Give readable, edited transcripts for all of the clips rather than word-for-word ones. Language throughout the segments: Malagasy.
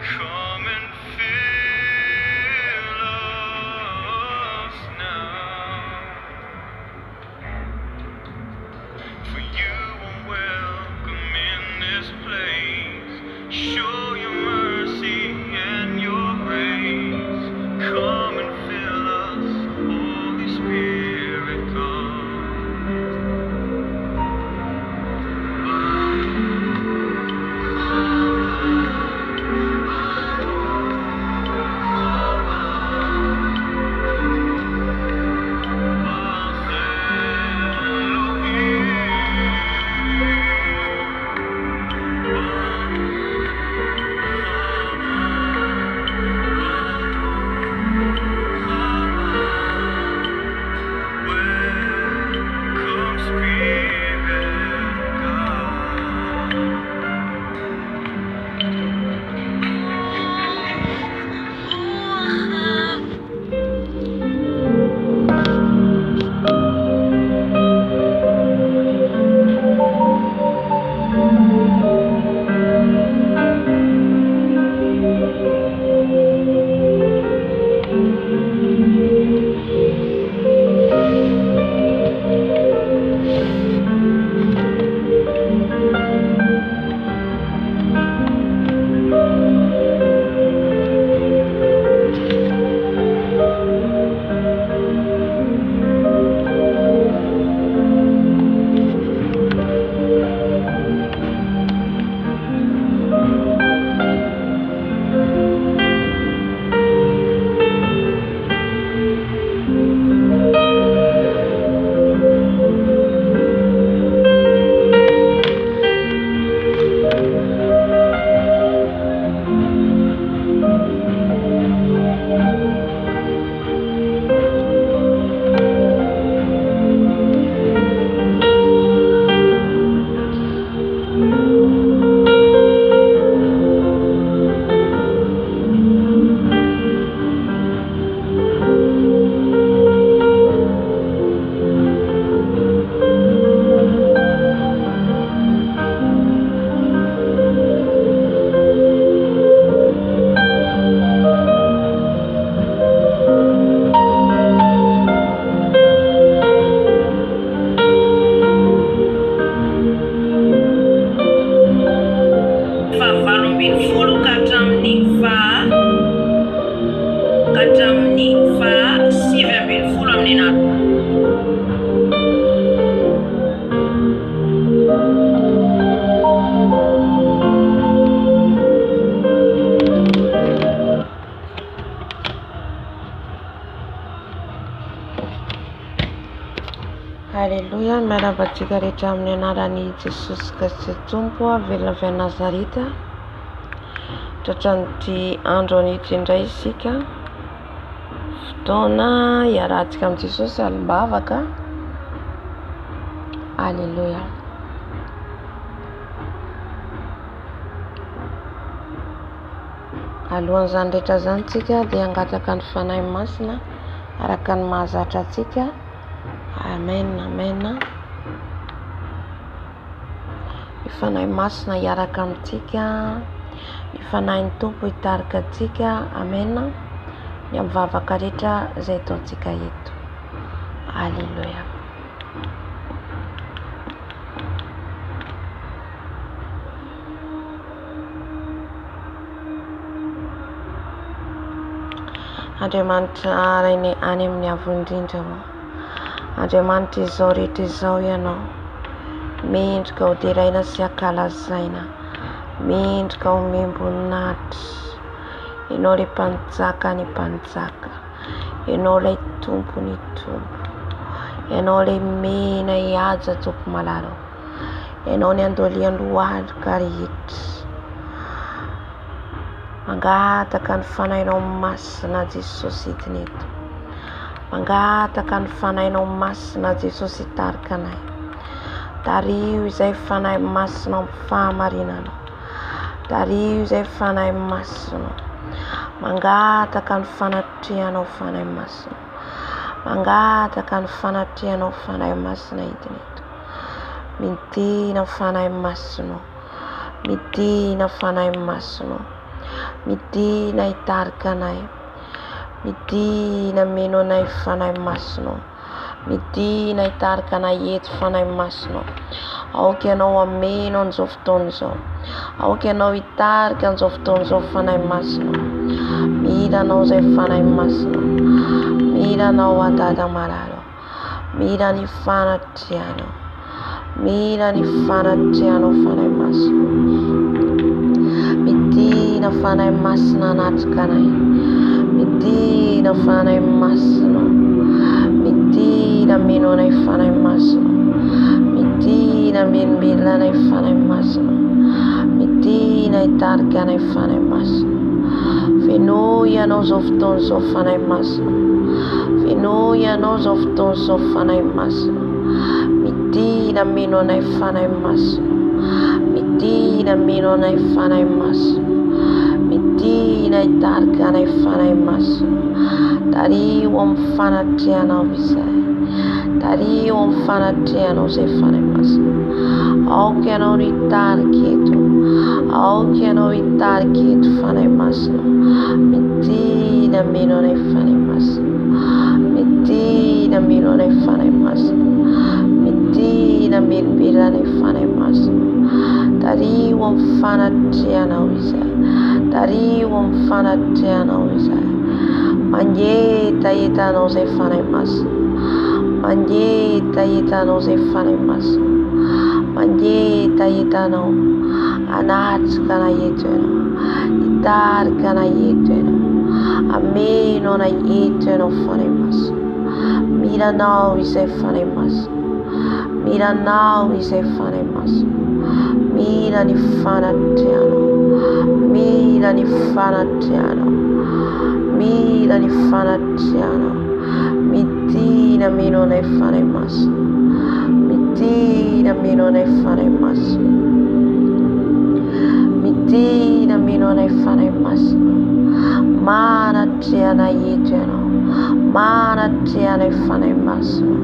Come and fill us now, for you are welcome in this place. Show your mercy and your grace. Come and fill us, Holy Spirit, come. Haleluya, miarabantsika rehetra amin'ny anaran'i Jesosy Kristy Tompo, velona avy Nazareta. Tratran'ity andro an'ity indray isika, fotoana hiarahantsika amin'i Jesosy Alim Bavaka. Haleluya. Alohan'izany rehetra zany tsika dia hangataka ny fanahy masina araka ny mahazatra atsika. Amen, amen. Ifanahy masina hiaraka amintsika, ifanahy ny Tompo hitarika atsika. Amen. Ny mivavaka rehetra izay ataontsika eto. Haleluya. Andriamanitra rainy any amin'ny avondrindra ho. Andriamanitra izao rehetra izao ianao, mendrika ho deraina sy ankalazaina, mendrika ho membonahitra. Ianao ilay mpanjaka ny mpanjaka, ianao ilay tompo ny tompo, Ianao lehibe na hihaja Tompo malalo. Ianao ny andolian-dohadro ka rehetra. Mangataka ny fanahinao masina Jesosy hidiny eto. Mangataka ny fanahinao masina Jesosy hitarika anay. Tario izay fanahy masina amin'ny fahamarinanao. Tario izay fanahy masina. Mangataka ny fanatrehanao fanahy masina. Mangataka ny fanatrehanao fanahy masina hidiny eto. Midina fanahy masina. Midina fanahy masina. Midina hitarika anay. Midina meno anay fanahy masina. Midina hitarika anay eto fanahy masina. Aoka ianao ameno an'izao fotoana izao. Aoka ianao hitarika an'izao fotoana izao fanahy masina. Mila anao izay fanahy masina. Mila anao Dada malalo. Mila ny fanatrehanao. Mila ny fanatrehanao fanahy masina. Midina fanahy masina anatrika anay. Midina fanahy masina. Midina meno anay fanahy masina. Midina melombelona anay fanahy masina. Midina hitarika anay fanahy masina. Fenoy ianao izao fotoana izao fanahy masina. Fenoy ianao izao fotoana izao fanahy masina. Midina meno anay fanahy masina. Midina meno anay fanahy masina. Midina hitarika anay fanahy masina. Tario amin'ny fanatrehanao izay. Tario amin'ny fanatrehanao izay fanahy masina. Aoka ianao no hitarika eto. Aoka ianao hitarika eto fanahy masina. Midina meno anay fanahy masina. Midina meno anay fanahy masina. Midina melombelona anay fanahy masina. Tario amin'ny fanatrehanao izay. Tario amin'ny fanatrehanao izay. Mangetahetanao izay fanahy masina. Mangetahetanao izay fanahy masina. Mangetahetanao anatrika anay eto ianao. Hitarika anay eto ianao. Ameno anay eto ianao fanahy masina. Mila anao izay fanahy masina. Mila anao izay fanahy masina. Mila ny fanatrehanao. Mila ny fanatrehanao. Mila ny fanatrehanao. Midina meno anay fanahy masina. Midina meno anay fanahy masina. Midina meno anay fanahy masina. Manatrehanay eto ianao. Manatrehanay fanahy masina.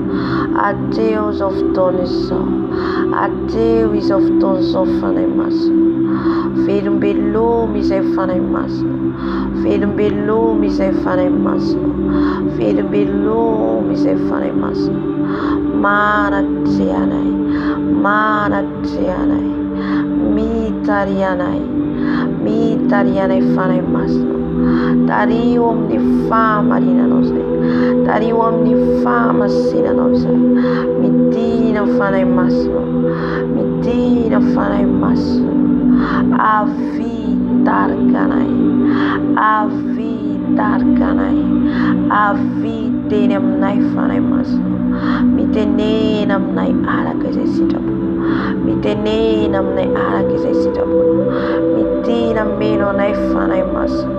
Atreo izao fotoana izao. Atreo izao fotoana izao fanahy masina. Velombeloma izay fanahy masina. Velombeloma izay fanahy masina. Velombeloma izay fanahy masina. Manatrehanay. Manatrehanay. Mitarihanay. Mitarihanay fanahy masina. Tario amin'ny fahamarinanao izay. Tario amin'ny fahamasinanao izay. Midina fanahy masina. Midina fanahy masina. Avy hitarika anay. Avy hitarika anay. Avy teny aminay fanahy masina. Mitenena aminay araka izay sitrapona. Mitenena aminay araka izay sitrapona. Midina meno anay fanahy masina.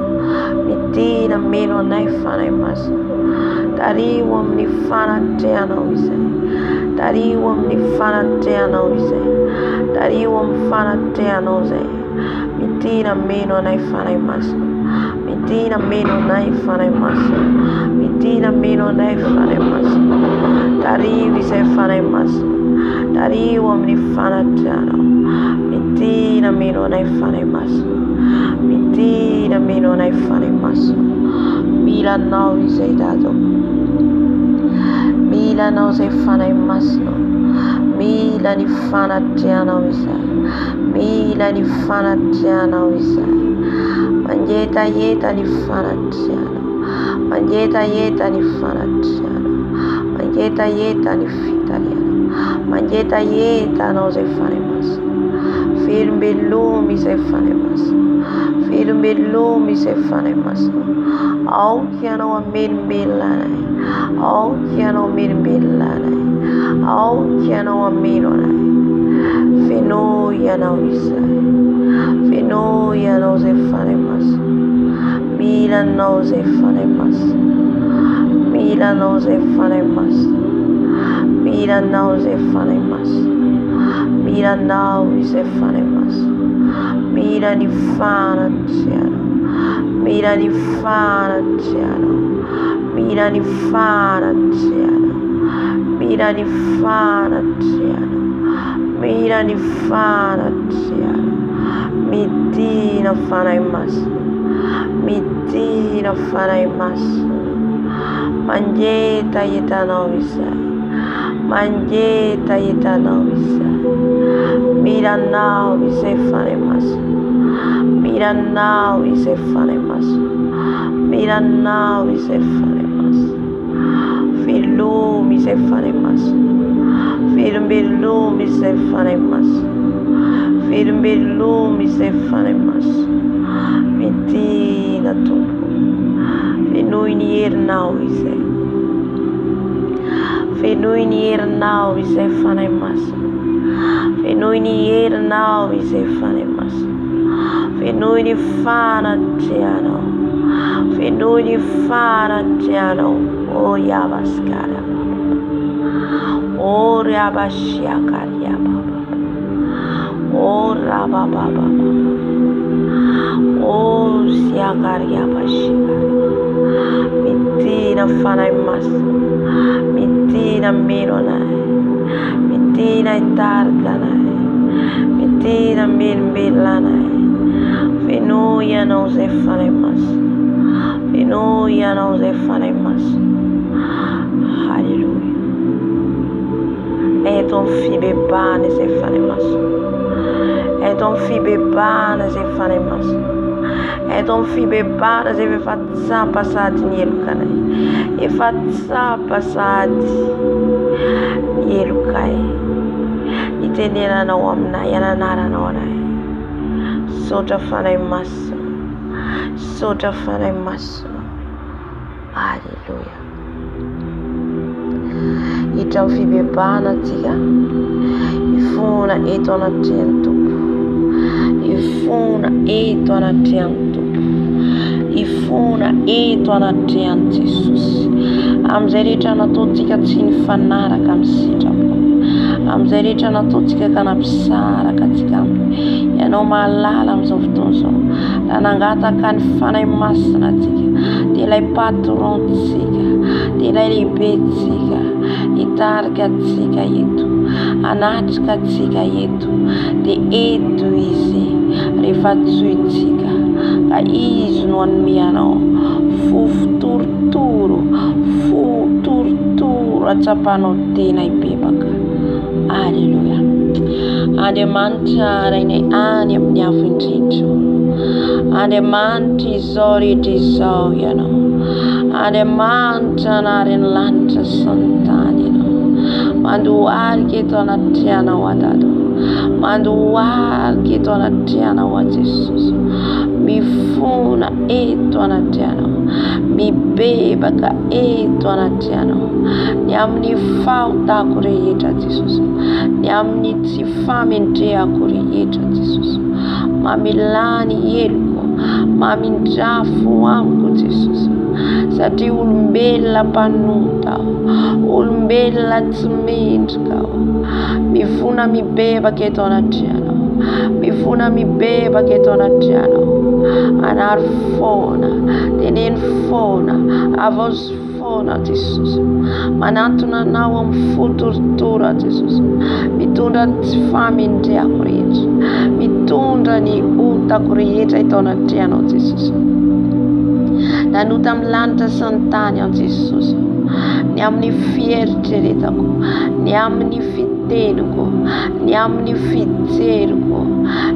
Midina meno anay fanahy masina. Tario amin'ny fanatrehanao izay. Tario amin'ny fanatrehanao izay. Tario amin'ny fanatrehanao izay. Midina meno anay fanahy masina. Midina meno anay fanahy masina. Midina meno anay fanahy masina. Tario izay fanahy masina. Tario amin'ny fanatrehanao. Midina meno anay fanahy masina. Midina meno anay fanahy masina. Mila anao izay Dada. Mila anao izay fanahy masina. Mila ny fanatrehanao izay. Mila ny fanatrehanao izay. Mangetaheta ny fanatrehanao. Mangetaheta ny fanatrehanao. Mangetaheta ny fitarihanao. Mangetaheta anao izay fanahy masina. Velombeloma izay fanahy masina. Velombeloma izay fanahy masina. Aoka ianao hamelombelona anay. Aoka ianao hamelombelona anay. Aoky ianao ameno anahy. Fenoy ianao izay. Fenoy ianao zay fanahy masina. Mila anao zay fanahy masina. Mila anao zay fanahy masina. Mila anao zay fanahy masina. Mila anao izay fanahy masina. Mila ny fanatry anao. Mila ny fanatry anao. Mila ny fanatry anao. Mila ny fanatry anao. Mila ny fanatry anao. Midina fanahy masina. Midina fanahy masina. Mangetaheta-nao izay. Mangetaheta-nao izay. Mila anao izay fanahy masina. Mila anao izay fanahy masina. Mila anao izay fanahy masina. Velomy izay fanahy masina. Velombeloma izay fanahy masina. Velombeloma izay fanahy masina. Medina Tompo. Fenoy ny herinao izay. Fenoy ny herinao izay fanahy masina. Fenoy ny herinao izay fanahy masina. Fenoy ny fanatry anao. Fenoy ny fanatry anao. O Yabaskara. O Rabashiakaria Baba. O Rabababa. O Siakaria Bashikari. Medina fanahy masina. Medina meno anahy. Medina hitarika anahy. Medina melombelona anahy. Fenoy ianao zay fanahy masina. Fenoy ianao zay fanahy masina. Haleluya. Eto amin'ny fibebahana izay fanahy masina. Eto amin'ny fibebahana izay fanahy masina. Eto amin'ny fibebahana izay efa tsapa sady ny elokanahy. Efa tsapa sady ny elokay. Itenenanao aminahy, ananaranao anahy. Sotra fanahy masina. Sotra fanahy masina. Haleluya. Hiditra amin'ny fibebahana tika. Ifona eto anatrehany Tompo. Ifona eto anatrehany Tompo. Ifona eto anatrehany Jesosy. Amin'izay rehetra nataontsika tsy nifanaraka amin'ny sitrapo. Amin'izay rehetra nataontsika ka nampisaraka antsika aminy. Ianao mahalala amin'izao fotoana izao. Raha nangataka ny fanahy masina antsika. Dia ilay patrontsika. Dia ilay lehibentsika. Hitarika antsika eto. Anatrika antsika eto. Dia eto izy rehefa tsointsika. Ka izy no hanome anao fotorotoro. Fotorotoro atsapanao tena hibebaka. Aleluya. Andriamanitra rainay any amin'ny afo indrindra. Andriamanitra izao rehetra izao ianao. Andriamanitra anariny lanitra sy ny tany ianao. Mandoharika eto anatrehanao Adado. Mandoharika eto anatrehanao a Jesosy. Mifona eto anatrehanao. Mibebaka eto anatrehanao. Ny amin'ny fahotako rehetra Jesosy. Ny amin'ny tsy famendrehako rehetra Jesosy. Mamilany heloko. Mamindrafo amiko Jesosy. Satria olombelona mpanota aho. Olombelona tsy mendrika aho. Mifona mibebaka eto anatrehanao. Mifona mibebaka eto anatrehanao. Anary foana. Teneny foana. Avozy foana Jesosy. Manantona anao amin'ny fotorotoro Jesosy. Mitondra ny tsy famendrehako rehetra. Mitondra ny otako rehetra eto anatrehanao Jesosy. Nanota amin'ny lanitra sy ny tany aho Jesosy. Ny amin'ny fieritreretako. Ny amin'ny fiteniko. Ny amin'ny fijeriko.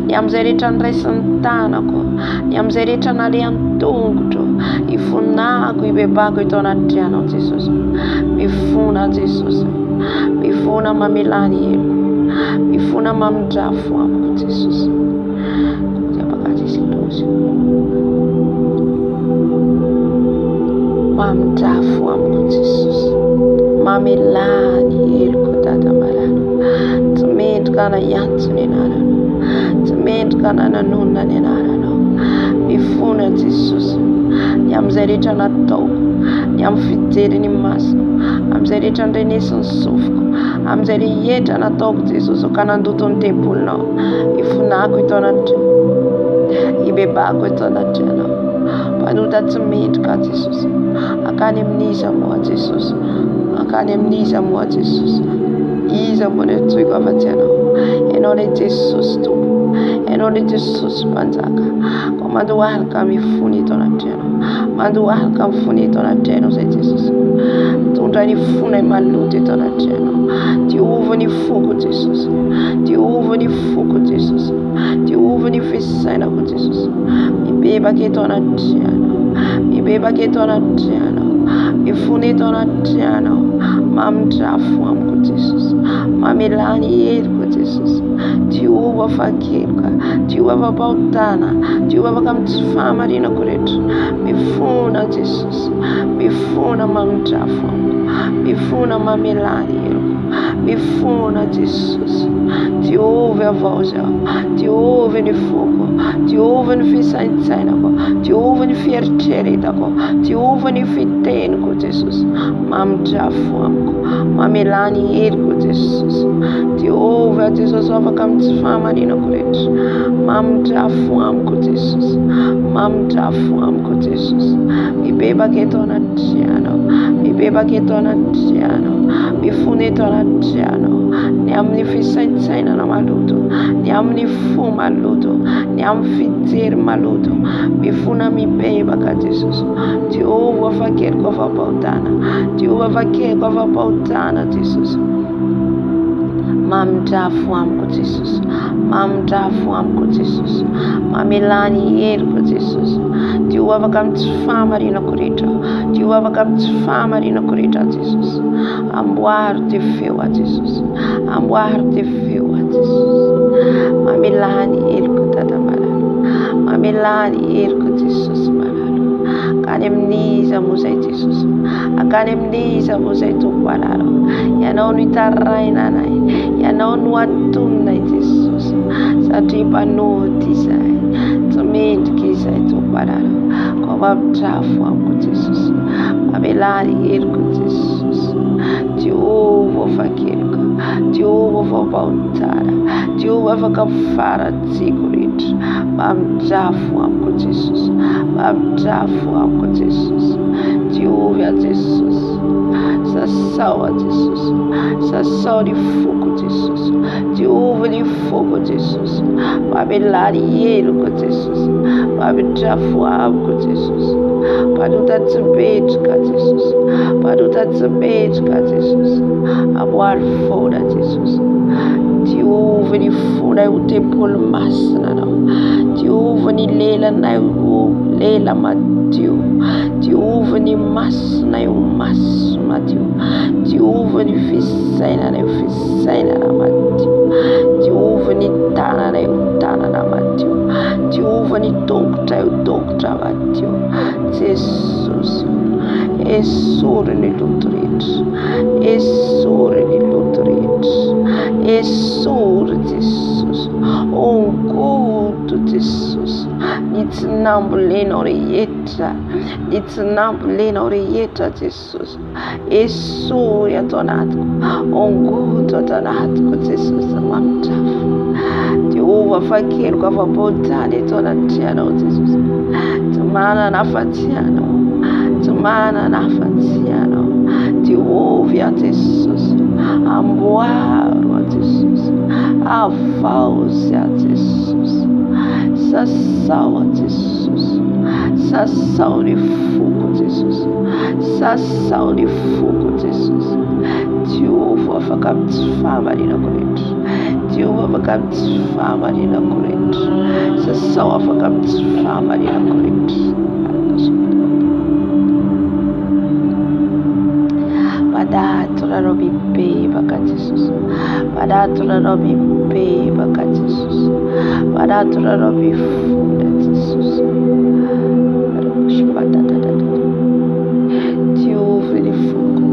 Ny amin'izay rehetra niraisin'ny tanako. Ny amin'izay rehetra nalehan'ny tongotro. Ifonako hibebako eto anatrehanao Jesosy. Mifona Jesosy. Mifona mamelany heloko. Mifona mamindrafo amiko Jesosy. Bavaka Jesosy. Mamindrafo amiko Jesosy. Mamelany heloko Tement kana yantsu ni narano. Tement kana nanuna ni narano. Mifuna Jesus. Amizay rehetra nataoko, ny amin'ny fijery ny masina, amizay rehetra ndrenesy ny sofiko, amizay rehetra nataoko Jesosy ka nandoto ny tempolinao, ifonako eto anatrehana, ibebako eto anatrehana. Mpanota tsy mendrika Jesosy, akany amin'iza moa Jesosy, akany amin'iza moa Jesosy, iza moa ny antsoiko afa-tsy anao, ianao ilay Jesosy Tompo, ianao ilay Jesosy Mpanjaka, ko mandohalika mifony eto anatrehana, mandohalika mifony eto anatrehana zay Jesosy, mitondra ny fonay maloto eto anatrehana, diova ny foko Jesosy, diova ny foko Jesosy, diova ny fisainako Jesosy, mibebaka eto anatrehana, mibebaka eto anatrehana, mifony eto anatrehana, mamindrafo amiko Jesosy, mamelany heliko Jesosy, diova fakelika, diova fampahotana, diova afaka amin'ny tsy fahamarinako rehetra, mifona Jesosy, mifona mamindrafo amiko, mifona mamelany heliko, mifona Jesosy, diova avao zaho, diova ny foko, diova ny fisaintsainako, diova ny fieritreretako, diova ny fiteniko Jesosy, mamindrafo amiko, mamelany heliko Jesosy, diova Jesosy afaka amin'ny tsy fahamarinako rehetra, mamindrafo amiko Jesosy, mamindrafo amiko Jesosy, mibebaka eto anatrehana, mibebaka eto anatrehana, mifony eto anatrehana, ny amin'ny fisaintsainana maloto, ny amin'ny fo maloto, ny amin'ny fijery maloto, mifona mibebaka Jesosy, diova fakeliko afampahotana, diova fakeliko afampahotana Jesosy, mamindrafo amiko Jesosy, mamindrafo amiko Jesosy, mamelany heliko Jesosy, diova afaka amin'ny tsy fahamarinako rehetra, diova afaka amin'ny tsy fahamarinako rehetra Jesosy, amboary ty feo a Jesosy, amboary ty feo a Jesosy, mamelany heliko Dada malalo, mamelany heliko Jesosy malalo, akany amin'iza moa zay Jesosy, akany amin'iza moa zay Tompo malalo, ianao no hitaraina anay, ianao no antononay Jesosy, satria mpanota izay, tsy mendrika izay Tompo malalo, ko mamindrafo amiko Jesosy, mamelany heliko Jesosy, diova fakelika, diova fampahotana, diova afaka faratsiko rehetra, mamindrafo amiko Jesosy, mamindrafo amiko Jesosy, diova Jesosy, sasao a Jesosy, sasao ny foko Jesosy, diova ny foko Jesosy, mamelany heliko Jesosy, mamindrafo amiko Jesosy, mpanota tsy mendrika Jesosy, mpanota tsy mendrika Jesosy, amboary foana Jesosy, diova ny fonay ho tempolo masina anao, diova ny lelanay ho lela madio, diova ny masinay ho maso madio, diova ny fisainanay ho fisainana madio, diova ny tananay ho tanana madio, diova ny tongotray ho tongotra madio Jesosy, esory ny loto rehetra, esory ny loto rehetra, esory Jesosy, ongoto Jesosy, ny tsy nambolenao rehetra, ny tsy nambolenao rehetra Jesosy, esory ato anatiko, ongoto ato anatiko Jesosy, mamindrafo, diova fakeliko afampahotana eto anatrehanao Jesosy, tsy manana afa-tsy anao, tsy manana afa-tsy anao, diovy a Jesosy, amboaro a Jesosy, avaozy a Jesosy, sasao a Jesosy, sasao ny foko Jesosy, sasao ny foko Jesosy, diova afaka amin'ny tsy fahamarinako rehetra, diova afaka amin'ny tsy fahamarinako rehetra, sasao afaka amin'ny tsy fahamarinako rehetra. Padatorarao mibebaka Jesosy, padatorarao mibebaka Jesosy, padatorarao mifona Jesosy, diovy ny foko,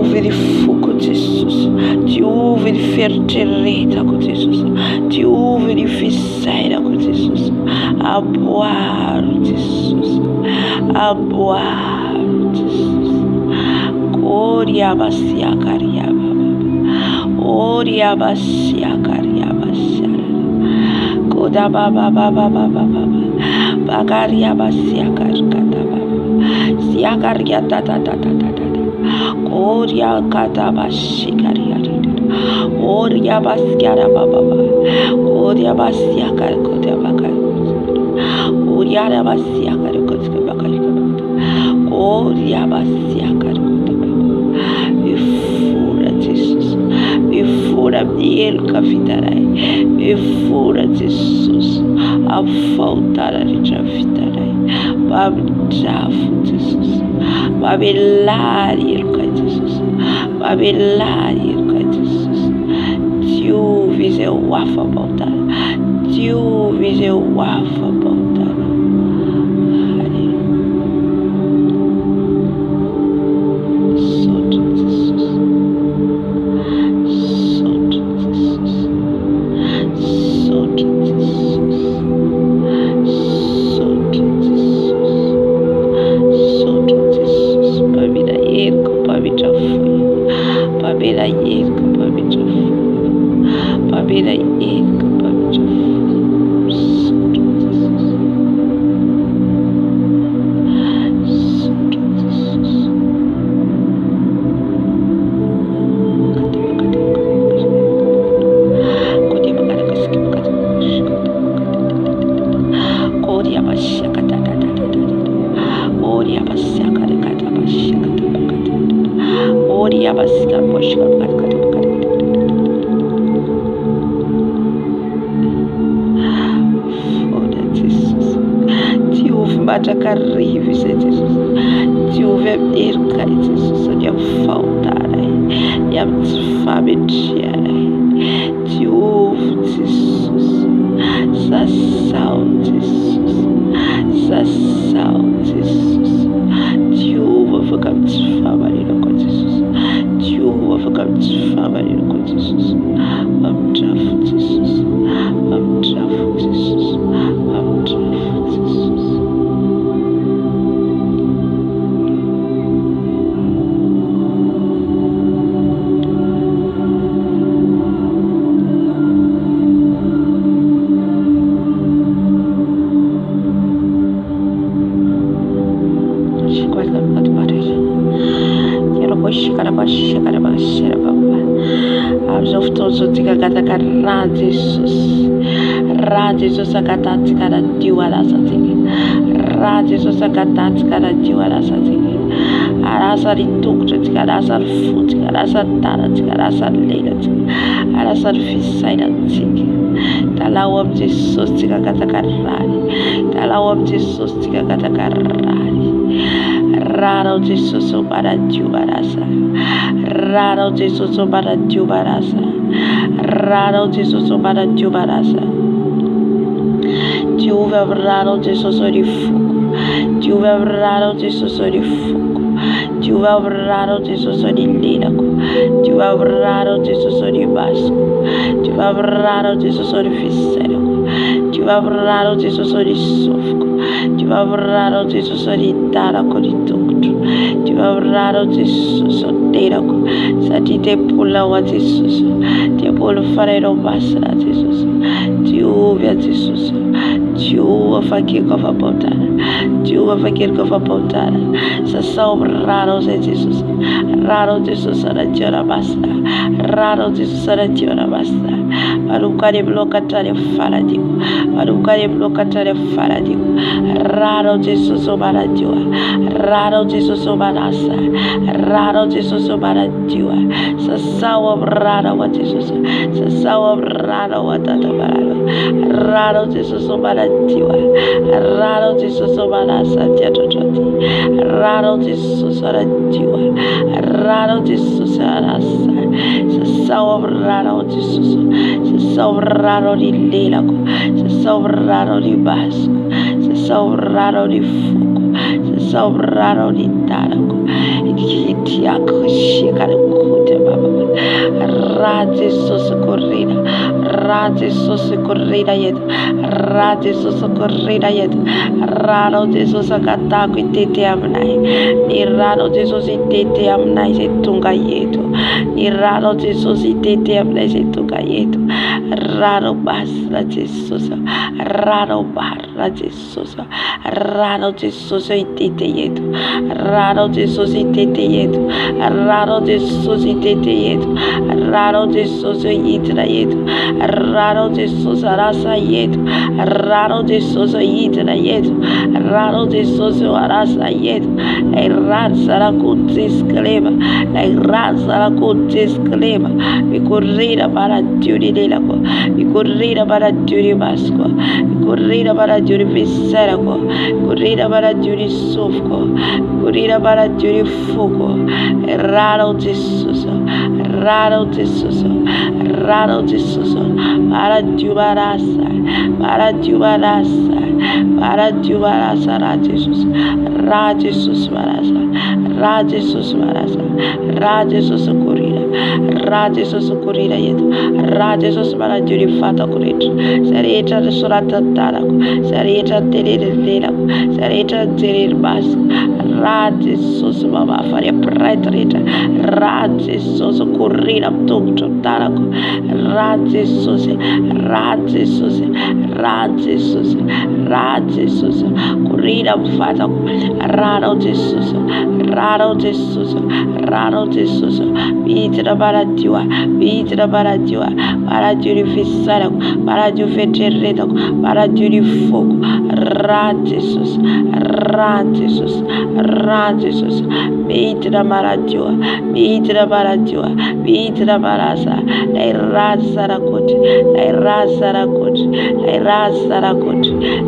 ouve de fogo, Jesus. Te ouve de fertilita, Jesus. Te ouve de ficeira, Jesus. Aboar, Jesus. Aboar, Jesus. Oria basia cariaba. Oria basia cariaba. Koda baba baba baba baba. Bagaria basia carcata baba. Sia cariata ta ta ta ta ta. Oria kata bashi cariata. Oria baskiara baba baba. Oria basia carcota baka. Oria basia carcota baka. Oria basia carcota baba. Befura Jesus. Befura miel cafitarai. Befura Jesus. A faltar a rejafitarai. Babjafu Jesus. Babelari Jesus. Babelari Jesus. Tu vise wafa bautar. Tu vise wafa bautar. Jesus akatati kada diwala satiki. Jesus akatati kada diwala satiki. Arasa ritukta tika, arasa futi, arasa tara tika, arasa leila tika, arasa fisaida tika. Talawam Jesus tika katakarari. Talawam Jesus tika katakarari. Raro Jesus para jubarasa. Raro Jesus para jubarasa. Raro Jesus para jubarasa. Juve avraro Jesus di fuoco. Juve avraro Jesus di fuoco. Juve avraro Jesus di linaco. Juve avraro Jesus di basco. Juve avraro Jesus di fissero. Juve avraro Jesus di sofco. Juve avraro Jesus di taraco di tutto. Juve avraro Jesus di taraco. Satite pulla wa Jesus. Ti pulo fare robassa Jesus. Juve Jesus. Juve fakir kova potara. Juve fakir kova potara. Sasau raro Jesus. Raro Jesus ara jora basta. Raro Jesus ara jora basta. Marukare blokatare faradigo. Marukare blokatare faradigo. Raro Jesus obara jua. Raro Jesus obarasa. Raro Jesus obara jua. Sasau raro wa Jesus. Sasau raro wa tata baralo. Raro Jesus obara jua. Raro Jesus obara satya tototi. Raro Jesus ara jua. Raro Jesus arasa. Sasau raro Jesus. Sasau raro di lelago. Sasau raro di basco. Sasau raro di fuoco. Sasau raro di tarago. Yakushika Kuta Baba Radi Susakurina Radi Susakurina yet Radi Susakurina yet Rado de Susakataku Titiamnai Nirado de Susititiamnai Tunga Yeto Nirado de Susititiamnai Tunga Yeto Rado Basla de Susa Rado Barra de Susa Rado de Susitite Yeto Rado de Susitite Yeto Rado de Susitite Yeto Rado de Susitite Yeto Rado de Susarasa Yeto Rado de Susitite Yeto Rado de Susuarasa Yeto Errat Sarakutis Kleba Errat Sarakutis Kleba we could read about a duty de lago we could read about a duty basco we could read about a duty viserago we could read about a duty sofco we could read about a duty foco Rado de Suso Rado de Suso Rado de Suso para Dubarasa para Dubarasa para Dubarasa Rajesus Rajesus Marasa Rajesus Marasa Rajesus Kurira Rajesus Kurira Yetu Rajesus Marajuri Fata Kurit Sareta Surata Taraku Sareta Teleraku Sareta Terir Bas Rajesus Mama for a Praetorita Rajesus Kurira Tukto Taraku Rajesus Rajesus Rajesus Rajesus Kurira Fata Rado Jesus Rado Jesus Rado Jesus Bitra Baratua Bitra Baratua Barajuri Fisara Baraju Fetereta Barajuri Fogo Rajesus Rajesus Rajesus Bitra Baratua Bitra Baratua Bitra Barasa Lairasarakut Lairasarakut Lairasarakut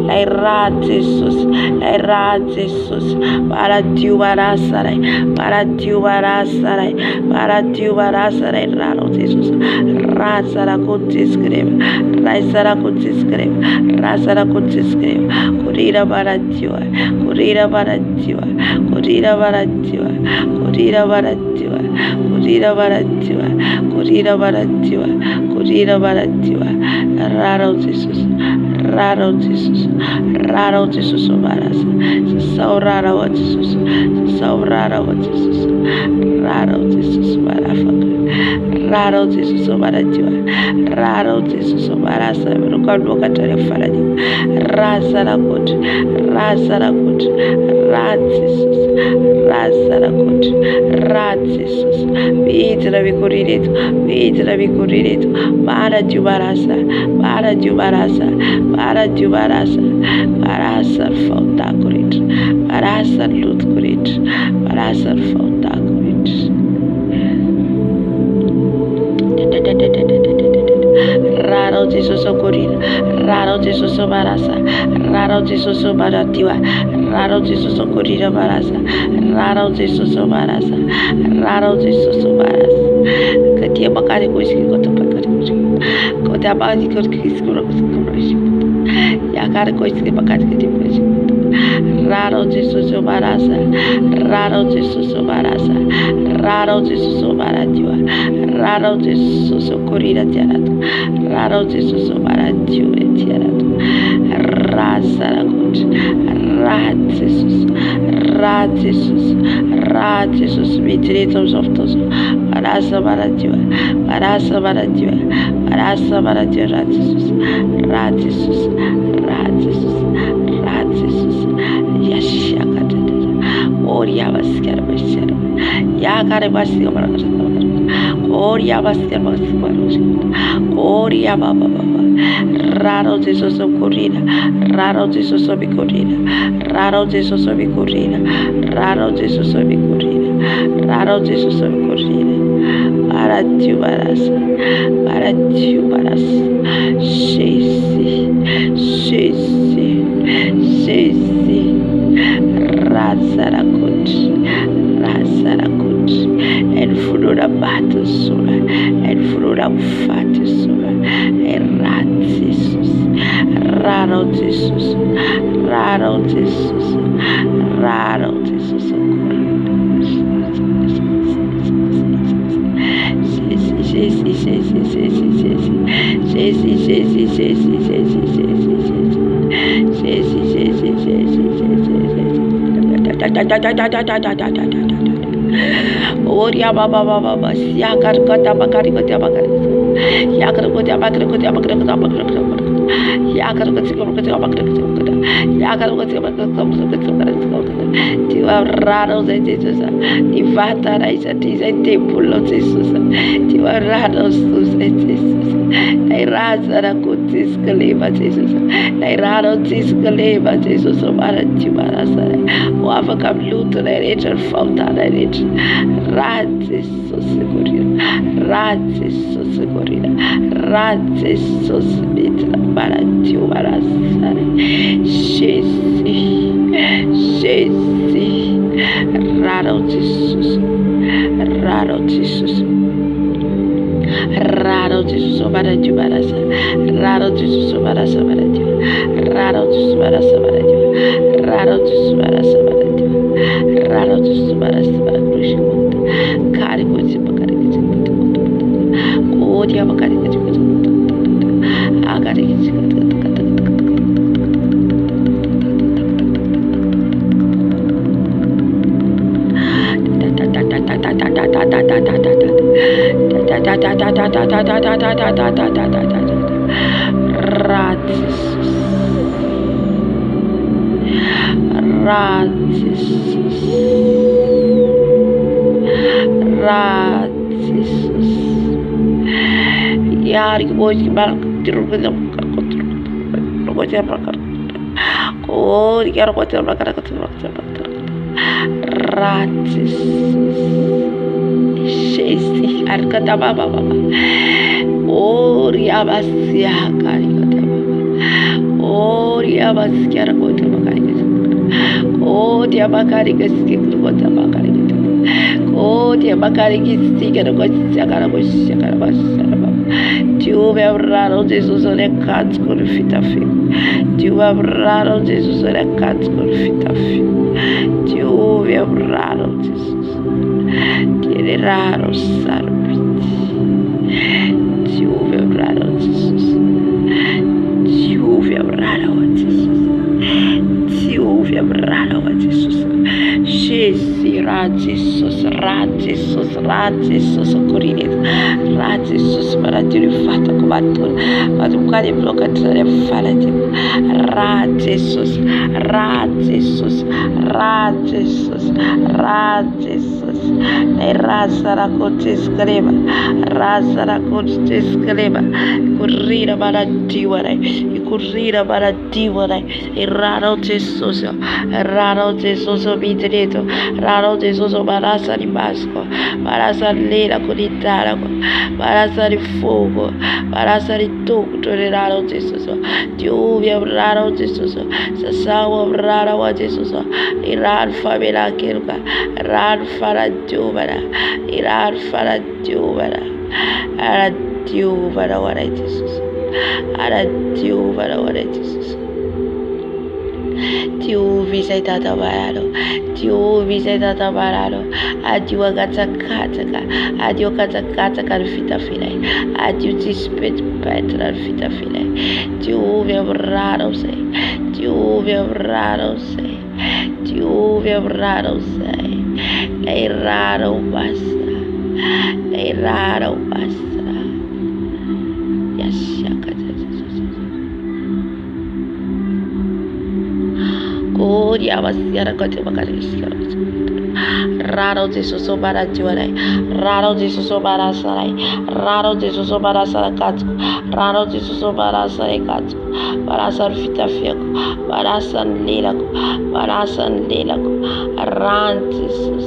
Lairajesus Lairajesus Baratuarasarai Baratuarasarai Baratuarasarai Raro Jesus Rasarakutis Grave Rasarakutis Grave Rasarakutis Grave Kurira Baratua Kurira Baratua Kurira Baratua Kurira Baratua Kurira Baratua Kurira Baratua Kurira Baratua Raro Jesus Raro Jesus Raro Jesus Barasa Saurara what Jesus Saurara what Jesus Raro Jesus Barafaka Raro Jesus Baratua Raro Jesus Barasa Rukadoka Telefaradi Rasarakut Rasarakut Ratsis Rasarakut Ratsis Bitra Vicuridet Bitra Vicuridet Bara Jubarasa Bara Jubarasa Bara Jubarasa Barasa Fautakurit Barasa Lutkurit Barasa Fautakurit Raro Jesus Okurina Raro Jesus Barasa Raro Jesus Barativa Raro Jesus Okurina Barasa Raro Jesus Barasa Raro Jesus Barasa Katia Bakari Kuski Kotapakari Kotabadi Kurkis Yakar Kuski Bakari Raro Jesus Barasa Raro Jesus Barasa Raro Jesus Barativa Raro Jesus Okurina Tiarato Raro Jesus Baratiu Tiarato Rasarakut Ratsus Ratsus Ratsus Mitritums of Tos Barasa Barativa Barasa Barativa Barasa Barativa Ratsus Ratsus Ratsus Ratsus Yashakata Oria Baskar Bashar Yakare Baskar Oria Baskar Oria Baba Raro Jesus Corina Raro Jesus Corina Raro Jesus Corina Raro Jesus Corina Raro Jesus Corina Baratiu Barasa Baratiu Barasa Shesi Rasarakut and Furura Batusura and Furura Fatusura and Ratsis Raro Jesus Raro Jesus Raro Jesus Oria baba baba baba siakar kota bakari kota bakari yakar kota bakari kota bakari kota bakari kota yakar kota bakari kota yakar kota bakari kota tu arrado de Jesus ivata raisa tiza templo Jesus tu arrado sus Jesus ai raza ra kutis kaleva Jesus ai rado tis kaleva Jesus para ti para sare o avaka luto na rete falta na rete raze sosegorina raze sosegorina raze sosmitra para ti para sare Jesus raro Jesus raro Jesus raro Jesus para ti para sare raro Jesus para sare raro Jesus para sare raro Jesus para sare raro Jesus para sare kari kochi bakari kochi kodia bakari kochi agari kochi Yari boy bar tiru ke jam ko jam bakar ko yar ko jam bakar ratis shesi arkata baba baba oria basia kari kata baba oria basia ko jam bakar ko dia bakari ke sikit ko jam bakar ko dia bakari ke sikit ko jakara bas tu vai raro Jesus olha cats com fita fio tu vai raro Jesus olha cats com fita fio tu vai raro Jesus que raro sabe tu vai raro Jesus tu vai raro Jesus tu vai raro Jesus Jesus corrida Jesus para ti fatto combattere ma tu cade bloccare fare Jesus e raza la cote scriva corrida para divare e corrida para divare e raro Jesus vidreto raro Jesus para sali basco para sali la colitara para sali fogo para sali tutto raro Jesus Dio raro Jesus sasawa raro Jesus irar famila kelka rar fara jubara irar fara jubara ara jubara wara Jesus ara jubara wara Jesus Tiu visitata bararo, tiu visitata bararo, adio kata fita filai, adio tispet petra fita filai, tiu vebraro sei, lei raro basta, yashaka. Oria basiara kote bakari sikara raro Jesus bara jualai raro Jesus bara sarai raro Jesus bara sarai katsu raro Jesus bara sarai katsu bara sar fita fiako bara san lelako ran Jesus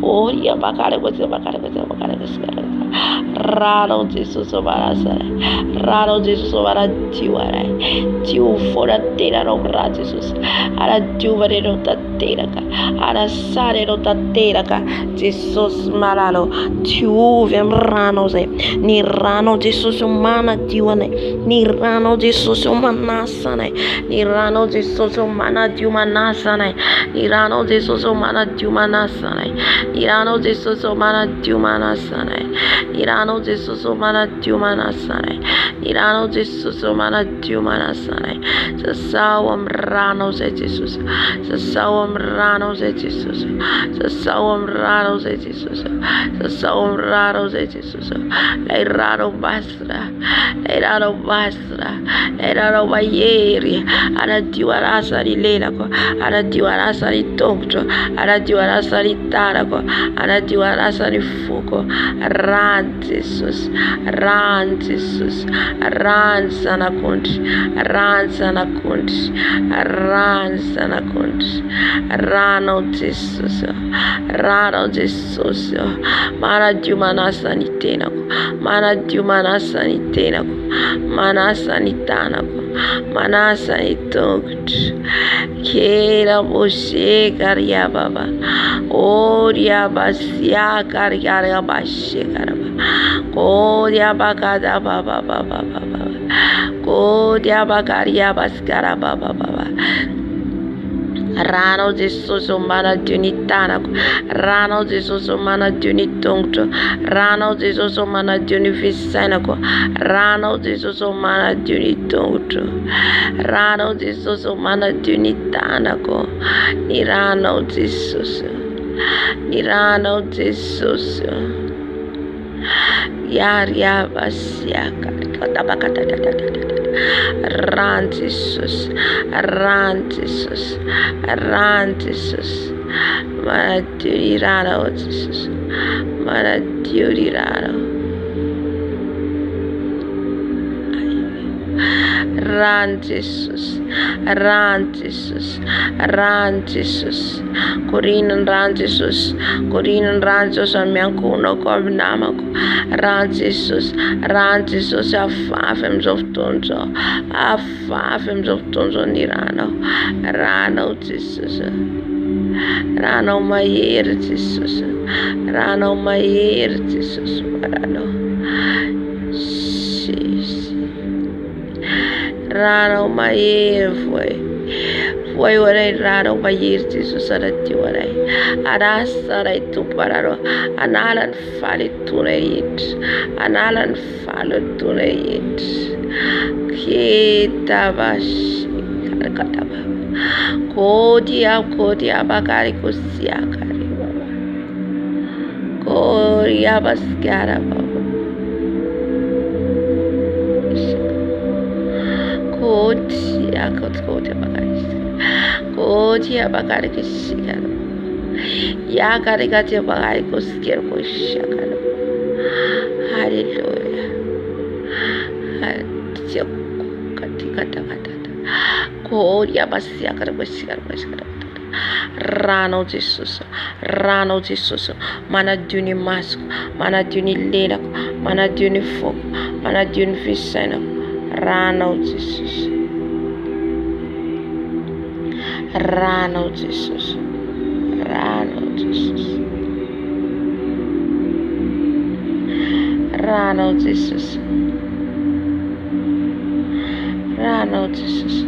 oh iya bakar Rano Jesus Obarasara. Rano Jesus Obaratiwara. Tiu fora tera no bra Jesus. Ara tiuvare no tateraka. Ara sare no tateraka. Jesus Maralo. Tiu vem rano se. Ni rano Jesus Mana tiwane. Ni rano Jesus Manasane. Ni rano Jesus Mana Dumanasane. Ni rano Jesus Mana Dumanasane. Ni rano Jesus Mana Dumanasane. Irano Jesus Mana Dumanasane. Irano Jesus Mana Dumanasane. Sasawam Rano se Jesus. Sasawam Rano se Jesus. Sasawam Rano se Jesus. Sasawam Rano se Jesus. Leirano Basra. Leirano Basra. Leirano Bayeri. Ana Diwarasa di Lenako. Ana Diwarasa di Tokto. Ana Diwarasa di Tarako. Ana Diwarasa di Fuko. Ran Jesus, ran Jesus, ran sana country, ran sana country, ran sana country, ran out Jesus, ran out Jesus, mana Jumana sanitenako, mana Jumana sanitenako, mana sanitanako, mana sanitogut, kera boshe karya baba, oria basya karya bashe karaba. Kodia bakada baba baba baba. Kodia bakaria baskara baba baba. Rano Jesus mana dunitana. Rano Jesus mana dunitongto. Rano Jesus mana dunifisanako. Rano Jesus mana dunitongto. Rano Jesus mana dunitanako. Nirano Jesus. Nirano Jesus. Yaria basia kata bakata ran Jesus, ran Jesus, ran Jesus, mana dirirano Jesus, mana dirirano. Run Jesus, run Jesus, run Jesus. Korean run Jesus, Korean run Jesus and Miankuno Corbinamako. Run Jesus, affirms of Tonzo, affirms of Tonzo Nirano, Rano Jesus. Rano my ear Jesus, Rano my ear Jesus, Rano. Rano maye foi orai rano maye Jesus arati orai arasarai tu pararo analan fali tunait analan falo tunait kita bash kataba kodia bakari kusia kari baba kodia baskara baba Kodia bakari kishikano. Ya karikatia bakari kuskir kushakano. Hallelujah. Hallelujah. Kata. Kodia basia kara kushikano. Rano Jesus, mana duni mask, mana duni lena, mana duni fog, mana duni fisana. Rano Jesus. Rano Jesus. Rano Jesus. Rano Jesus. Rano Jesus.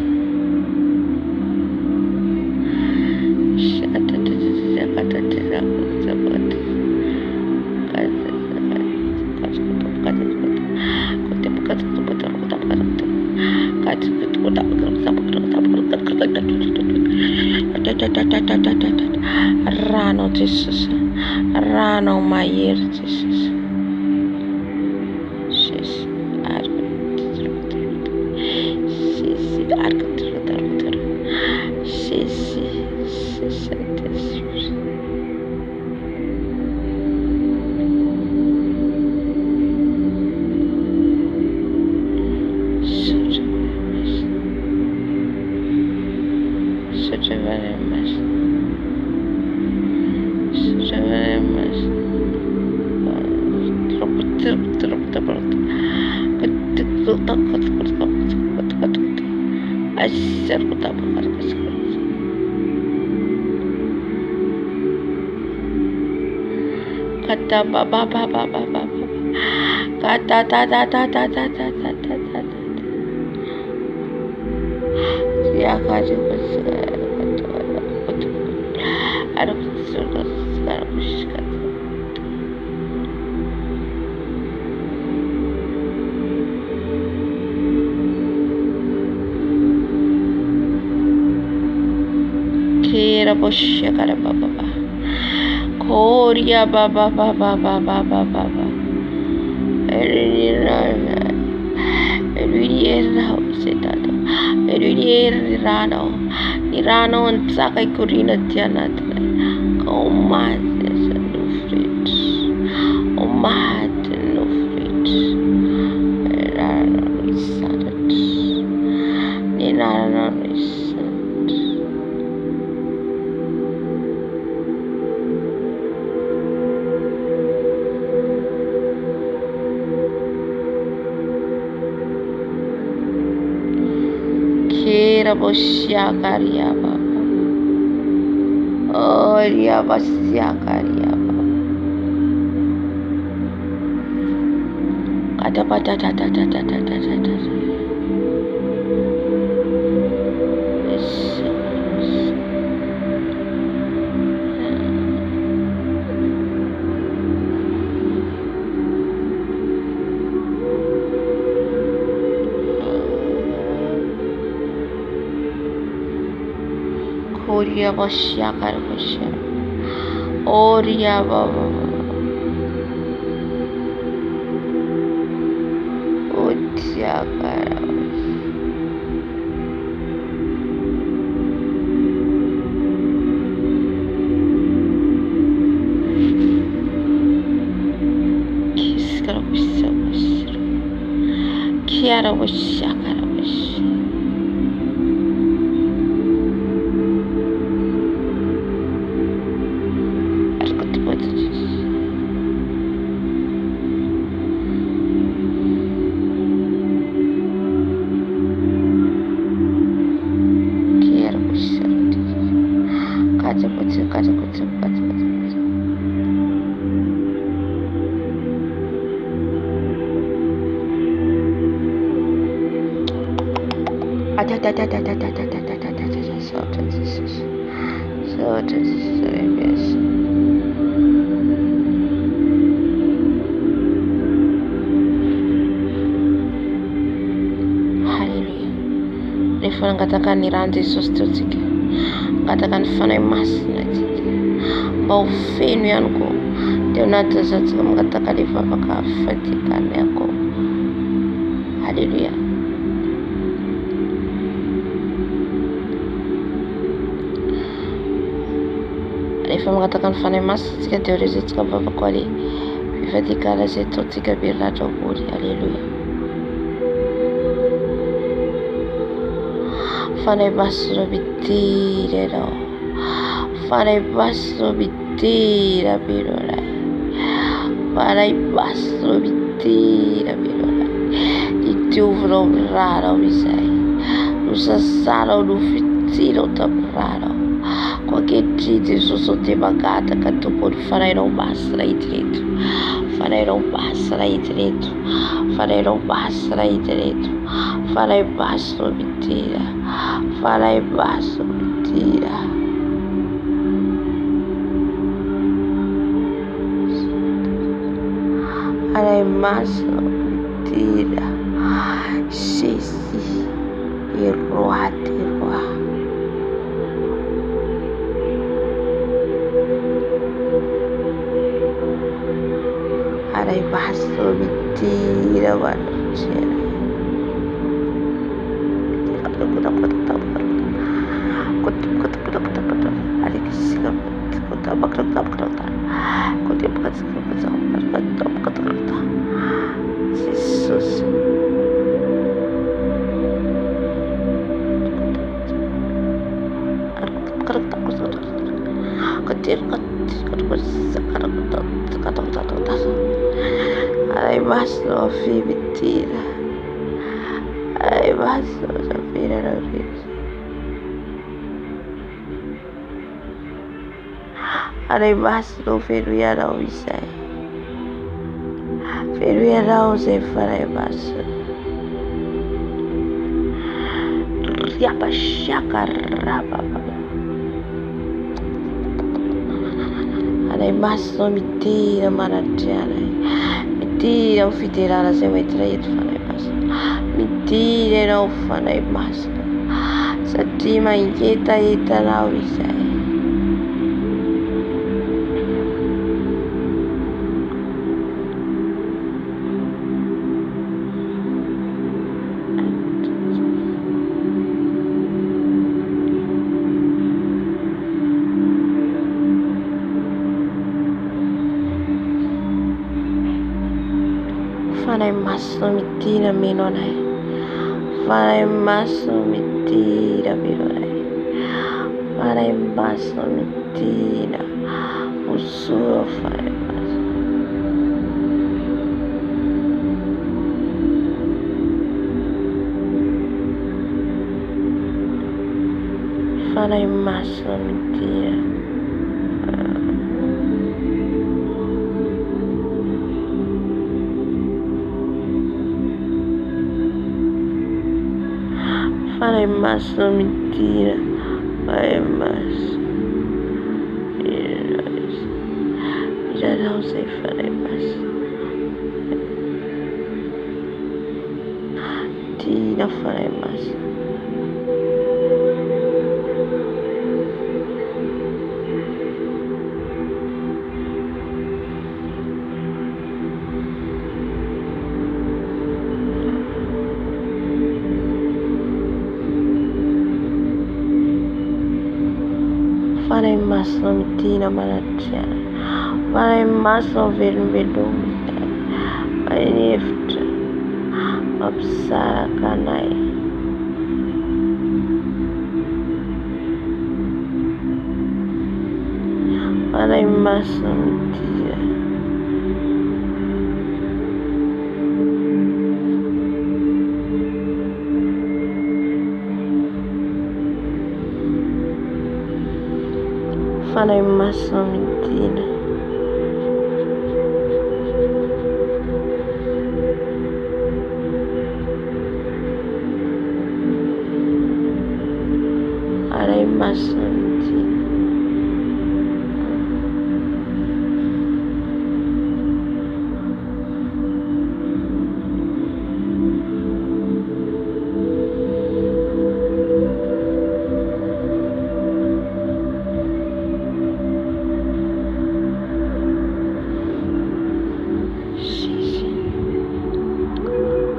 Rano Jesus, Rano my ear Jesus. Kata baba baba baba kata ta ta ta ta ta ta ta ta ta ya kaji ada sudah sekarang kira bosya kara baba Korea baba baba baba baba Irano and Sakai Kurina Tianat Oh my no fridge Oh my no fridge Irano is sad Irano is sad Kira bosya karya baba Oh ya bosya karya baba Ada pada Korea bosya kar bosya Oria baba Utia kar Kis kar bosya Kiara bosya kar bosya Rifan katakan niranzi sostotike katakan fanai mas na bau fenu yangu dia nata satu mengatakan di Bavaka fatikan aku haleluya Rifan mengatakan fanai mas jika teori jika Bavaka wali fatikan seto jika birra jauh haleluya Fanai basro bitira Fanai basro bitira birora Fanai basro bitira birora Itu from raro bisai Nusa saro no fitiro tam raro Qualquer dia só te bagata que tu pode fazer não basta aí direito Farei não basta aí direito Farei não basta aí direito Farei basta mentira Farei basta mentira Farei basta mentira Sisi Irua Farei basta mentira Mentira Jesus Ai mas no fi mentira Ay baso sa pera na rin. Ay baso feruya na uisay. Feruya na usay faray baso. Riapa shaka rapa. Ay baso mitira maratiana. Mitira ufiterana se vai trair faray baso. Mitira na ufanay baso. Sa tima inquieta na uisay. Fanay maso mitira minonay. Fanay maso mitira minonay. Fanay maso mitira. Usuro fanay maso. Fanay maso mitira. Fanay maso mentira, fanay maso. Já não sei fanay maso. Tira fanay maso. Fanay maso mitira maratiana. Fanay maso vermelho. Fanay nefta. Apsara kanay. Fanay maso mitira. Fanay maso mentira. Fanay maso mentira.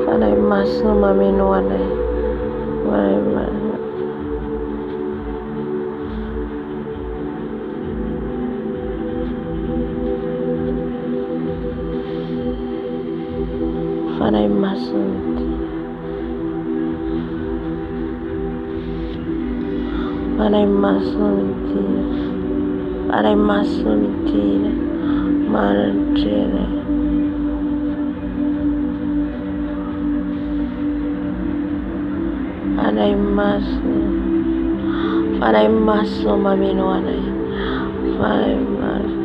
Fanay maso maminuanay. Fanay maso. Fanay maso mentira. Fanay maso mentira. Fanay maso mentira. Marantera. Fanay maso. Fanay maso maminuanay. Fanay maso.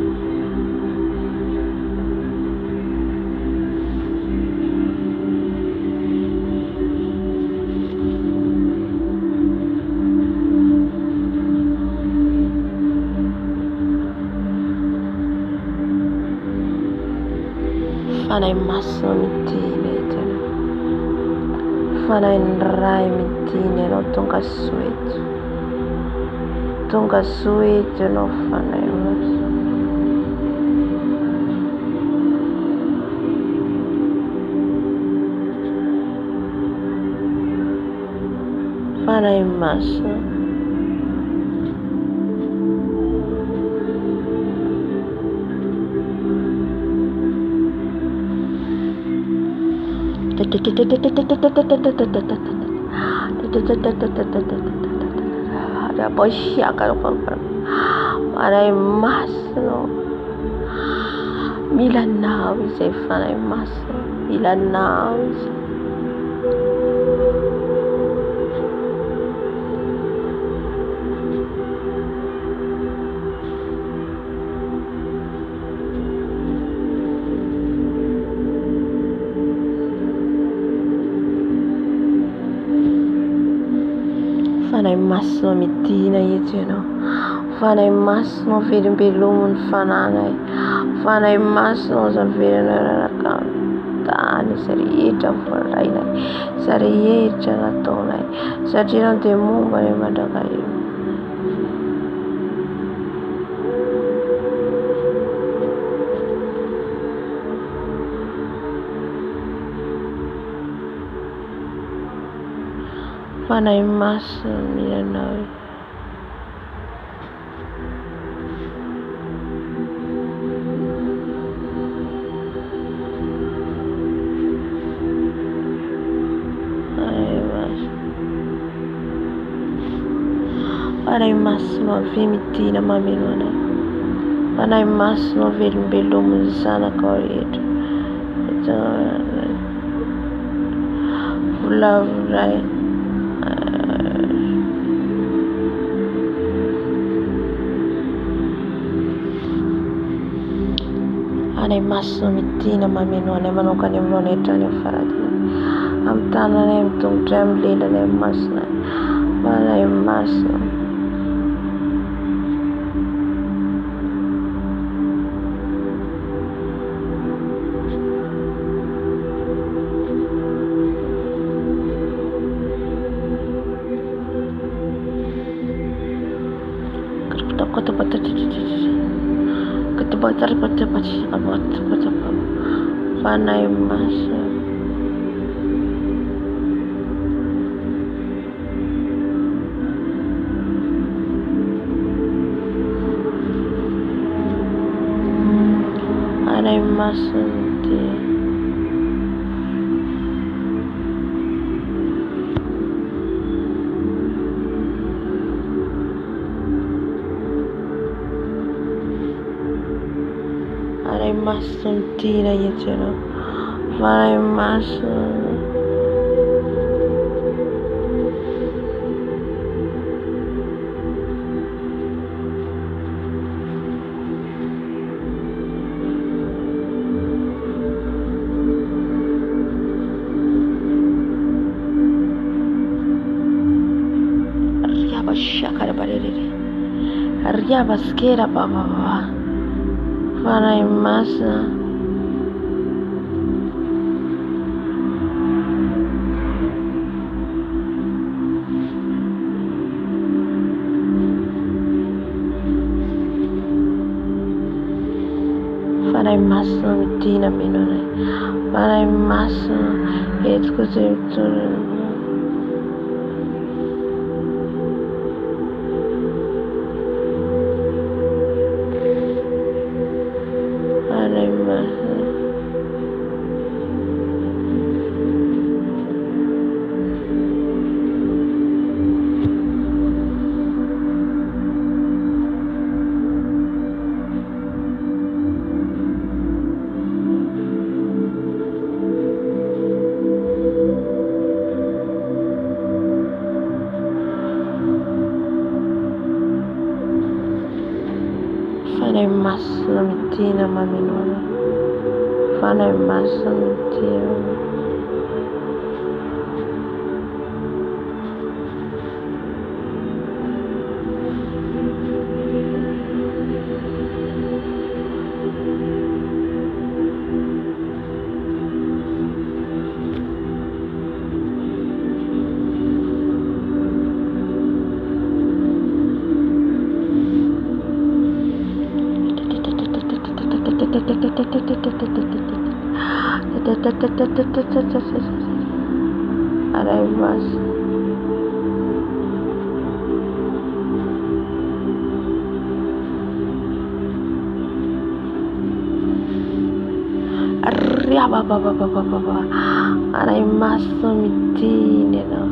Fanay maso mitira. Fanay rai mitira no tonga sueto. Tonga sueto no fanay maso. Fanay maso. Ada posya kalau Fanay maso. Milan na say fanay maso. Milan na. Fanahy masina midina eto ianao. Fanahy masina velombelomon'ny fananay. Fanahy masina zavelana raraka tany izay rehetra voarainay, izay rehetra nataonay, satria ianao dia momba ny mandrakariva. Fanahy masina milanao. Fanahy masina ave midina mameno anay. Fanahy masina velombelomon'ny zanaka rehetra. Volavoray. Fanahy masina midina mameno anay manokany aminao ny hatrany amin'ny faradina. Amin'ny tananay, amin'ny tongotray, amin'ny lelanay, amin'ny masonay. Fanahy masina. Fanahy masina. Fanahy masina dia. Fanahy masina midina eto ianao. Fanahy masina. Riaba shakara barerere. Riaba skera baba. Fanahy masina. Fanahy masina midina mino anay. Fanahy masina entiko izay mitondra. Fanahy masina. Fanahy masina midina mameno anay. Fanahy masina midina. Fanahy masina. Riaba baba. Fanahy masina midina ianao.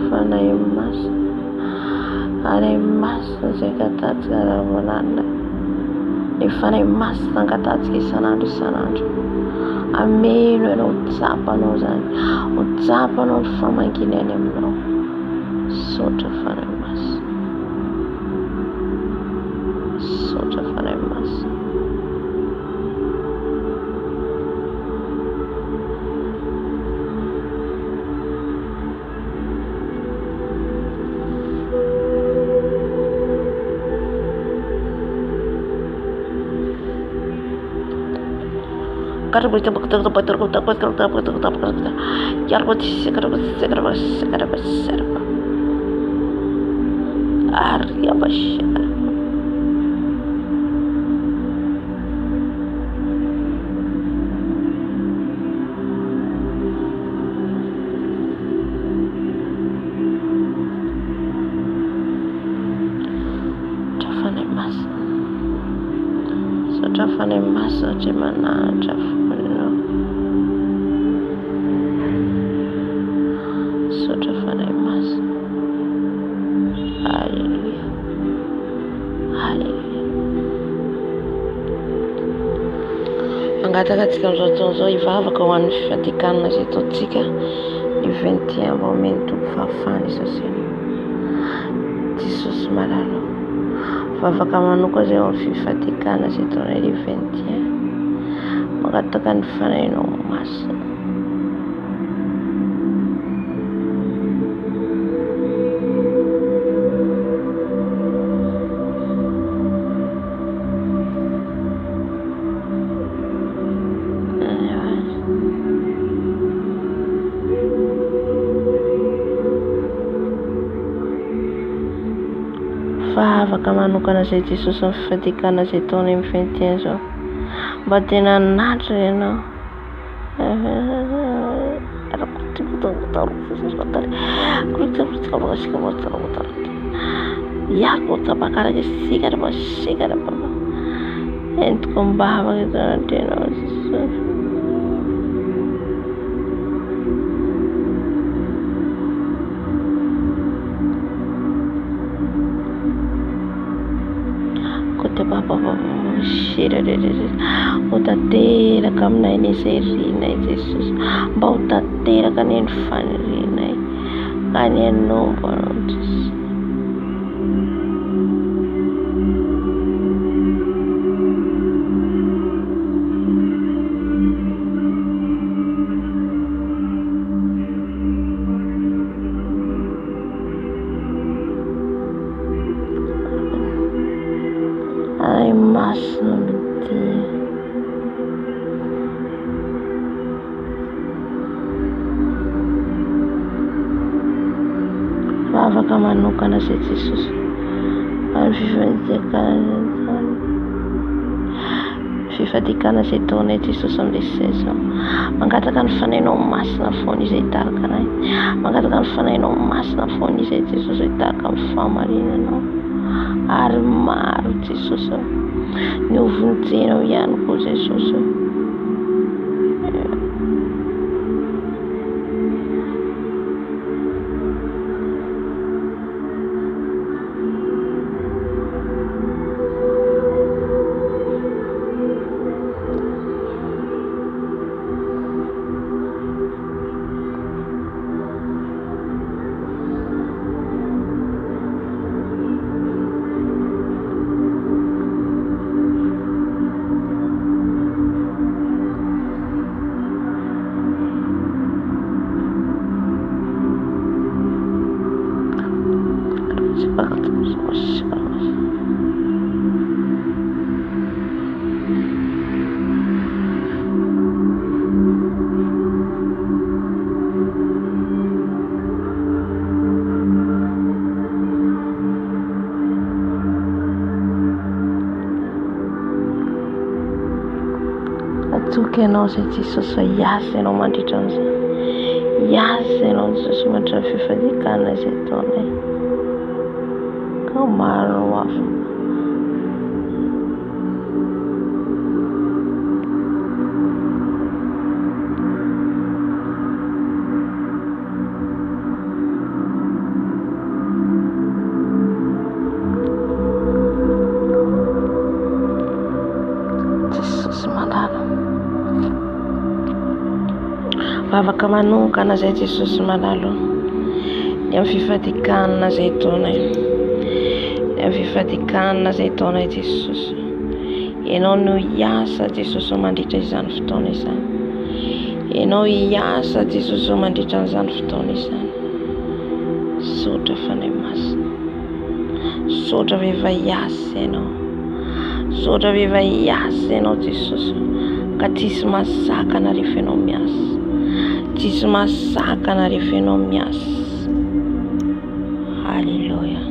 Fanahy masina. Fanahy masina izay katatsara manana. Nifanahy masina angatatsika isan'andro isan'andro. Ameno ianao, tsapanao zany, ho tsapanao ny famangina any aminao. Saotra fanahy masina, saotra fanahy masina. Fanahy masina hatria manaratra fonanao. Saotra fanahy masina. Halleluja, halleluja. Mangataka antsika amin'izao taona izao hivavaka ho an'ny fifadikanana izay ataontsika ny 21 mba omeny tombo fahafahana isasiny. Jesosy malalo. Bavaka manoka zay ao amin'ny fifadikanana izay taonay ny 21. Mangataka ny fanahinao masina. Afaka manokana izay Jesosy amin'ny fifadikanana izay taonay amin'ny 21 zao. Mba tena natra ianao. Entiko mbavaka itanatrenao Jesosy. Ho tanteraka aminay ny izay rinay Jesosy, mba ho tanteraka ny fanirinay ka ny anombo anao Jesosy. Ay masina mitia. Bavaka manokana izay Jesosy amin'ny fifadikana izay taonay Jesosy amin'ilay 16 ao. Mangataka ny fanahinao masina foana izay tarika anay. Mangataka ny fanahinao masina foana izay Jesosy hitarika amin'ny fahamarinanao. Ary maro Jesosy ny ovonjenao ihany koa Jesosy. Atoky ianao izay Jesosy, hiasa ianao mandritra an'izay. Hiasa ianao Jesosy mandritra ny fifadikanana izay taonay. Ka maro no afaka. Bavaka manokana zay Jesosy malalo ny amin'ny fifadikanana zay taonay, ny amin'ny fifadikanana zay taonay Jesosy. Ianao no hiasa Jesosy mandritra izany fotoana izany. Ianao hiasa Jesosy mandritra izany fotoana izany. Sotra fanay masina, sotra veva hiasa ianao, sotra veva hiasa ianao Jesosy, ka tsisy masakana rehefa ianao miasa, tsisy masakana rehefa ianao miasa. Halleluja,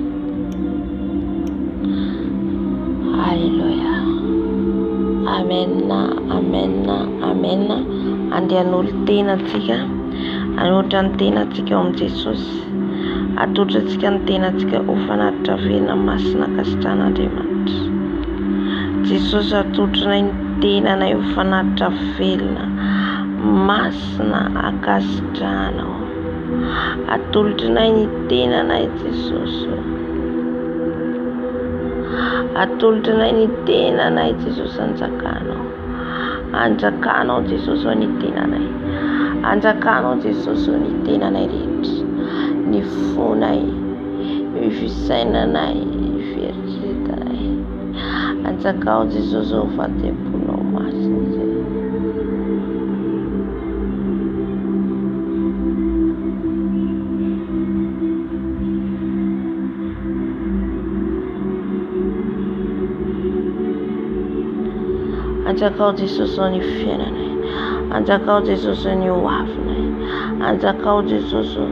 halleluja, amen, amen, amen. Andehan'olo tenantsika, anotra ny tenantsika eo amin'ny Jesosy, atolotra antsika ny tenantsika ho fanatitra velona masina kasitrahan'Andriamanitra. Jesosy atolotranay ny tenanay ho fanatitra velona masina akasitrahanao. Atolotranay ny tenanay Jesosy, atolotranay ny tenanay Jesosy, anjakanao, anjakanao Jesosy ny tenanay, anjakanao Jesosy ny tenanay rehetra, ny fonay, ny fisainanay, ny fieritriretanay, anjakao Jesosy ho fahatemponao masina zay. Anjakao Jesosy ny fiainanay, anjakao Jesosy ny hoavinay, anjakao Jesosy,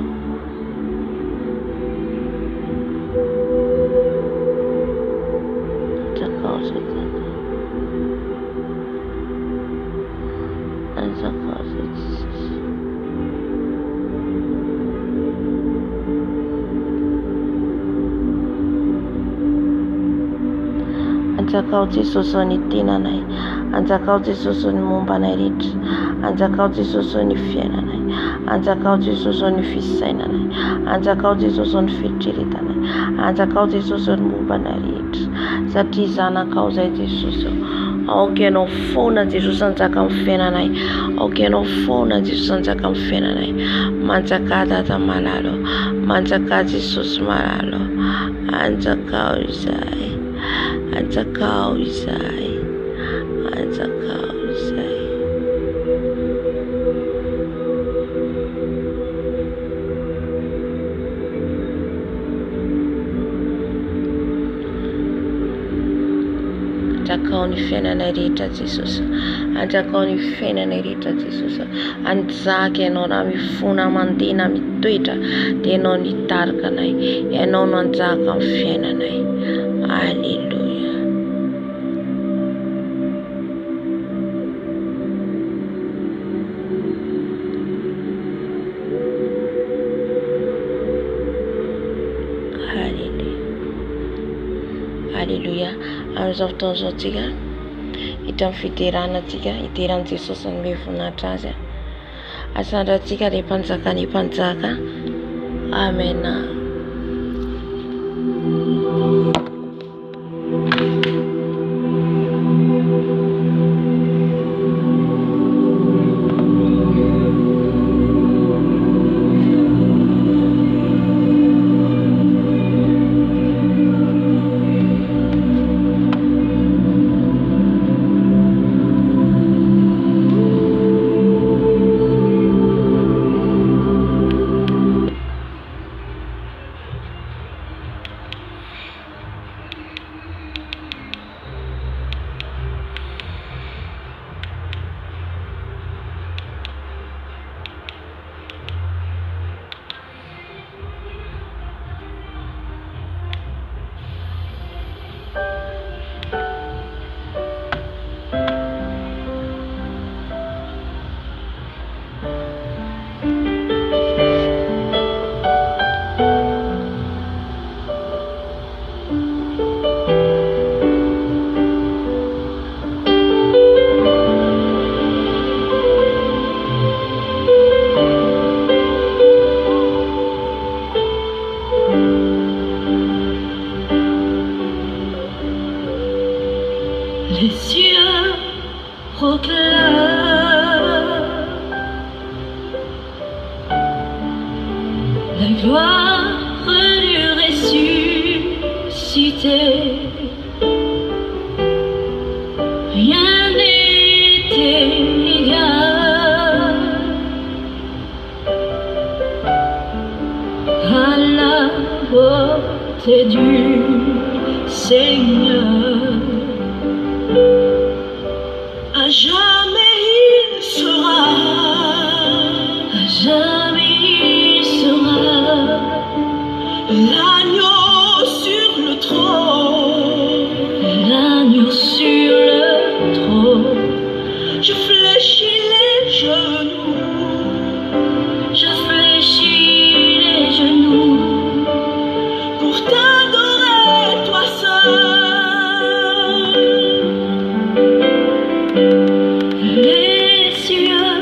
anjakao Jesosy, anjakao Jesosy, anjakao Jesosy ny tenanay, anjakao Jesosy ny mombanay rehetra, anjakao Jesosy ny fiainanay, anjakao Jesosy ny fisainanay, anjakao Jesosy ny fieritriretanay, anjakao Jesosy ny mombanay rehetra, satria zanakao zay Jesosy. Aoka ianao foana Jesosy anjaka amin'ny fiainanay, aoka ianao foana Jesosy anjaka amin'ny fiainanay, manjaka Dada malalo, manjaka Jesosy malalo, anjakao izay, anjakao izay, anjakao izay. Anjakao ny fiainanay rehetra Jesosy, anjakao ny fiainanay rehetra Jesosy. Anjaka ianao na mifona mandeha na mitoetra dia ianao no hitarika anay, ianao no anjaka amin'ny fiainanay. Halleluja. Halleluja. Amin'izao fotoana izao tsika hita amin'ny fideranantsika, hideran'i Jesosy ny mihevonatra azy. Asandratsika ilay mpanjaka ny mpanjaka. Amen. Les cieux proclament gloire du ressuscité. Rien n'est égal à la beauté du Seigneur. À jamais il sera, à jamais il sera l'agneau sur le trône, l'agneau sur le trône. Je fléchis les genoux, je fléchis les genoux pour t'adorer toi seul. Les cieux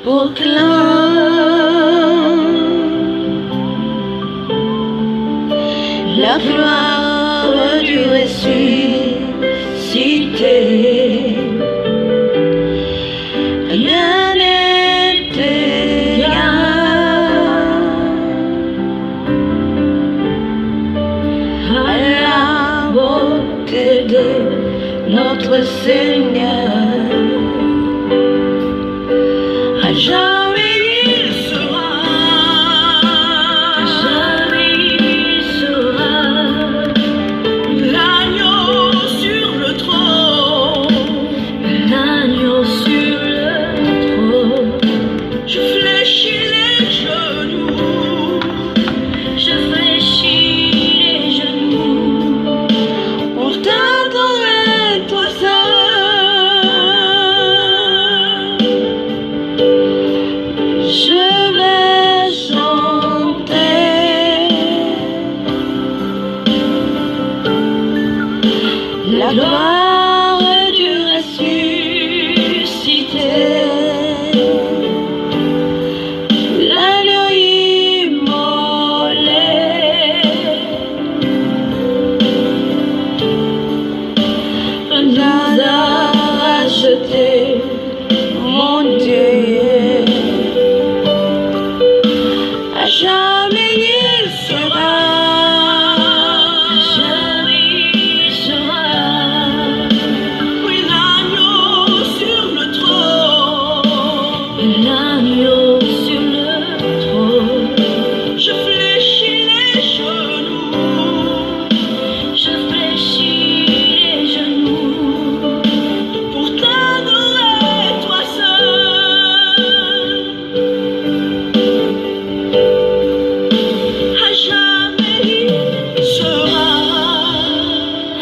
proclament la gloire du ressuscité. Rien n'est égal à la beauté de notre Seigneur. À jamais il sera, à jamais il sera l'agneau sur le trône, l'agneau sur le trône. Je fléchis les genoux, je fléchis les genoux pour t'adorer toi seul. Je vais chanter la gloire du ressuscité, l'agneau immolé, nous a racheté, mon Dieu. À jamais il sera, à jamais il sera, oui, l'agneau sur le trône, l'agneau sur le trône. Je fléchis les genoux, je fléchis les genoux pour t'adorer toi seul. À jamais il sera,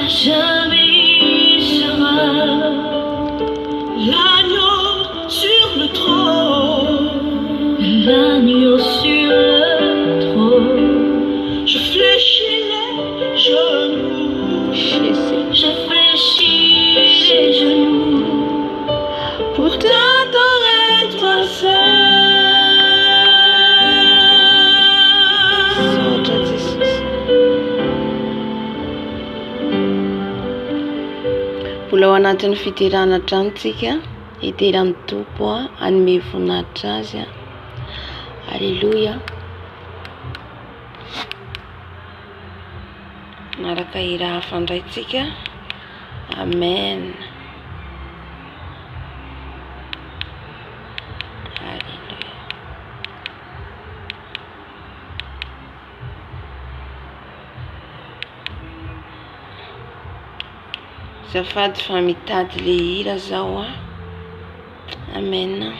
à jamais il sera l'agneau sur le trône, l'agneau sur le trône. Je fléchis les genoux, je fléchis les genoux pour t'adorer toi seul. Mbola ao anatin'ny fiterana tranontsika iteran'ny tompo hanome voninahitra azy. Alleluia. Naraka hira hafa indraitsika. Amen. Alleluia. Zafady fa mitady le hira zao. Amen.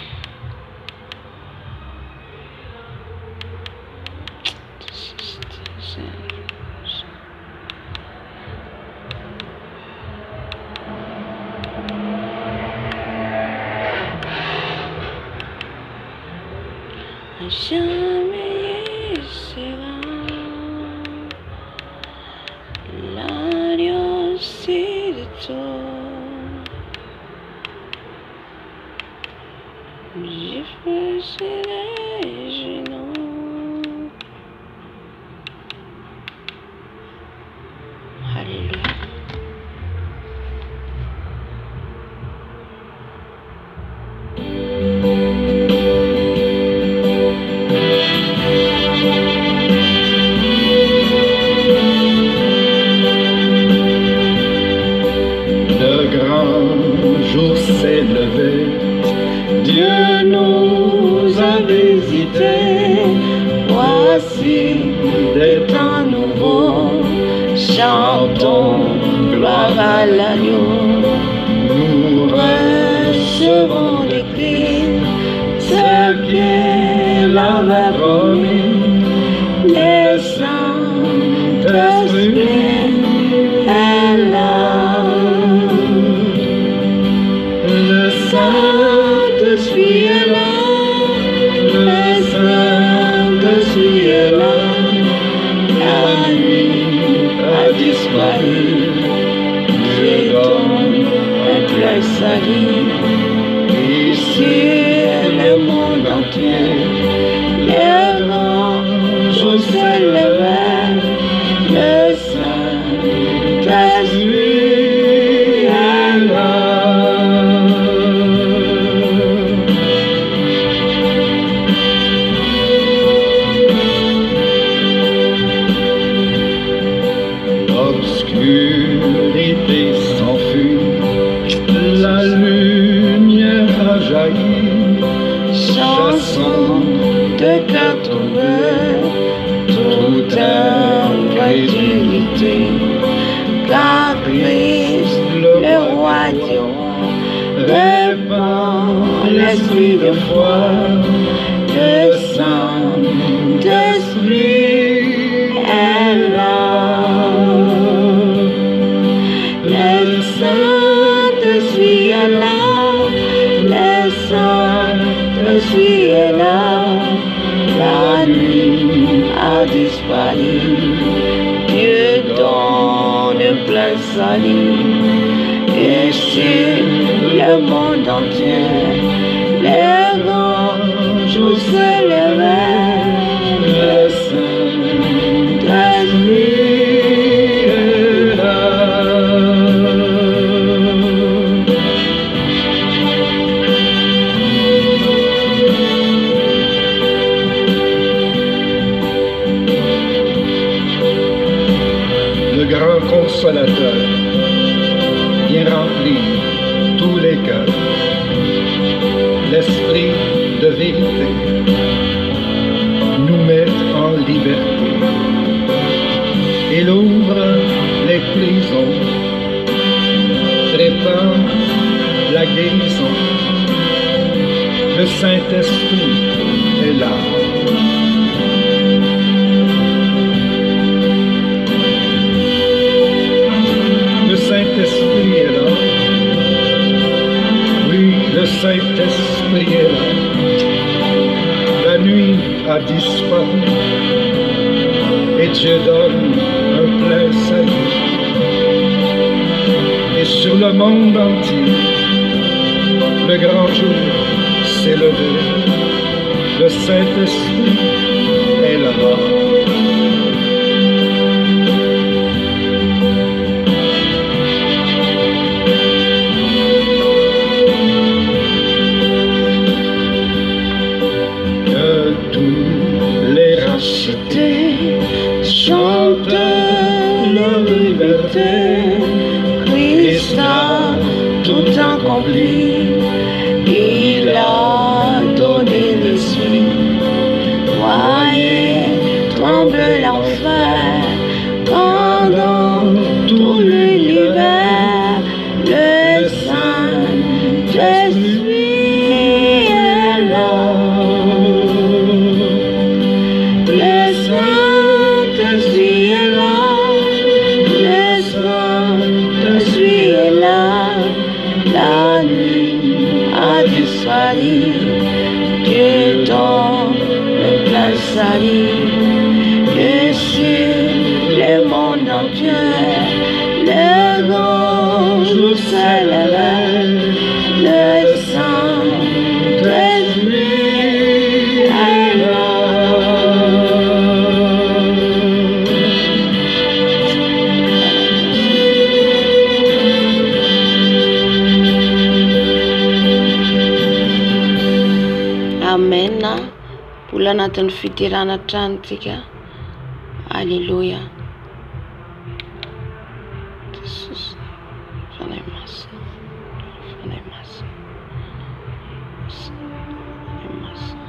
Jamais il sera l'agneau sur le trône. Je fléchis les genoux. Alléluia. vérité. Voici des temps nouveaux, chantons gloire à l'agneau. Nous recevons des Christ, ce qu'il avait promis. Le Saint-Esprit est là. Le Saint-Esprit est là. Le Saint-Esprit est là. La nuit a disparu. Dieu donne un plein salut. Ici, le monde entier, les anges s'élèvent. Le Saint-Esprit est là. L'obscurité s'enfuit, la lumière a jailli. Chanson de cœur tombé, toute incrédulité, car Christ, le roi du roi, répand l'esprit de foi. Le Saint-Esprit est là. Le Saint-Esprit est là. Le Saint-Esprit est là. La nuit a disparu. Dieu donne plein salut. Et sur le monde entier, les anges s'élèvent. Le Saint-Esprit est là. Le grand consolateur vient remplir tous les cœurs. L'esprit de vérité nous met en liberté. Il ouvre les prisons, répand la guérison. Le Saint-Esprit est là. Le Saint-Esprit est là. Oui, le Saint-Esprit est là. La nuit a disparu et Dieu donne un plein salut. Et sur le monde entier, le grand jour s'est levé. Le Saint-Esprit est là. Chante leur liberté. Christ a tout accompli. Il a donné l'esprit. Voyez, tremble l'enfer pendant tout l'univers. Le Saint-Esprit est là. Le Saint-Esprit est là. Le Saint-Esprit est là. La nuit a disparu. Dieu donne le plein salut. Et sur le monde entier, les anges s'élèvent. Le Saint-Esprit est là. Amen. Mbola anatin'ny fidirana tranotsika. Alléluia. Jesus. Fanahy masina. Fanahy masina. Fanahy masina.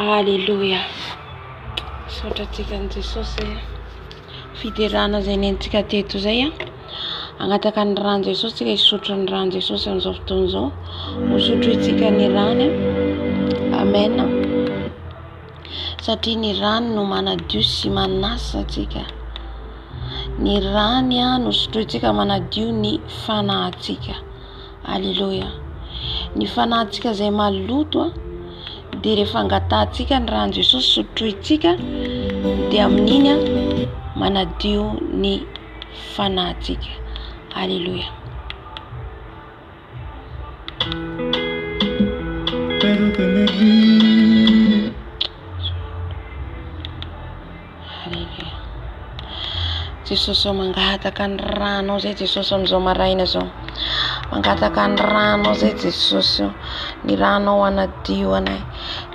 Aleluia. Sotratsika ny Jesosy fiderana zay nentsika teto zay agnataka ny rano Jesosy tsika hisotro ny rano Jesosy amin'izao fotoana izao. Hosotro itsika ny rano. Amen. Satria ny rano no manadio sy manasa atsika. Ny rano no sotroitsika manadio ny fanahintsika. Aleluia. Ny fanahintsika zay maloto dia rehefa angatahantsika ny rano Jesosy sotroitsika dia amin'iny manadio ny fanahintsika. Aleluia. Aleluia. Jesosy mangataka ny rano zay Jesosy amin'izao maraina zao. Mangataka ny rano zay Jesosy. Ny rano anadio anay.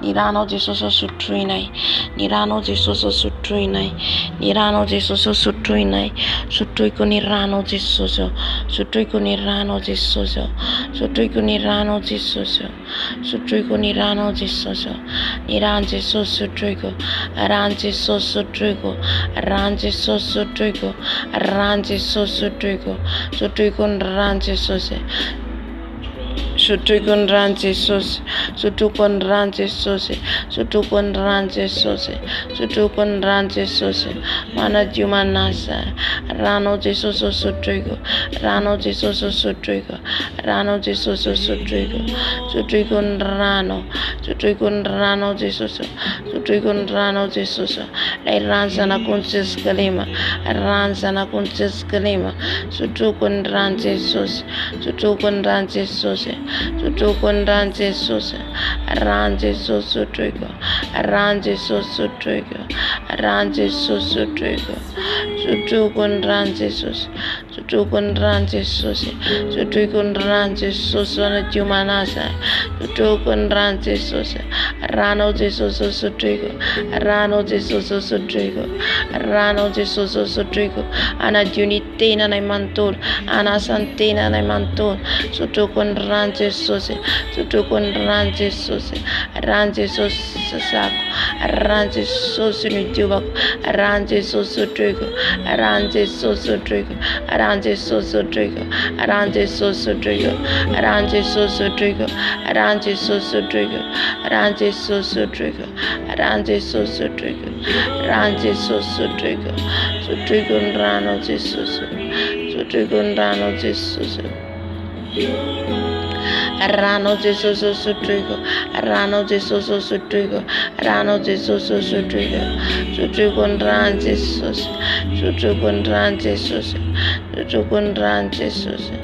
Ny rano Jesosy sotroinay. Ny rano Jesosy sotroinay. Ny rano Jesosy sotroinay. Sotroiko ny rano Jesosy. Sotroiko ny rano Jesosy. Sotroiko ny rano Jesosy. Sotroiko ny rano Jesosy. Ny rano Jesosy sotroiko. Rano Jesosy sotroiko. Rano Jesosy sotroiko. Rano Jesosy sotroiko. Sotroiko ny rano Jesosy. Sotroiko ny rano Jesosy. Sotroiko ny rano Jesosy. Sotroiko ny rano Jesosy. Sotroiko ny rano Jesosy. Manadio manasa. Rano Jesosy sotroiko. Rano Jesosy sotroiko. Rano Jesosy sotroiko. Sotroiko ny rano. Sotroiko ny rano Jesosy. Sotroiko ny rano Jesosy. Lay rano zanak'ony Jesosy kalema. Rano zanak'ony Jesosy kalema. Sotroiko ny rano Jesosy. Sotroiko ny rano Jesosy. Sotroiko ny rano Jesosy. Rano Jesosy sotroiko. Rano Jesosy sotroiko. Rano Jesosy sotroiko. Sotroiko ny rano Jesosy. Sotroiko ny rano Jesosy. Sotroiko ny rano Jesosy anadio manasa. Sotroiko ny rano Jesosy. Rano Jesosy sotroiko. Rano Jesosy sotroiko. Rano Jesosy sotroiko. Anadio ny tenanay manontolo. Anasa ny tenanay manontolo. Sotroiko ny rano Jesosy. Sotroiko ny rano Jesosy. Rano Jesosy sasako. Rano Jesosy ny diovako. Rano Jesosy sotroiko. Rano Jesosy sotroiko. Rano Jesosy sotroiko. Rano Jesosy sotroiko. Rano Jesosy sotroiko. Rano Jesosy sotroiko. Rano Jesosy sotroiko. Rano Jesosy sotroiko. Rano Jesosy sotroiko. Sotroiko ny rano Jesosy. Sotroiko ny rano Jesosy. Rano Jesosy sotroiko. Rano Jesosy sotroiko. Rano Jesosy sotroiko. Sotroiko ny rano Jesosy. Sotroiko ny rano Jesosy. Sotroiko ny rano Jesosy.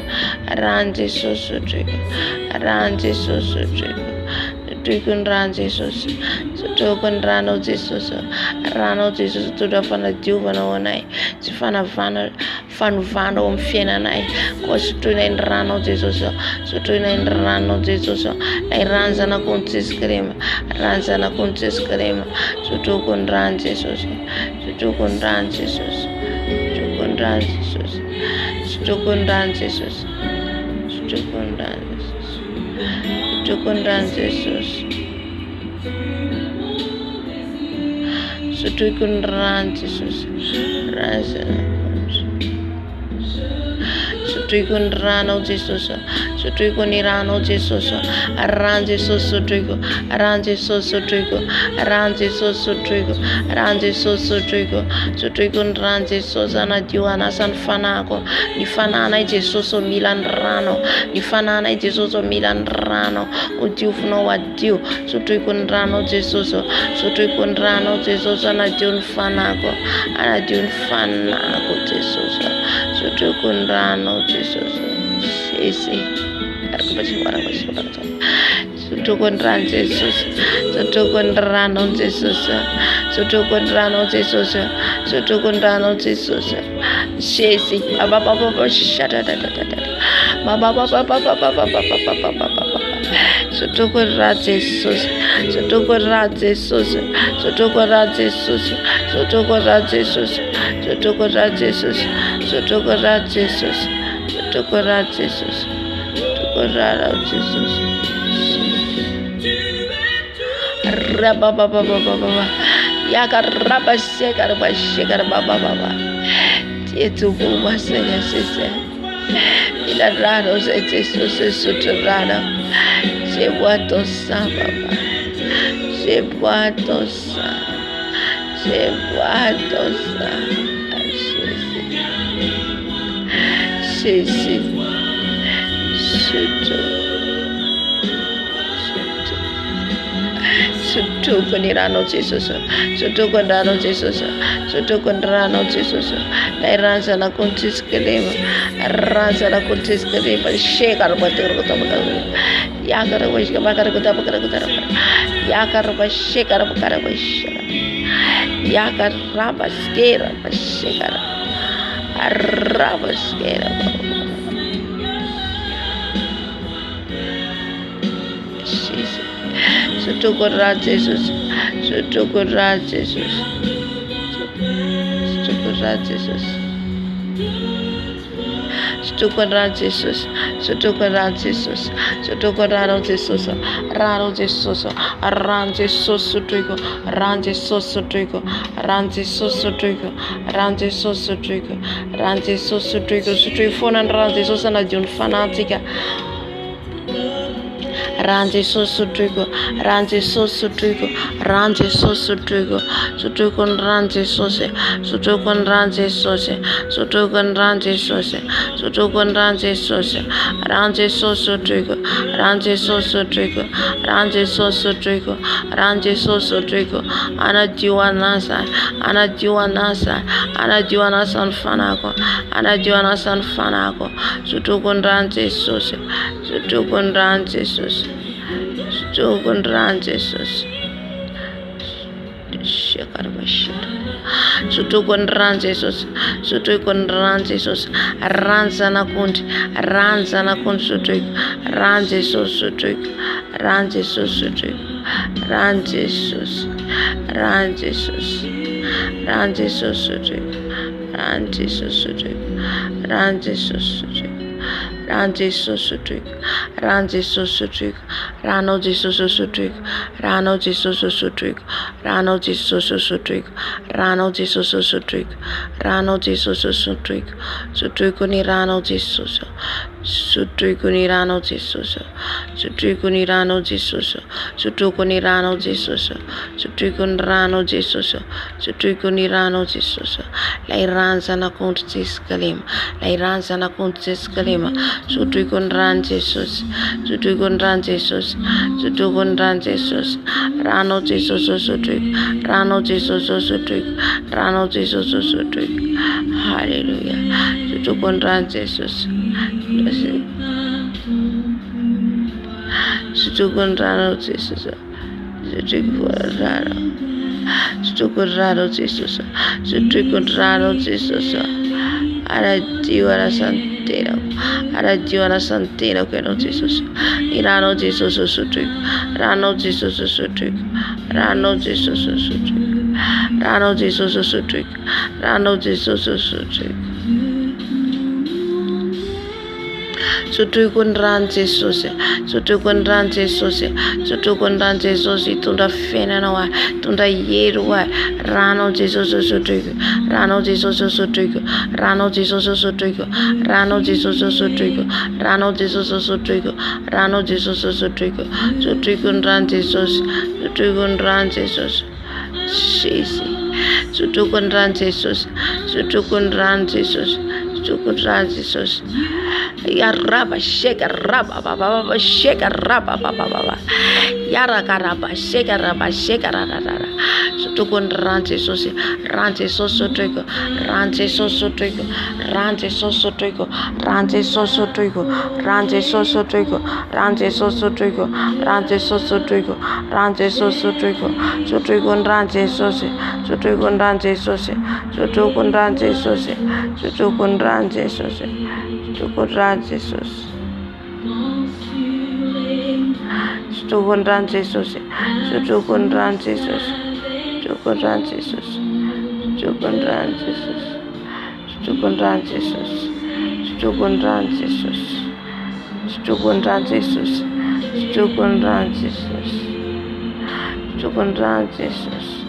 Rano Jesosy sotroiko. Rano Jesosy sotroiko. Sotroiko ny rano Jesosy. Sotroiko ny rano Jesosy. Rano Jesosy tondra fanadiovana ho anay. Tsy fanovana ao amin'ny fiainanay. Koa sotroinay ny rano Jesosy. Sotroinay ny rano Jesosy. Lay rano zanak'ony Jesosy kalema. Rano zanak'ony Jesosy kalema. Sotroiko ny rano Jesosy. Sotroiko ny rano Jesosy. Sotroiko ny rano Jesosy. Sotroiko ny rano Jesosy. Sotroiko ny rano Jesosy. Sotroiko ny rano Jesosy. Sotroiko ny rano Jesosy. Rano sotroiko ny rano Jesosy. Sotroiko ny rano Jesosy. Rano Jesosy sotroiko. Rano Jesosy sotroiko. Rano Jesosy sotroiko. Rano Jesosy sotroiko. Sotroiko ny rano Jesosy anadio anasa ny fanahiko. Ny fanahinay Jesosy mila ny rano. Ny fanahinay Jesosy mila ny rano. Ho diovinao adio. Sotroiko ny rano Jesosy. Sotroiko ny rano Jesosy anadio ny fanahiko. Anadio ny fanahiko Jesosy. Sotroiko ny rano Jesosy. Sotroiko ny rano Jesosy. Sotroiko ny rano Jesosy. Sotroiko ny rano Jesosy. Sotroiko ny rano Jesosy. Jesosy. Sotroiko ny rano Jesosy. Sotroiko ny rano Jesosy. Sotroiko ny rano Jesosy. Sotroiko ny rano Jesosy. Sotroiko ny rano Jesosy. Sotroiko ny rano Jesosy. Sotroiko ny rano Jesosy. Sotroiko ny rano Jesosy. raba baba baba. Yakaraba sekaraba shekaraba baba. Tietu buma senya sese. Ila rano sese sose sutrano. Je bois ton sang baba. Je bois ton sang. Je bois ton sang. Jésus. Sutu penirano Jesus, sutu kondrano Jesus, sutu kondrano Jesus. Lai ransa la kuntis kelema, ransa la kuntis kelema. Shekar batur kota bakar, yakar bash bakar kota bakar kota bakar, yakar bash shekar bakar bash, yakar rabas kera bash shekar, rabas kera. Sutu kondrano Jesus, sutu kondrano Jesus, sutu kondrano Jesus, sutu kondrano Jesus, sutu kondrano Jesus, sutu kondrano Jesus, rano Jesus, ran Jesus sutuiko, ran Jesus sutuiko, ran Jesus sutuiko, ran Jesus sutuiko, ran Jesus sutuiko, sutuiko fonan ran Jesus na jun fanatica. Ranji sosutrigo, ranji sosutrigo, ranji sosutrigo, sutukon ranji sose, sutukon ranji sose, sutukon ranji sose, sutukon ranji sose, ranji sosutrigo, ranji sosutrigo, ranji sosutrigo, ranji sosutrigo, anajiwanasa, anajiwanasa, anajiwanasan fanako, anajiwanasan fanako, sutukon ranji sose, sutukon ranji sose. Sutukon Jesus, sutukon Jesus, sutukon Jesus, ranzana kundi sutuk, ran Jesus sutuk, ran Jesus sutuk, ran Jesus, ran Jesus, ran Jesus sutuk, ran Jesus sutuk, ran Jesus sutuk. Ran Jesus sutuk, ran Jesus sutuk, rano Jesus sutuk, rano Jesus sutuk, rano Jesus sutuk, rano Jesus sutuk, rano Jesus sutuk, sutukuni rano Jesus, sutukuni rano Jesus, sutukuni rano Jesus, sutukuni rano Jesus, sutukuni rano Jesus, sutukuni rano Jesus, lai ranza na kuntis kalim, lai ranza na kuntis kalima. Sutukon ran Jesus, sutukon ran Jesus, sutukon ran Jesus, rano Jesus sutuk, rano Jesus sutuk, rano Jesus sutuk. Hallelujah. Sutukon ran Jesus, sutukon rano Jesus, sutukon rano, sutukon rano Jesus, sutukon rano Jesus. Arajiwara santino, arajiwara santino que no Jesus, irano Jesus sutuk, rano Jesus sutuk, rano Jesus sutuk, rano Jesus sutuk, rano Jesus sutuk. Sutukon ran Jesus, sutukon ran Jesus, sutukon ran Jesus, tunda fenana, tunda yeruwa, rano Jesus sutuk, rano Jesus sutuk, rano Jesus sutuk, rano Jesus sutuk, rano Jesus sutuk, rano Jesus sutuk, sutukon ran Jesus, sutukon ran Jesus, Jesus, sutukon ran Jesus, sutukon ran Jesus, sutukon ran Jesus. Yaraba sheka raba baba sheka raba baba yara karaba sheka rara sutukon ranche sosi ranche sosotrigo ranche sosotrigo ranche sosotrigo ranche sosotrigo ranche sosotrigo ranche sosotrigo ranche sosotrigo ranche sosotrigo sutukon ranche sosi sutukon ranche sosi sutukon ranche sosi sutukon ranche sosi sutukon ran Jesus, sutukon ran Jesus, sutukon ran Jesus, sutukon ran Jesus, sutukon ran Jesus, sutukon ran Jesus, sutukon ran Jesus, sutukon ran Jesus, sutukon ran Jesus, Sotrokondrano Jesosy.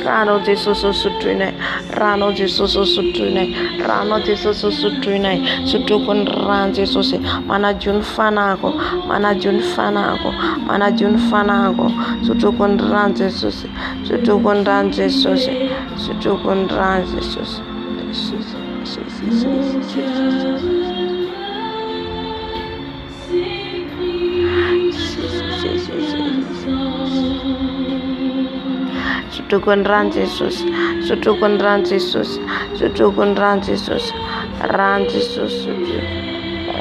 Ranao Jesosy sotroinay. Ranao Jesosy sotroinay. Ranao Jesosy sotroinay. Sotrokondrano Jesosy. Manadio ny fanahiko. Manadio ny fanahiko. Manadio ny fanahiko. Sotrokondrano Jesosy. Sotrokondrano Jesosy. Sotrokondrano Jesosy. Sotrokondrano Jesosy. Sotrokondrano Jesosy. Sotrokondrano Jesosy. Rano Jesosy.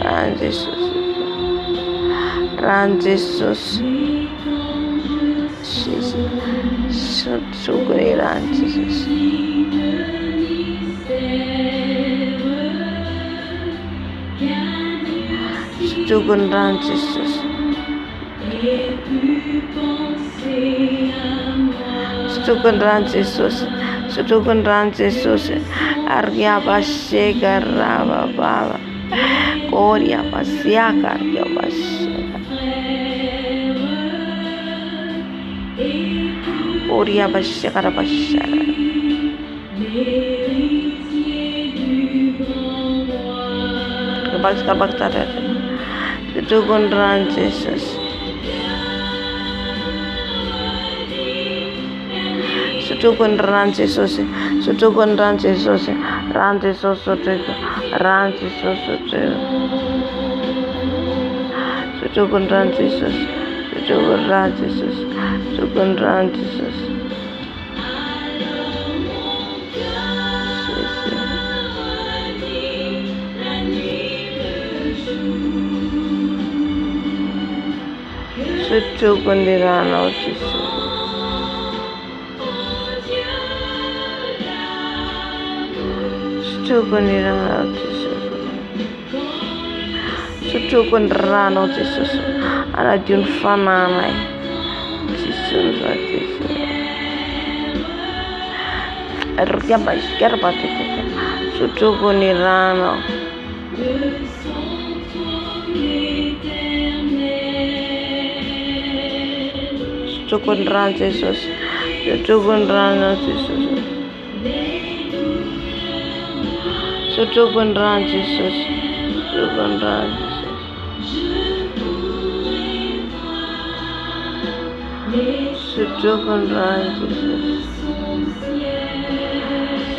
Rano Jesosy. Rano Jesosy. Sotrokondrano Jesosy. Sotrokondrano Jesosy. Sotrokondrano Jesosy. Sotrokondrano Jesosy. Ariabashega rababa. Koria basiaka ariabashega. Koria bashega rabashega. Bakta. Sotrokondrano Jesosy. Sotrokondrano Jesosy. Sotrokondrano Jesosy. Rano Jesosy sotroiko. Rano Jesosy sotroiko. Sotrokondrano Jesosy. Sotrokondrano Jesosy. Sotrokondrano Jesosy. Sotrokondrano Jesosy. Sotrokondrano Jesosy. Sotrokondrano Jesosy. Anadio ny fananay. Jesosy. Sotrokondrano. Sotrokondrano Jesosy. Sotrokondrano Jesosy. Sotrokondrano Jesosy. Sotrokondrano Jesosy. Sotrokondrano Jesosy.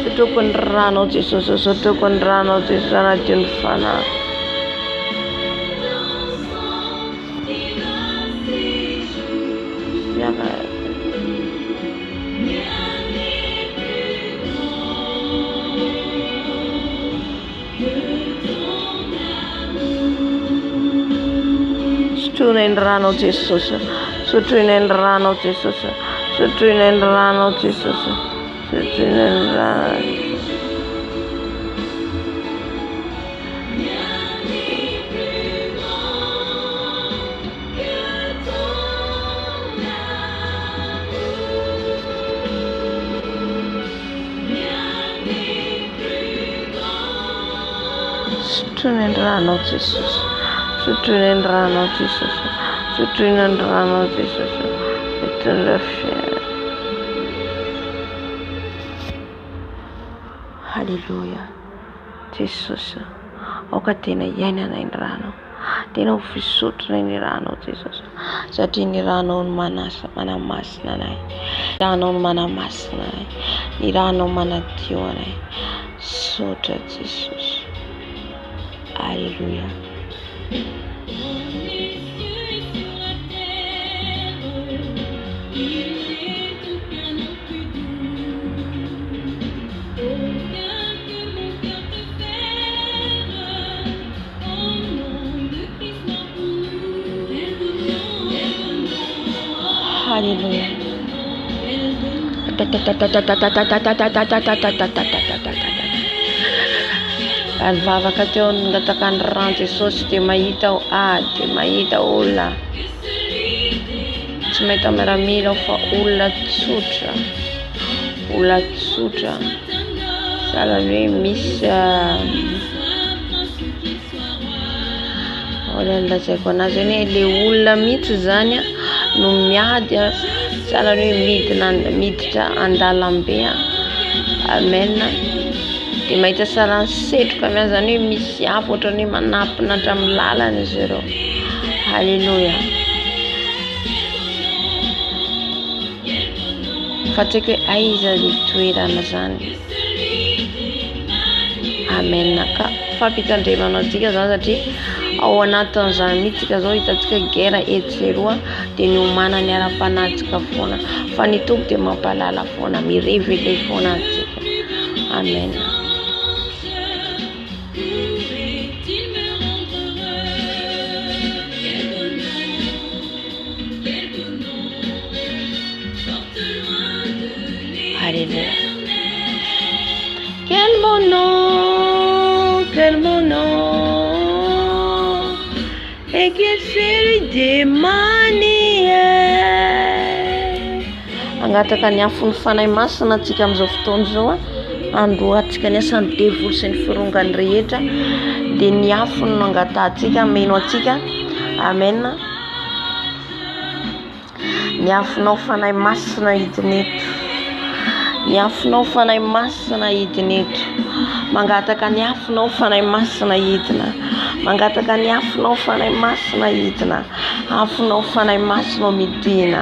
Sotrokondrano Jesosy. Sotrokondrano Jesosy. Anadio ny fanahiko. Sotroindrano Jesosy. Sotroindrano Jesosy. Sotroindrano Jesosy. Sotroindrano. Sotroindrano Jesosy. Sotroindrano Jesosy. Sotroindrano Jesosy. Haleluya. Jesosy. Oka tena iainana ny rano. Tena ho fisotrona ny rano Jesosy. Satria ny rano ny manamasina anay. Rano ny manamasina anay. Ny rano manadio anay. Sotra Jesosy. Haleluya. Haleluya. Ary Bavaka teo nangataka ny rano Jesosy dia mahita dia mahita olona tsy mahita miaramila fa olona tsotra. Olona tsotra. Sahala hoe misy olona lazaiko anazy hoe le olona mihitsy zany no miady sahala hoe miditra andalambe. Amen. Dia mahita sara ny setroka miany zany hoe misy afo ohatrany hoe manampinatra amin'ny lalana izy ireo. Halleluja. Fa tsaiky hoe aiza ny toerana zany. Amen. Ka fampitandremana antsika zany satria ao anatin'izany mihitsika zao hitantsika guerre eritseroa dia ny homana ny ara-panatsika foana, fa ny tompo dia mampalala foana, mirevele foana antsika. Amen. Alléluia. Quel bon nom, quel bon nom, et que celui de manière. Angataka ny afony fanahy masina antsika amin'izao fotoana zao androatsika ny asany devoly sy ny firongany rehetra dia ny afony no angatahantsika meno antsika. Amen. Ny afonao fanahy masina hidiny eto, ny afonao fanahy masina hidiny eto, mangataka ny afonao fanahy masina hidina, mangataka ny afonao fanahy masina hidina, afonao fanahy masina midina,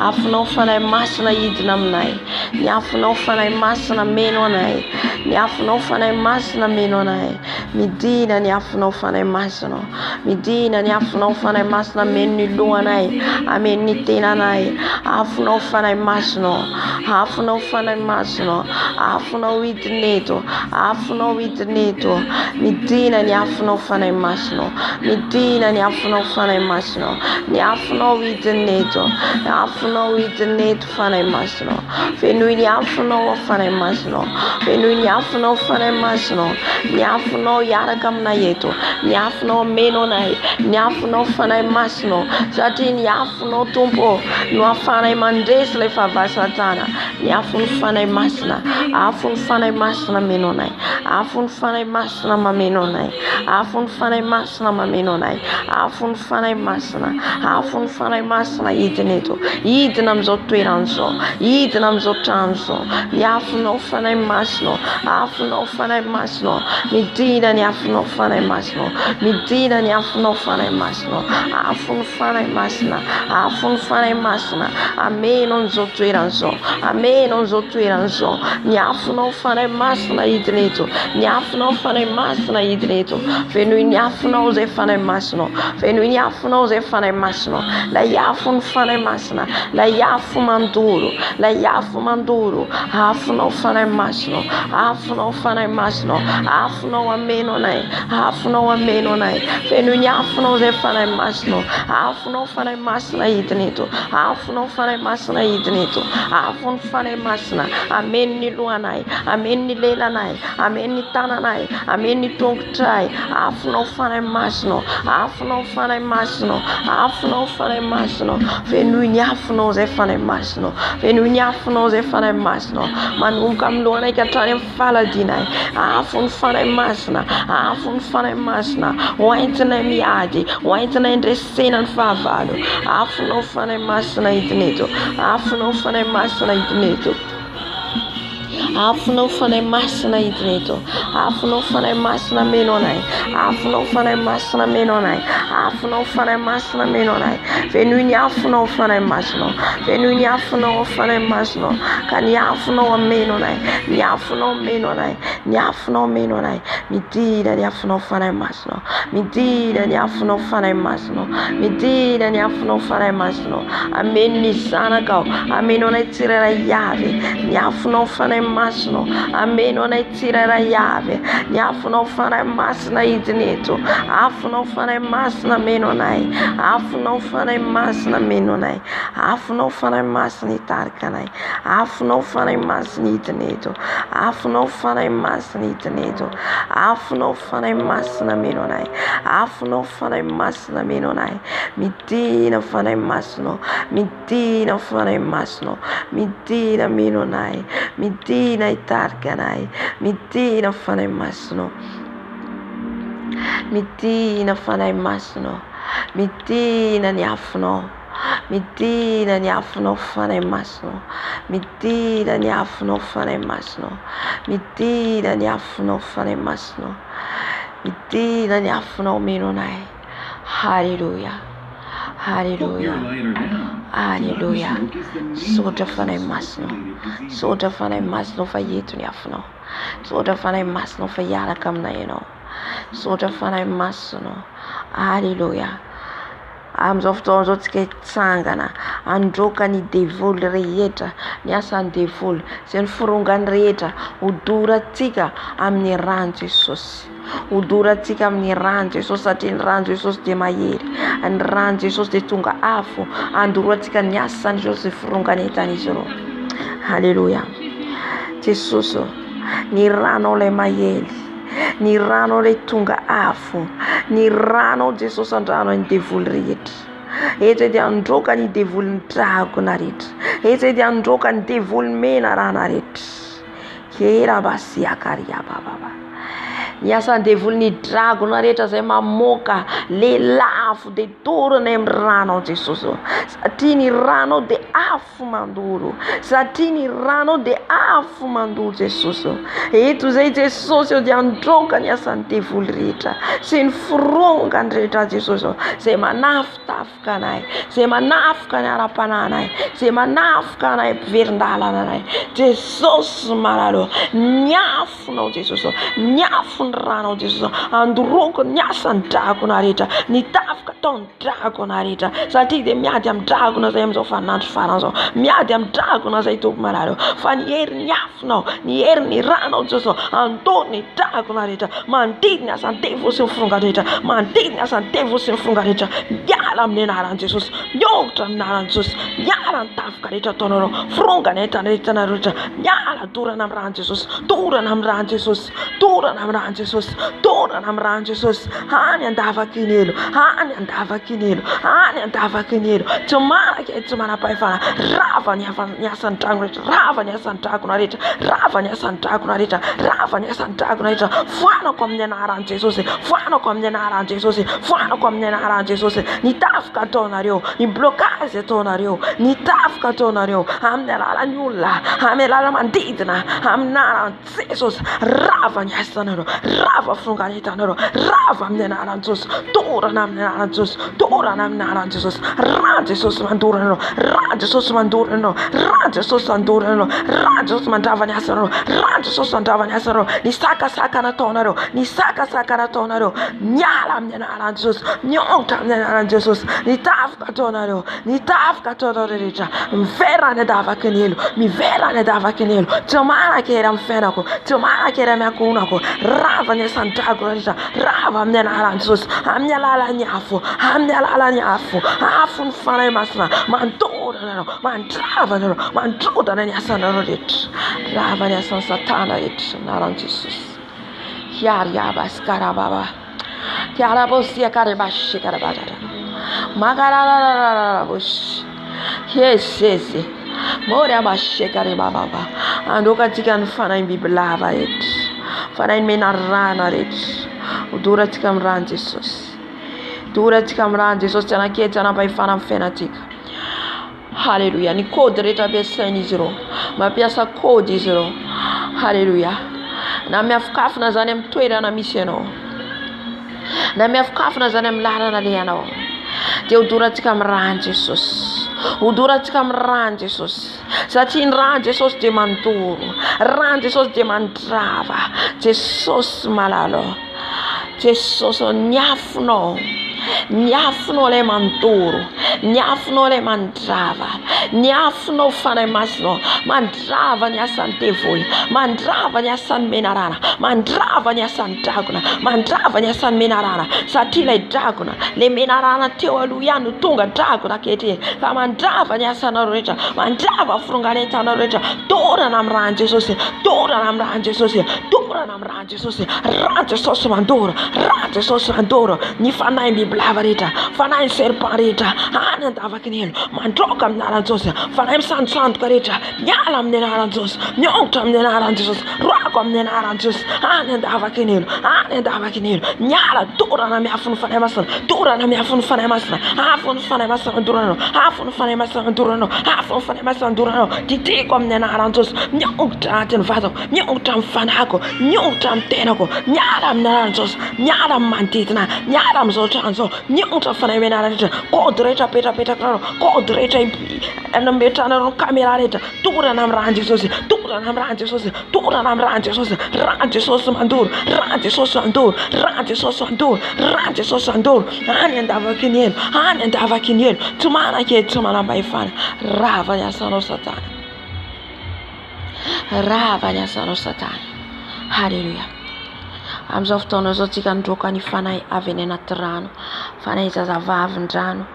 afonao fanahy masina hidina aminay, ny afonao fanahy masina meno anay, ny afonao fanahy masina meno anay, midina ny afonao fanahy masina, midina ny afonao fanahy masina meno ny lohanay, ameno ny tenanay, afonao fanahy masina, afonao fanahy masina, afonao hidina eto, afonao hidina eto, midina ny afonao fanahy masina, midina ny afonao fanahy masina, ny afonao hidina eto, afonao hidina eto fanahy masina, fenoy ny afonao fanahy masina, fenoy ny afonao fanahy masina, ny afonao hiaraka aminay eto, ny afonao meno anay, ny afonao fanahy masina, satria ny afonao tompo no afanay mandresy ilay fahavasatana, ny afony fanahy masina, afony fanahy masina meno anay, afony fanahy masina mameno anay, afony fanahy masina mameno anay, afony fanahy masina, afony fanahy masina hidina eto, hidina amin'izao toerana zao, hidina amin'izao trano zao, ny afonao fanahy masina, afonao fanahy masina, midina ny afonao fanahy masina, midina ny afonao fanahy masina, afony fanahy masina, afony fanahy masina, ameno amin'izao toerana zao, ameno amin'izao toerana zao, ny afonao fanahy masina hidina eto, ny afonao fanahy masina hidina eto, fenoy ny afonao zay fanahy masina, fenoy ny afonao zay fanahy masina, lay afony fanahy masina, lay afo mandoro, lay afo mandoro, afonao fanahy masina, afonao fanahy masina, afonao ameno anay, afonao ameno anay, fenoy ny afonao zay fanahy masina, afonao fanahy masina hidina eto, afonao fanahy masina hidina eto, afony fanahy masina, ameno ny lohanay, ameno ny lelanay, ameno ny tananay, ameno ny tongotray, afonao fanahy masina, afonao fanahy masina, afonao fanahy masina, fenoy ny afonao zay fanahy masina, fenoy ny afonao zay fanahy masina, manomboka amin'ny lohanay ka hatrany amin'ny faladinay, afony fanahy masina, afony fanahy masina, hoentinay miady, hoentinay ndresena ny fahavalo, afonao fanahy masina hidina eto, afonao fanahy masina hidina eto, afonao fanahy masina hidina eto, afonao fanahy masina meno anay, afonao fanahy masina meno anay, afonao fanahy masina meno anay, fenoy ny afonao fanahy masina, fenoy ny afonao fanahy masina, ka ny afonao ameno anay, ny afonao meno anay, ny afonao meno anay, midina ny afonao fanahy masina, midina ny afonao fanahy masina, midina ny afonao fanahy masina, ameno ny zanakao, ameno anay tsirairay avy, ny afonao fanahy masina, ameno anay tsirairay avy, ny afonao fanahy masina hidina eto, afonao fanahy masina meno anay, afonao fanahy masina meno anay, afonao fanahy masina hitarika anay, afonao fanahy masina hidina eto, afonao fanahy masina hidina eto, afonao fanahy masina meno anay, afonao fanahy masina meno anay, midina fanahy masina, midina fanahy masina, midina meno anay, midina hitarika anay, midina fanahy masina, midina fanahy masina, midina ny afonao, Midina ny afonao fanay masina. Midina ny afonao fanay masina. Midina ny afonao fanay masina. Midina ny afonao meno anay. Hallelujah. Hallelujah. Hallelujah. Sodra fanay masina. Sodra fanay masina fa eto ny afonao. Sodra fanay masina fa hiaraka aminay ianao. Sodra fanay masina. Hallelujah. Amizao fotoana zao tsika hitsangana androka ny devoly rehetra, ny asan'ny devoly, izay ny forongany rehetra hodoratsika amin'ny ran'ny Jesosy. Hodoratsika amin'ny ran'ny Jesosy satria ny ran'ny Jesosy dia mahery. Ny ran'ny Jesosy dia tonga afo andoroatsika ny asan'ny Jesosy forongany entan'izy ireo. Halleluja. Jesosy, ny ranao ilay mahery, ny ranao ilay tonga afo, ny ranao Jesosy andrano ny devoly rehetra. Eto dia androka ny devoly ny dragona rehetra. Eto dia androka ny devoly mena rana rehetra. Kera basiakaria baba. Ny asan'ny devoly ny dragona rehetra izay mamoaka lelafo dia dorana amin'ny ranao Jesosy. Satria ny ranao dia afo mandoro. Satria ny ranao dia afo mandoro Jesosy. Eto izay Jesosy dia androka ny asan'ny devoly rehetra sy ny forongany rehetra Jesosy izay manafitafika anay, izay manafika ny ara-pananay, izay manafika anay mpiverin-dalana anay. Jesosy malalo, ny afonao Jesosy, ny afo ny ranao Jesosy, andoroko ny asan'ny dragona rehetra, ny tafika taon'ny dragona rehetra. Satria dia miady amin'ny dragona izay amin'izao faninandro farany izao, miady amin'ny dragona izay tompo malalo. Fa ny hery ny afonao, ny hery ny ranao Jesosy, andoro ny dragona rehetra, mandidy ny asan'ny devoly sy ny forongany rehetra, mandidy ny asan'ny devoly sy ny forongany rehetra. Miala amin'ny anaran'i Jesosy, miongotra amin'ny anaran'i Jesosy, miala ny tafika rehetra ataonareo, forongany entana rehetra, miala dorana amin'ny ran'i Jesosy, dorana amin'ny ran'i Jesosy, dorana amin'ny ran'i Jesosy, dorana amin'ny ran'i Jesosy. Any andavakinelo, any andavakinelo, any andavakinelo. Tsy manaka, tsy manam-pahefana, rava ny asan'ny dragona rehetra, rava ny asan'ny dragona rehetra, rava ny asan'ny dragona rehetra, rava ny asan'ny dragona rehetra. Foanako amin'ny anaran'i Jesosy, foanako amin'ny anaran'i Jesosy, foanako amin'ny anaran'i Jesosy. Ny tafika ataonareo, ny blokazy ataonareo, ny tafika ataonareo amin'ny alalan'ny olona, amin'ny alala mandidina, amin'ny anaran'i Jesosy. Rava ny asanareo, rava forongany entanareo, rava amin'ny anaran'i Jesosy, dorana amin'ny anaran'i Jesosy, dorana amin'ny anaran'i Jesosy. Ran Jesosy mandorana, ran Jesosy mandorana, ran Jesosy mandorana, ran Jesosy mandrava ny asanareo, ran Jesosy mandrava ny asanareo. Ny sakasakana ataonareo, ny sakasakana ataonareo, miala amin'ny anaran'i Jesosy, miongotra amin'ny anaran'i Jesosy. Ny tafika ataonareo, ny tafika ataonareo rehetra, mivera ny adavakinelo, mivera ny adavakinelo. Tsy manakera amin'ny fiainako, tsy manakera amin'ny ankohonako. Rava ny asan'ny dragona rehetra, rava amin'ny anaran'i Jesosy, amin'ny alalan'ny afo, amin'ny alalan'ny afo, afo ny fanay masina, mandorana anao, mandrava anao, mandrodana ny asanareo rehetra. Rava ny asan'ny satana rehetra, anaran'i Jesosy. Hiariabaskarababa, tiarabosiakarabashikarabadara, makarararararabosh, yesese, moriabashikarababa. Androkatsika ny fanahy bibilava rehetra, fanahy mena rana rehetra. Hodoratsika amin'ny ran'i Jesosy, doratsika amin'ny ran'i Jesosy. Tsy anakely, tsy anampahefana amin'ny fiainantsika. Halleluja. Ny kody rehetra ampiasain'izy ireo, mampiasa kody izy ireo. Halleluja. Na miafokafona zany amin'ny toerana misy ianao, na miafokafona zany amin'ny lalana le ianao, dia hodoratsika amin'ny ran'i Jesosy, hodoratsika amin'ny ran'i Jesosy. Satria ny ran'i Jesosy dia mandoro, ran'i Jesosy dia mandrava. Jesosy malalo, Jesosy ny afonao, ny afonao ilay mandoro, ny afonao ilay mandrava, ny afonao fanahy masinao, mandrava ny asan'ny devoly, mandrava ny asan'ny menarana, mandrava ny asan'ny dragona, mandrava ny asan'ny menarana. Satria ilay dragona, ilay menarana teo aloha ihany no tonga dragona ankehitriny, ka mandrava ny asanareo rehetra, mandrava forongany entanareo rehetra. Dorana amin'ny ran'i Jesosy, dorana amin'ny ran'i Jesosy, dorana amin'ny ran'i Jesosy. Ran'i Jesosy mandoro, ran'i Jesosy mandoro. Ny fanahy bibilava rehetra fanahy ny serpent rehetra any andavaka ny elo mandroka amin'ny anaran'i Jesosy fanahy misandosandoka rehetra miala amin'ny anaran'i Jesosy miongotra amin'ny anaran'i Jesosy roako amin'ny anaran'i Jesosy any andavaka ny elo any andavaka ny elo miala dorana miafiny fanahy masina dorana miafiny fanahy masina afony fanahy masina dorana afony fanahy masina dorana afony fanahy masina dorana diteko amin'ny anaran'i Jesosy miongotra anatin'ny vatako miongotra amin'ny fanahiko miongotra amin'ny tenako miala amin'ny anaran'i Jesosy miala amin'ny manodidina miala amin'izao trano izao miongotra fanahy menarana rehetra kody rehetra petrapetrakareo kody rehetra nametranareo kamera rehetra dorana amin'ny ran'i Jesosy dorana amin'ny ran'i Jesosy dorana amin'ny ran'i Jesosy ran'i Jesosy mandoro ran'i Jesosy mandoro ran'i Jesosy mandoro ran'i Jesosy mandoro any andavaky ny elo any andavaky ny elo tsy manakedy tsy manam-pahefana rava ny asanao Satana rava ny asanao Satana halleluja amin'izao fotoana izao tsika nidroka ny fanahy avy any anaty rano fanahy zazavavin-drano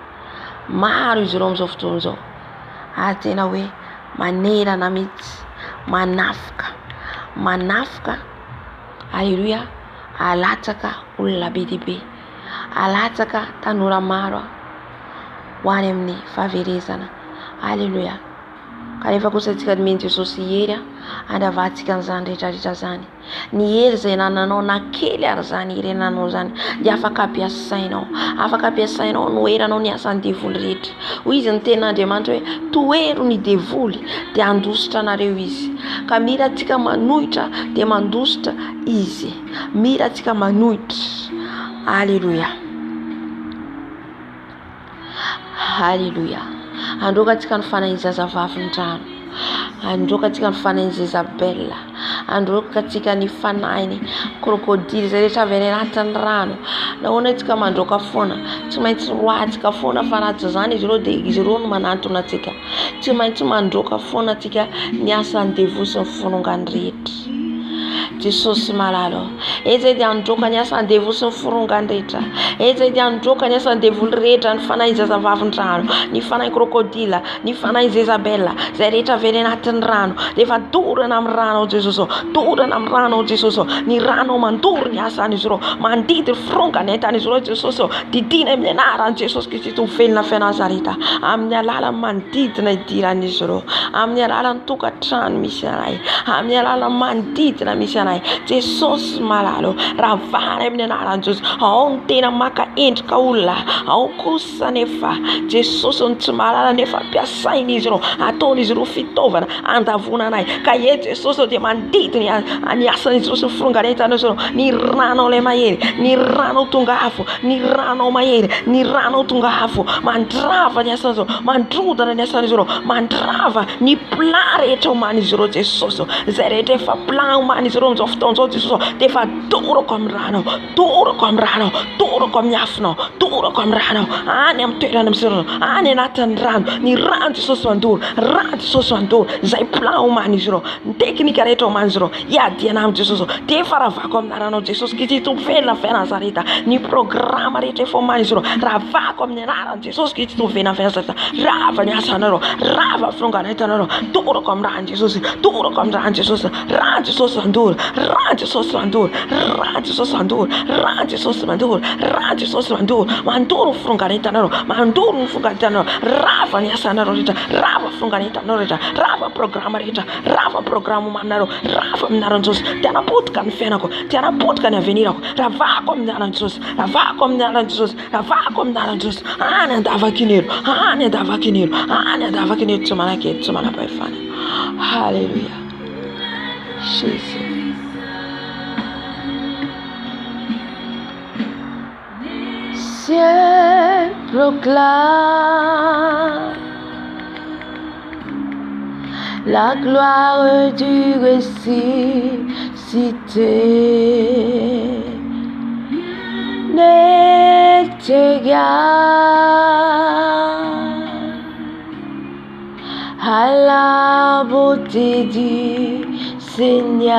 maro izy ireo amin'izao fotoana izao ary tena hoe manerana mihitsy manafika halleluja alatsaka olona be dia be alatsaka tanora maro ho any amin'ny fahaverezana halleluja kanefa kosa tsika meny Jesosy hery andavahantsika an'izany rehetrarehetra zany ny hery izay nananao na kely ary zany hery nanao zany dia afaka ampiasainao no heranao ny asan'ny devoly rehetra hoy izy ny tenin'Andriamanitra hoe toero ny devoly dia andositra anareo izy ka mira antsika manohitra dia mandositra izy mira antsika manohitra halleluja halleluja androka antsika ny fanahy zazavavin-drano androka antsika ny fanahy Jezabela androka antsika ny fanahiny krokodily izay rehetra avy any anatin'ny rano nahoana antsika mandroka foana tsy maintsy roantsika foana fa raha tsy izany izy ireo dia izy ireo no manantona antsika tsy maintsy mandroka foana antsika ny asan'ny devoly sy ny fonongany rehetra Jesosy malalo ezay dia androka ny asan'ny devoly sy ny fonongany rehetra ezay dia androka ny asan'ny devoly rehetra ny fanahy zazavavin-drano ny fanahy krokodila ny fanahy Jezabela izay rehetra avy any anatin'ny rano dia efa dorana amin'ny rano Jesosy dorana amin'ny rano Jesosy ny rano mandoro ny asan'izy ireo mandidy firongany entan'izy ireo Jesosy didina amin'ny anaran'i Jesosy Kristy toy ny felona Nazareta amin'ny alalany manodidina idiran'izy ireo amin'ny alalany tokantrano misy anay amin'ny alalany manodidina misy anay Jesosy malalo ravana amin'ny anaran'i Jesosy ao ny tena maka endrika olona ao kosa nefa Jesosy ny tsy malala nefa ampiasainy izy ireo ataon'izy ireo fitaovana andavona anay ka Jesosy dia manodidina ny asan'izy ireo sy ny fironganentan'izy ireo ny rano ilay mahery ny rano tonga afo ny rano mahery ny rano tonga afo mandrava ny asan'izy ireo mandrodana ny asan'izy ireo mandrava ny plan rehetra oman'izy ireo Jesosy izay rehetra efa plan oman'izy ireo amin'izao fotoana izao Jesosy dia efa dorako amin'ny rano dorako amin'ny rano dorako amin'ny afinao dorako amin'ny rano any amin'ny toerana misy rano any anatin'ny rano ny rano Jesosy mandoro rano Jesosy mandoro izay plan oman'izy ireo ny teknika rehetra oman'izy ireo iadiana amin'ny Jesosy dia efa ravako amin'ny anaranao Jesosy Kristy toy ny felona Nazareta ny programa rehetra efa oman'izy ireo ravako amin'ny anaran'i Jesosy Kristy toy ny felona Nazareta rava ny asanareo rava fironganentanareo dorako amin'ny rano Jesosy dorako amin'ny rano Jesosy rano Jesosy mandoro rano Jesosy mandoro rano Jesosy mandoro rano Jesosy mandoro rano Jesosy mandoro mandoro fironganentanareo mandoro ny fironganentanareo rava ny asanareo rehetra rava fironganentanareo rehetra rava programa rehetra rava programa omanareo rava amin'ny anaran'i Jesosy tianapotika ny fiainako tianapotika ny avenirako ravako amin'ny anaran'i Jesosy ravako amin'ny anaran'i Jesosy ravako amin'ny anaran'i Jesosy any andavaky ny elo any andavaky ny elo any andavaky ny elo tsy manakedy tsy manam-pahefana halleluja Jésus ciel proclame la gloire du ressuscité. N'est égal à la beauté du Seigneur.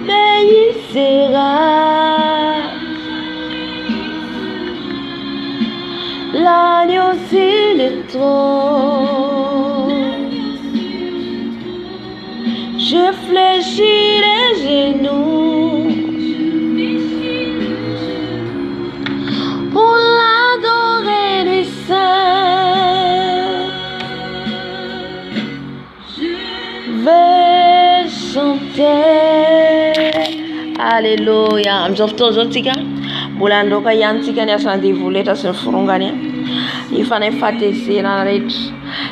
Mais il sera l'agneau sur le trône. Je fléchis les genoux Haleluya. Amizao fotoana zao tsika mbola androaka ihany tsika ny asan-devoly rehetra sy ny forongany ny fanahy fahatezerana rehetra,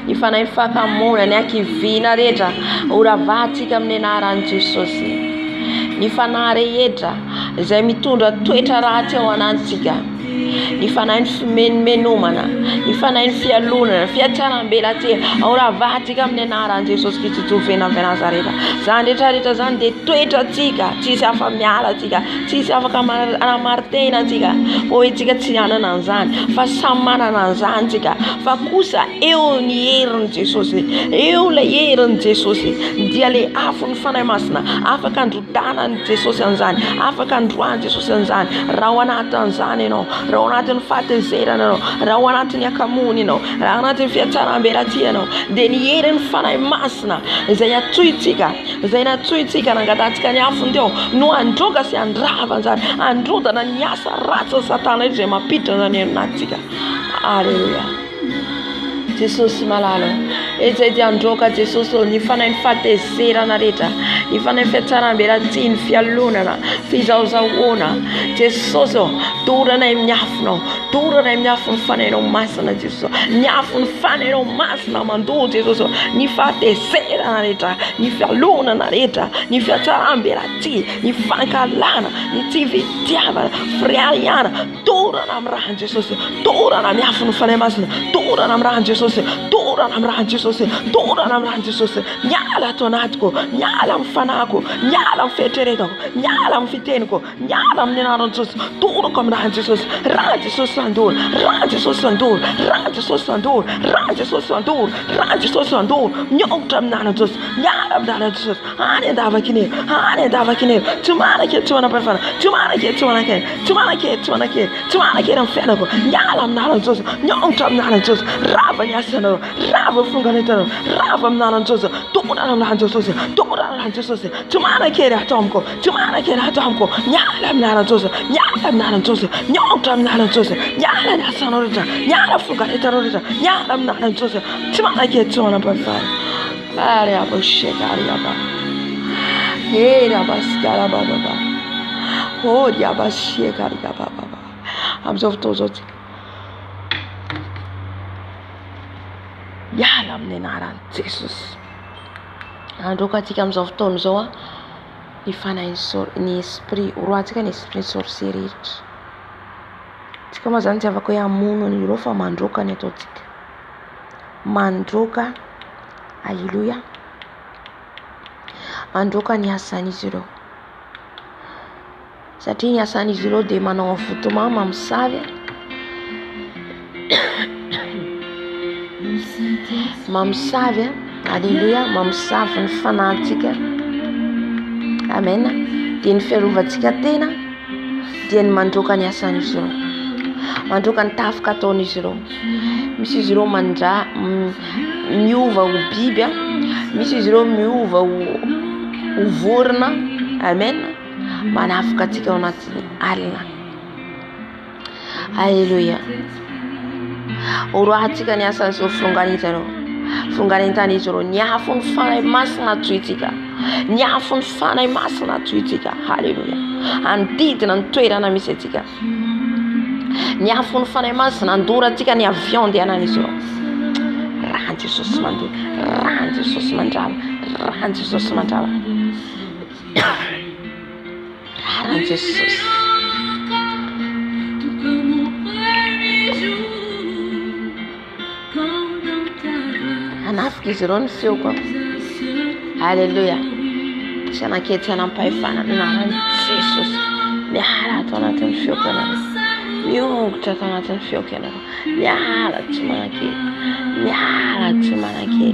ny fanahy fakamoana, ny ankiviana rehetra oravahantsika amin'ny anaran'i Jesosy. Ny fanahy rehetra izay mitondra toetra ratsy ao anantsika, ny fanahy ny fimenomenomana, ny fanahy ny fialonana, fiatsaram-belatsia oravahantsika amin'ny anaran'i Jesosy Kristy Jovenavy Nazareta. Zany rehetrarehetra zany dia toetratsika, tsisy afa miala tsika, tsisy afaka anamartena tsika, hoentsika tsy hanana an'izany fa samy manana an'izany tsika, fa kosa eo ny herin'i Jesosy, eo ilay herin'i Jesosy dia le afo ny fanahy masina afaka androdanan'i Jesosy an'izany, afaka androan'i Jesosy an'izany. Raha ao anatin'izany ianao, raha ao anatin'ny fahatezerana ianao, raha ao anatin'ny akamoana ianao, raha ao anatin'ny fiatsaram-belatsia ianao, dia ny herin'ny fanahy masina izay atsoitsika, izay natsoitsika nangatantsika ny afony teo no androka sy andrava an'izany, androdana ny asa ratsy ny satana izay mampiditra ny aminatsika. Aleluia. Jesosy malala, izay dia androka Jesosy ny fanahy ny fahatezerana rehetra, ny fanahy fiatsaram-belatsia, ny fialonana, fizahozahoana. Jesosy doranay amin'ny afonao, doranay amin'ny afon'ny fanahinao masina Jesosy, ny afon'ny fanahinao masina mandoa Jesosy, ny fahatezerana rehetra, ny fialonana rehetra, ny fiatsaram-belatsia, ny fankalana, ny tsy fitiavana, firiariana, dorana amin'ny rahan'i Jesosy, dorana amin'ny afon'ny fanahy masina, dorana amin'ny rahan'i Jesosy, dorana amin'ny rahan'i Jesosy, dorana amin'ny rahan'i Jesosy. Miala ato anatiko, miala amin'ny fanahiko, miala amin'ny fietreretako, miala amin'ny fiteniko, miala amin'ny anaran'i Jesosy, dorako amin'ny rahan'i Jesosy. Rahan'i Jesosy andoro, rahan'i Jesosy andoro, rahan'i Jesosy andoro, rahan'i Jesosy andoro, rahan'i Jesosy andoro. Miongotra amin'ny anaran'i Jesosy, miala amin'ny anaran'i Jesosy. Any andavakinero, any andavakinero, tsy manakely, tsy manam-pahefana, tsy manakely, tsy manakely, tsy manakely, tsy manakely, tsy manakely amin'ny fiainako. Miala amin'ny anaran'i Jesosy, miongotra amin'ny anaran'i Jesosy. Rava ny asanao, rava fonganetana, rava amin'ny anaran'i Jesosy, dorana amin'ny anaran'i Jesosy, dorana amin'ny anaran'i Jesosy. Tsy manakely ato amiko, tsy manakely ato amiko. Miala amin'ny anaran'i Jesosy, miala amin'ny anaran'i Jesosy, miongotra amin'ny anaran'i Jesosy. Miala ny asanao rehetra, miala fonganetanao rehetra, miala amin'ny anaran'i Jesosy. Tsy manakely, tsy manam-pahefana. Are abosheka ariaba. Ere abaskara baba. Ori abasheka ariaba baba. Amizao fotoana zao tsika miala amin'ny anaran'i Jesosy. Androkantsika amin'izao fotoana izao ny fanahy ny esprit, orohantsika ny esprit ny sorcier rehetra. Tsika moa zany tsy afaka hoe hamono an'ireo fa mandroka ny ataontsika. Mandroka, aleluia. Mandroka ny asan'izy ireo. Satria ny asan'izy ireo dia manao avotomamy mamosavy, mamosavy, aleluia, mamosavy ny fanahintsika. Amen. Dia ny fiarovantsika tena dia ny mandroka ny asan'izy ireo, mandroka ny tafika ataon'izy ireo. Misy izy ireo miova ho biby, misy izy ireo miova ho vorona. Amen. Manafika antsika ao anatin'ny alina. Aleluia. Orohantsika ny asan'izy ireo fironganentanao, fironganentan'izy ireo. Ny afon'ny fanahy masina atsoitsika, ny afon'ny fanahy masina atsoitsika. Aleluia. Andidina ny toerana misy atsika. Ny afon'ny fanahy masina andorantsika ny avion andehanan'izy ireo. Rahan'i Jesosy mandoa, rahan'i Jesosy mandrava, rahan'i Jesosy mandrava, rahan'i Jesosy. Anafika izy ireo ny feoko. Aleluia. Tsy anakely, tsy anampahefana ny anaran'i Jesosy. Miala ato anatin'ny feoko ianareo, miongotra ato anatin'ny feoko ianareo. Miala tsy manakely, miala tsy manakely,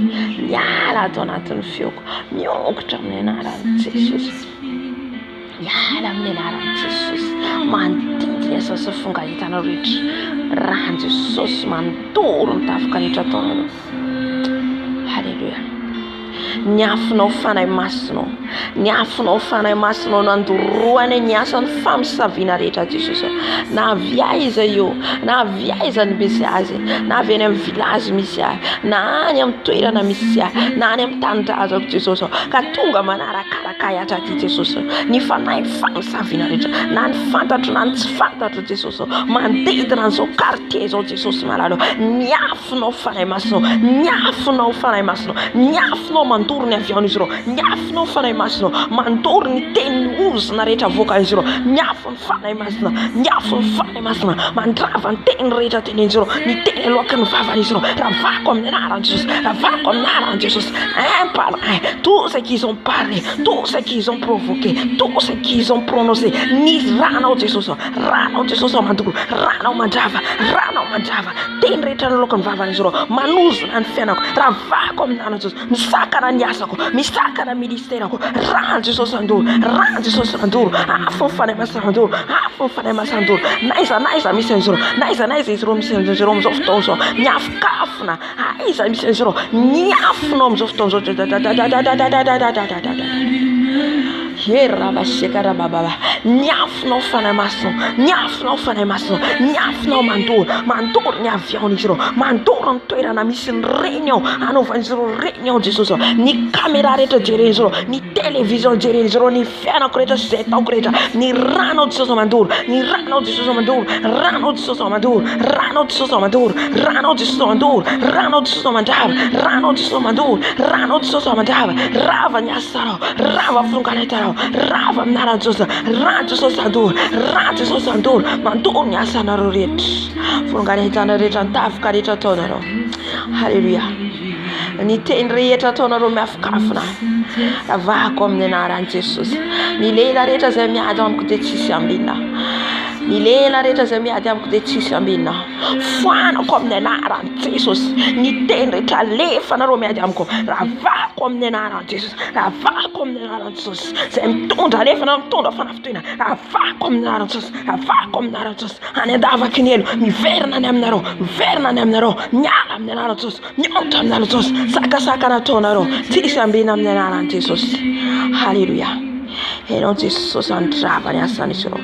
miala ato anatin'ny feoko, miongotra amin'ny anaran'i Jesosy. Miala amin'ny anaran'i Jesosy. Mandidina asa sy fongahitanao rehetra. Rahan'i Jesosy mandoro ny tafika rehetra ataonareo. Aleluia. Ny afonao fanahy masinao, Ny afinao fanahy masinao nandoroany ny asany famisaviana rehetra Jesosy. Na avy aiza io, na avy aiza ny misy azy, na avy any amin'ny village misy azy, na any amin'ny toerana misy azy, na any amin'ny tanindrazako Jesosy. Ka tonga manarakaraka ahatra ty Jesosy. Ny fanahy famisaviana rehetra, na ny fantatro na ny tsy fantatro Jesosy. Mandidina an'izao quartier zao Jesosy malalo. Ny afinao fanahy masinao, ny afinao fanahy masinao, ny afinao mandoro ny aviaon'izy ireo, ny afinao fanahy masinao mandoro ny teny ozina rehetra voakan'izy ireo, ny afiny fanahy masina, ny afiny fanahy masina mandrava ny teny rehetra tenen'izy ireo, ny teny aloaky ny vavan'izy ireo. Ravako amin'ny anaran'i Jesosy, ravako amin'ny anaran'i Jesosy. Un par un, tout ce qu'ils ont parlé, tout ce qu'ils ont provoqué, tout ce qu'ils ont prononcé, ny ranao Jesosy, ranao Jesosy mandoro, ranao mandrava, ranao mandrava teny rehetra aloaky ny vavan'izy ireo, manozona ny fiainako. Ravako amin'ny anaran'i Jesosy, misakana ny asako, misakana ministerako. Ran Jesosy andoro, ran Jesosy andoro, afiny fanahy masina andoro, afiny fanahy masina andoro. Naiza misy an'izy ireo, naiza izy ireo misy an'izy ireo amin'izao fotoana izao, ny afikafina, aiza misy an'izy ireo, ny afinao amin'izao fotoana izao. Ny afinao fanahy masinao, ny afinao fanahy masinao, ny afinao mandoro ny aviaon'izy ireo, mandoro ny toerana misy ny réunion, anaovan'izy ireo réunion Jesosy. Ny caméra rehetra jeren'izy ireo, ny télévision jeren'izy ireo, ny fiainako rehetra sy zay ataoko rehetra, ny ranao Jesosy mandoro, ny ranao Jesosy mandoro, ranao Jesosy mandoro, ranao Jesosy mandoro, ranao Jesosy mandoro, ranao Jesosy mandrava, ranao Jesosy mandoro, ranao Jesosy mandrava. Rava ny asarao, rava fonganaitarao, rava amin'ny anaran'i Jesosy, ran Jesosy andoro, ran Jesosy andoro, mandoro ny asanareo rehetra, fonganaitanareo rehetra, ny tafika rehetra ataonareo. Halleluja. Ny teny rehetra ataonareo miafikafina, ravako amin'ny anaran'i Jesosy. Ny lela rehetra izay miady amiko dia tsisy ambinina, ny lela rehetra izay miady amiko dia tsisy ambinina, foanako amin'ny anaran'i Jesosy. Ny teny rehetra alefanareo miady amiko, ravako amin'ny anaran'i Jesosy, ravako amin'ny anaran'i Jesosy. Izay mitondra alefana, mitondra fanafitoina, ravako amin'ny anaran'i Jesosy, ravako amin'ny anaran'i Jesosy. Any andavaky ny elo, miverina any aminareo, miverina any aminareo, miala amin'ny anaran'i Jesosy, miontra amin'ny anaran'i Jesosy. Sakasakana ataonareo, tsisy ambina amin'ny anaran'i Jesosy. Halleluja. Ianao Jesosy andrava ny asan'izy ireo,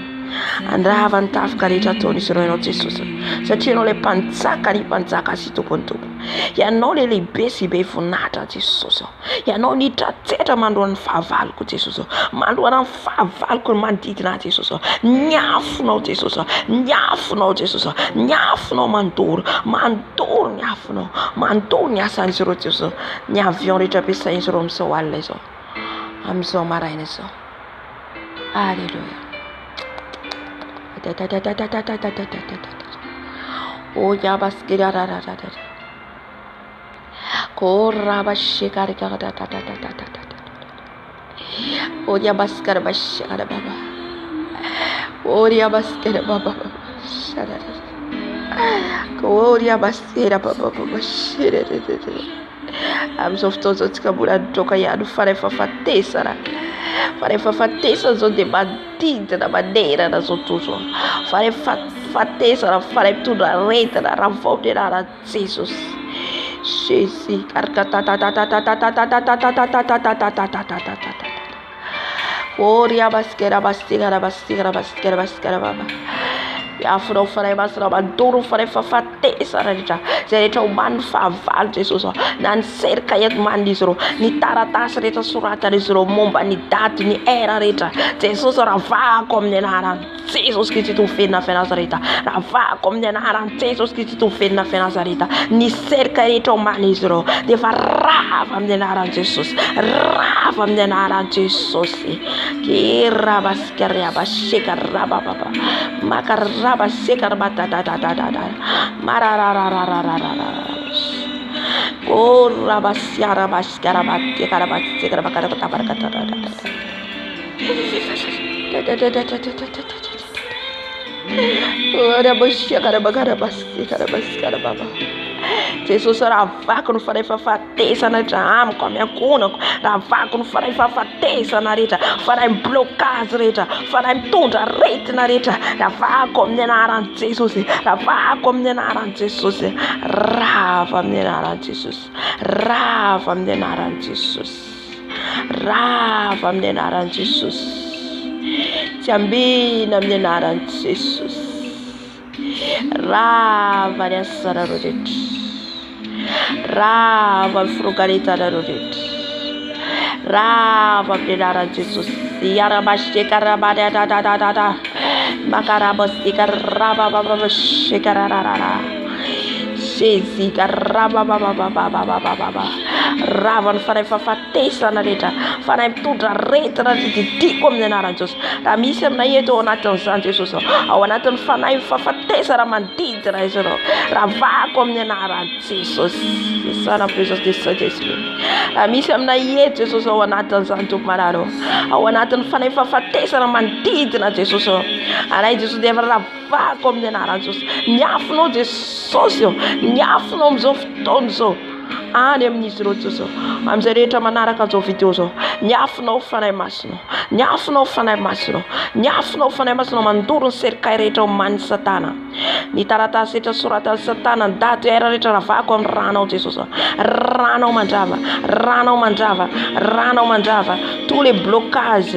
andrava ny tafika rehetra ataon'izy ireo ianao Jesosy. Satria ianao ilay mpanjaka, ny mpanjaka sy tompony tompony. Ianao ilay lehibe sy be voninahitra Jesosy. Ianao ny tratsetra mandroan'ny fahavaloko Jesosy, mandroana ny fahavaloko ny manodidina Jesosy. Ny afinao Jesosy, ny afinao Jesosy, ny afinao mandoro, mandoro ny afinao, mandoro ny asan'izy ireo Jesosy. Ny avion rehetra ampiasain'izy ireo amin'izao alina izao, amin'izao maraina izao. Alléluia. Oh yabaskira da da da da. Koraba shikari da da da da da da da. Oh yabaskara bashara baba. Oh yabaskara baba. Shara. Oh yabaskara baba baba shira da da da. Amin'izao fotoana izao tsika mbola nitroka ihany faray fahafatesana. Faray fahafatesana zao dia madidina manerana zao tozo. Faray fahafatesana, faray mitondra aretina raha vao ny anaran'i Jesosy. Jésus. Oria baskera bastigara bastigara bastigara bastigara baba. Afinao faray masina mandoro faray fahafatesana rehetra, izay rehetra homan'ny fahavalo Jesosy. Na ny serika eto man'izy ireo, ny taratasy rehetra soratan'izy ireo momba ny daty, ny era rehetra. Jesosy ravako amin'ny anaran'i Jesosy Kristy fenina Nazareta. Ravako amin'ny anaran'i Jesosy Kristy fenina Nazareta. Ny serika rehetra homan'izy ireo dia efa rava amin'ny anaran'i Jesosy, rava amin'ny anaran'i Jesosy. Kirabaskara basheka rababa. Makarra Basekar batata mararararararara. Oh rabasiara baskara batte karabatte karabakara tabarakata. Oh rabasiara bagara basse karabaskara baba. Jesus ravako ny faray fahafatesana rehetra amiko amin'ny ankonako, ravako ny faray fahafatesana rehetra, faray blocage rehetra, faray mitondra aretina rehetra, ravako amin'ny anaran'i Jesosy, ravako amin'ny anaran'i Jesosy, rava amin'ny anaran'i Jesosy, rava amin'ny anaran'i Jesosy. Rava amin'ny anaran'i Jesosy. Tsy ambina amin'ny anaran'i Jesosy. Rava ny asarareo rehetra. Rava ny firogaretanareo rehetra. Rava amin'ny anaran'i Jesosy. Yarabasheka rabadadadadada. Makarabaseka rabababasheka rararara. Jésus rababababababababa. Rava ny fanay fahafatesana rehetra, fanay mitondra rehetra didiko amin'ny anaran'i Jesosy. Raha misy aminay eto ao anatin'izany Jesosy, ao anatin'ny fanay fahafatesana manodidina izy ireo, ravako amin'ny anaran'i Jesosy. Isa na présence de Saint-Esprit. Raha misy aminay eto Jesosy ao anatin'izany tompomararo, ao anatin'ny fanay fahafatesana manodidina Jesosy, anay Jesosy dia ravako amin'ny anaran'i Jesosy. Miafinao Jesosy, miafinao amin'izao fotoana izao any amin'izy ireo Jesosy, amin'izay rehetra manaraka an'izao video zao. Miafinao fanahy masina, miafinao fanahy masina, miafinao fanahy masina mandoro ny serikay rehetra oman'ny Satana. Ny taratasy rehetra soratan'ny Satana, ny daty era rehetra ravako amin'ny ranao Jesosy. Ranao mandrava, ranao mandrava, ranao mandrava. Tous les blocages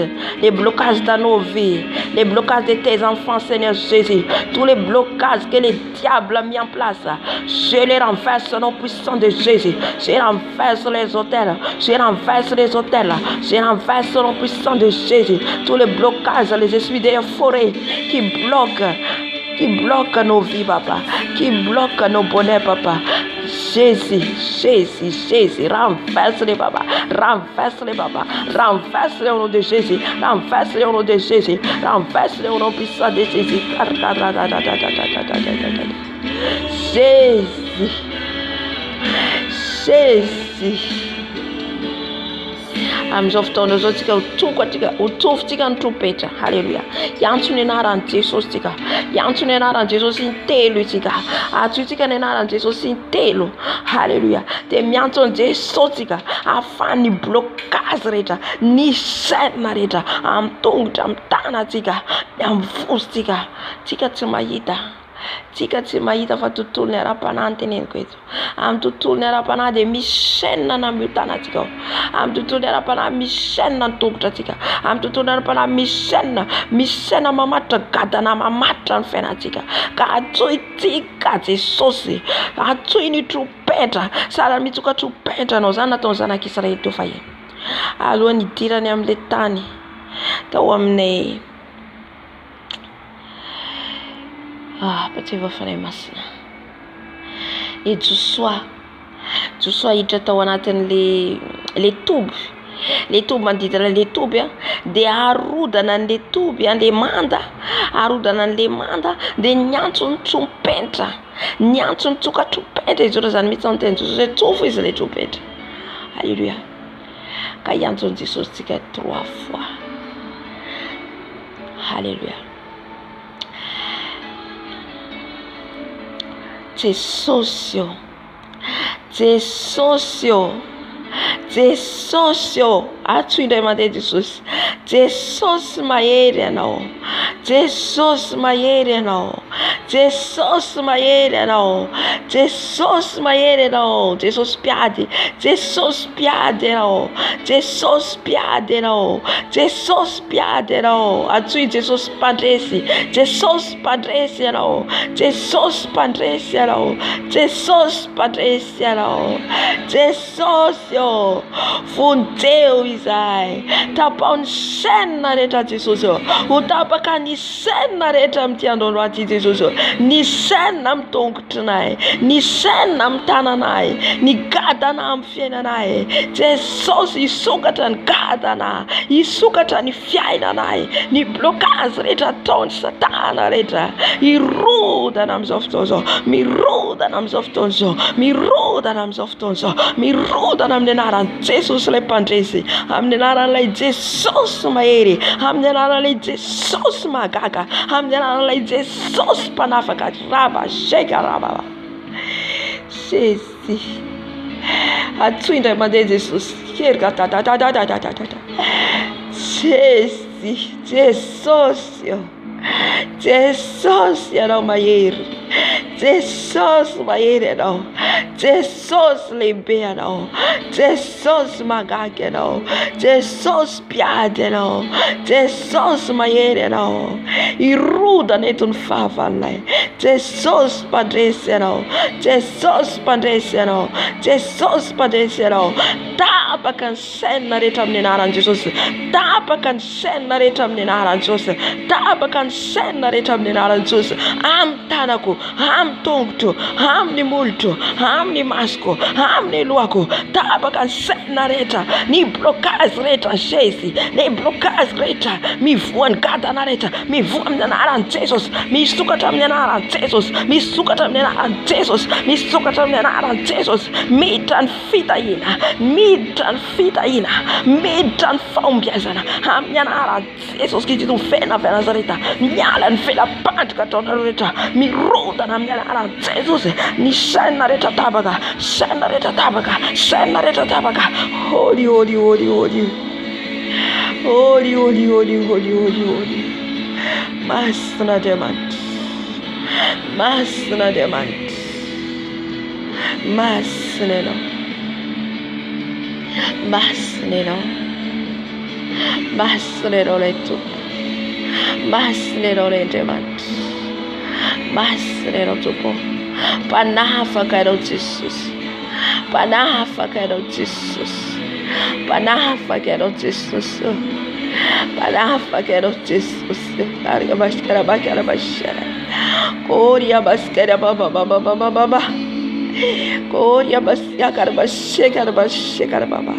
dans nos vies, les blocages de tes enfants Seigneur Jésus, tous les blocages que le diable a mis en place, je les renverse au nom puissant de Jésus. Je renverse les hôtels, je renverse les hôtels, je renverse au nom puissant de Jésus. Tous les blocages, les esprits des forêts qui bloquent nos vies, papa, qui bloquent nos bonheurs, papa. Jésus, renverse-les, papa, renverse-les, papa, renverse-les au nom de Jésus, renverse-les au nom de Jésus, renverse-les au nom puissant de Jésus. Jésus. Amin'izao fotoana izao tsika hotofotsika ny trompetra. Halleluja. Iantso ny anaran'i Jesosy tsika. Iantso ny anaran'i Jesosy intelo itsika. Atsoitsika ny anaran'i Jesosy intelo. Halleluja. Dia miantso an'i Jesosy tsika ahafahan'ny blocage rehetra, ny saina rehetra amin'ny tongotra, amin'ny tanatsika, amin'ny vosotsika. Tsika tsy mahita. Tsika tsy mahita fa tontolo ny ara-panahy ny teneniko eto. Amin'ny tontolo ny ara-panahy dia misy saina na miotanatsika ao. Amin'ny tontolo ny ara-panahy misy saina ny tongotra tsika. Amin'ny tontolo ny ara-panahy misy saina mamatra gadana, mamatra ny fiainantsika. Ka atsoitsika Jesosy, atsoy ny trompetra, sara mitsoka trompetra anao zany nataony zanak'Israely teo fahiny. Alohan'ny hidirany amin'ilay tany tao aminay pateva fanahy masina. Et Joshua hiditra tao anatin'le toby. Le toby manodidina le toby dia harodana an'le toby an'le manda, harodana an'le manda dia niantso ny trompetra, niantso ny tsoka trompetra izy ireo zany mihitsy ny teny Jesosy, tsofo izy le trompetra. Alléluia. Ka iantso ny Jesosy tsika 3 fois. Alléluia. Jesosy, atso indray mandeha Jesosy. Jesosy mahery anao. Jesosy mahery anao. Jesosy mahery anao. Jesosy mahery anao. Jesosy piady. Jesosy piady anao. Jesosy piady anao. Jesosy piady anao. Atsoy Jesosy mpandresy. Jesosy mpandresy anao. Jesosy mpandresy anao. Jesosy mpandresy anao. Jesosy vonjeo izay. Tapao ny saina rehetra Jesosy. Ho tapaka ny saina rehetra amin'ity andro aty Jesosy. Ny saina amin'ny tongotrinay, ny saina amin'ny tananay, ny gadana amin'ny fiainanay. Jesosy isokatra ny gadana, isokatra ny fiainanay, ny blocage rehetra ataony Satana rehetra. Irodana amin'izao fotoana izao, mirodana amin'izao fotoana izao, mirodana amin'izao fotoana izao, mirodana amin'ny anaran'i Jesosy ilay mpandresy, amin'ny anaran'ilay Jesosy mahery, amin'ny anaran'ilay Jesosy mahagaga, amin'ny anaran'ilay Jesosy mpanafaka. Raba sheka raba. Jésus. Atsoy indray mandeha Jesosy. Kerga tatatatatatatata. Jésus. Jesosy. Jesosy anao mahery. Jesosy mahery anao. Jesus libera, Jesus magageno, Jesus piadeno, Jesus maiereno, iruda netun favale, Jesus padreseno, Jesus padreseno, Jesus padreseno, tapakan senna retam ninaran Jesus, tapakan senna retam ninaran Jesus, tapakan senna retam ninaran Jesus, am tanaku, am tongtu, am ni multu, am ni masko, am ni luako, tapakan senna reta, ni blokas reta shesi, ni blokas reta, mi vuan kata na reta, mi vuan ninaran Jesus, mi sukatam ninaran Jesus, mi sukatam ninaran Jesus, mi sukatam ninaran Jesus, mitan fitaina, mitan fitaina, mitan faumbiazana, am ninaran Jesus ki tu fena fena zareta, nyalan fela pat katona reta, mi roda na ninaran Jesus, ni shana reta tabaka, shana reta tabaka, shana reta tabaka, holy holy holy holy. Holy, holy, holy, holy, holy, holy. Masna demant. Masna demant. Masneno. Masneno. Masneno letu. Masneno le demant. Masneno tupo. Panafa karo Jesus. Panafa karo Jesus. Panafa karo Jesus. Panafa karo Jesus. Arga baskara bakara bashara. Koria baskara baba baba baba baba. Koria baskara bashara bashara baba.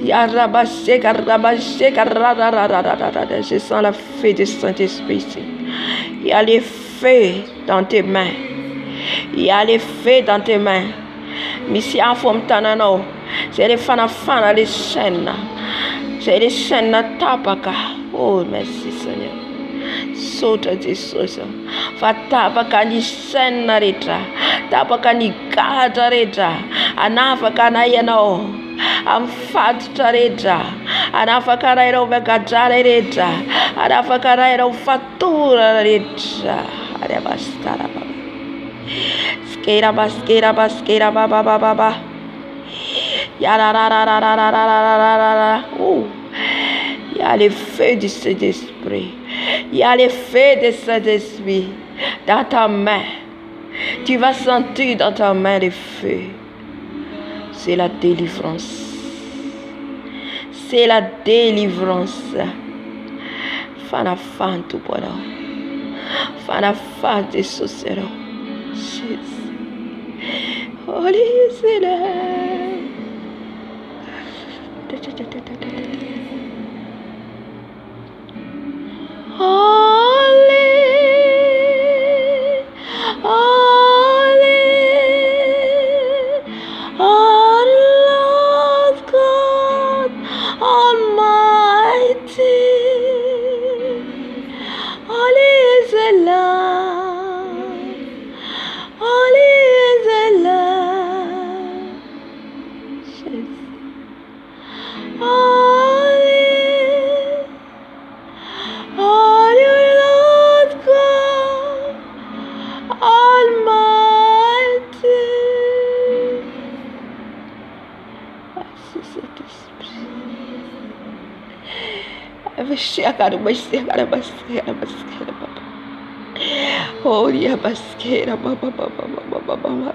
Yara bashara bashara ra ra ra ra ra ra. Je sens la feu du Saint-Esprit ici. Il y a les feux dans tes mains. Il y a les feux dans tes mains. Misi afom tanano. C'est les fana les chaînes. C'est les chaînes tabaka. Oh, merci Seigneur. Sota Jesus. Fa tabaka ni chaîne reta. Tabaka ni gata reta. Anafa kana yeno. Am fat reta. Anafa kana yeno vegata reta. Anafa kana yeno fatura reta. Arabastara baba. Skera baskera baba baba baba. Ya la la la la la la la la la la. Il y a le feu du Saint-Esprit. Il y a le feu du Saint-Esprit dans ta main. Tu vas sentir dans ta main le feu. C'est la délivrance. C'est la délivrance. Fana fan tout bono. Fana fan de sosero. Jesus. Holy Seigneur. Holy, holy, oh Lord God Almighty, holy is the Lamb, holy is the Lamb, Jesus. Holy, holy Lord God Almighty. Merci Saint-Esprit. Holy Abaskera Baba Baba Baba Baba.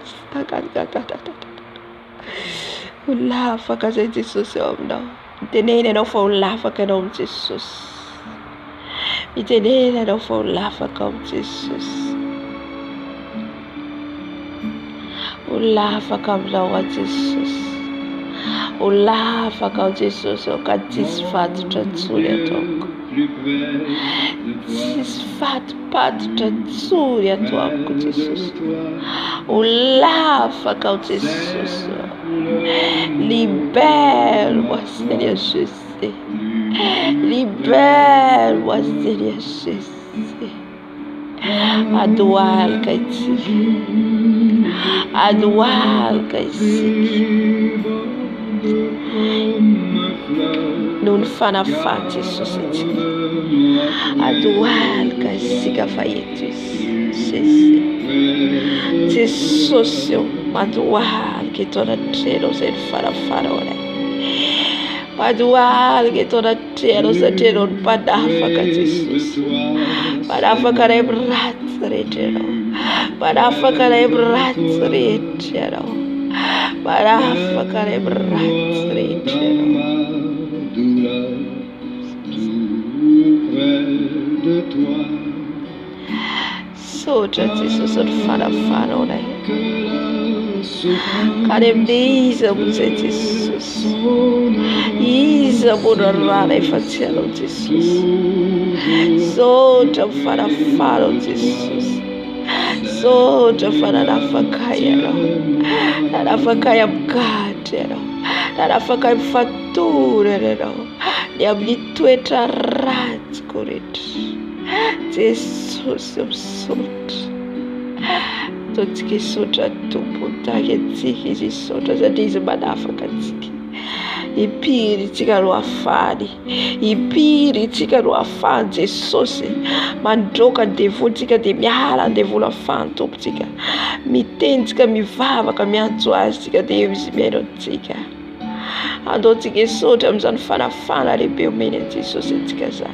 Ulafa kasi Jesus om daw. Itinene daw for ulafa ka daw Jesus. Itinene daw for ulafa ka Jesus. Ulafa ka daw Jesus. Ulafa ka Jesus o ka tisfat tatsulia tok. Tisfat pat tatsulia tok Jesus. Ulafa ka Jesus. Libère-moi, Seigneur Jésus. Libère-moi, Seigneur Jésus. Adoire Kaiti. Adoire Kaiti. Nous ne faisons pas de société. Adoire Kaiti. Jesus. Jesus, madual que toda tero se farafara. Madual que toda tero se tero padafaka Jesus. Padafaka rebratero. Padafaka rebratero. Padafaka rebratero. So Jesus on farafara. Caremdiza você Jesus. Isa burarara e facciano Jesus. Soja farafaro Jesus. Soja farafakaya. Farafakaya bgatero. Farafakaya fatturero. Di abitueta razcorit. Jesus absolut. Tot que soja tuputa que tiki soja za diz badafaka tiki. Ipiri tika ruafari. Ipiri tika ruafan Jesus. Mandroka devo tika de mihala devo la fanto tika. Mi tentika mi vavaka mi antoaz tika de mero tika. Ando tika soja mzan fana lebe umene Jesus tika za.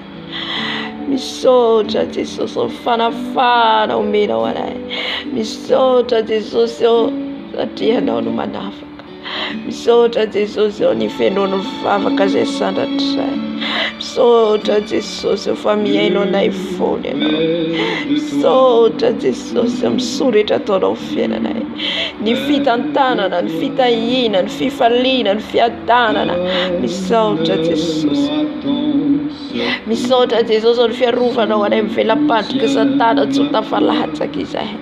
Misoja Jesus fana umena wana. Misoja Jesus atia no manafaka. Misoja Jesus ni feno no fava kaze sanda trai. Misoja Jesus família no na iPhone no. Misoja Jesus msurita todo fena na. Ni fitantana na, ni fitayina, ni fifalina, ni fiatana na. Misoja Jesus. Misoja Jesus on ferruva no wana mvela pat que santana tsuta falata kizahe.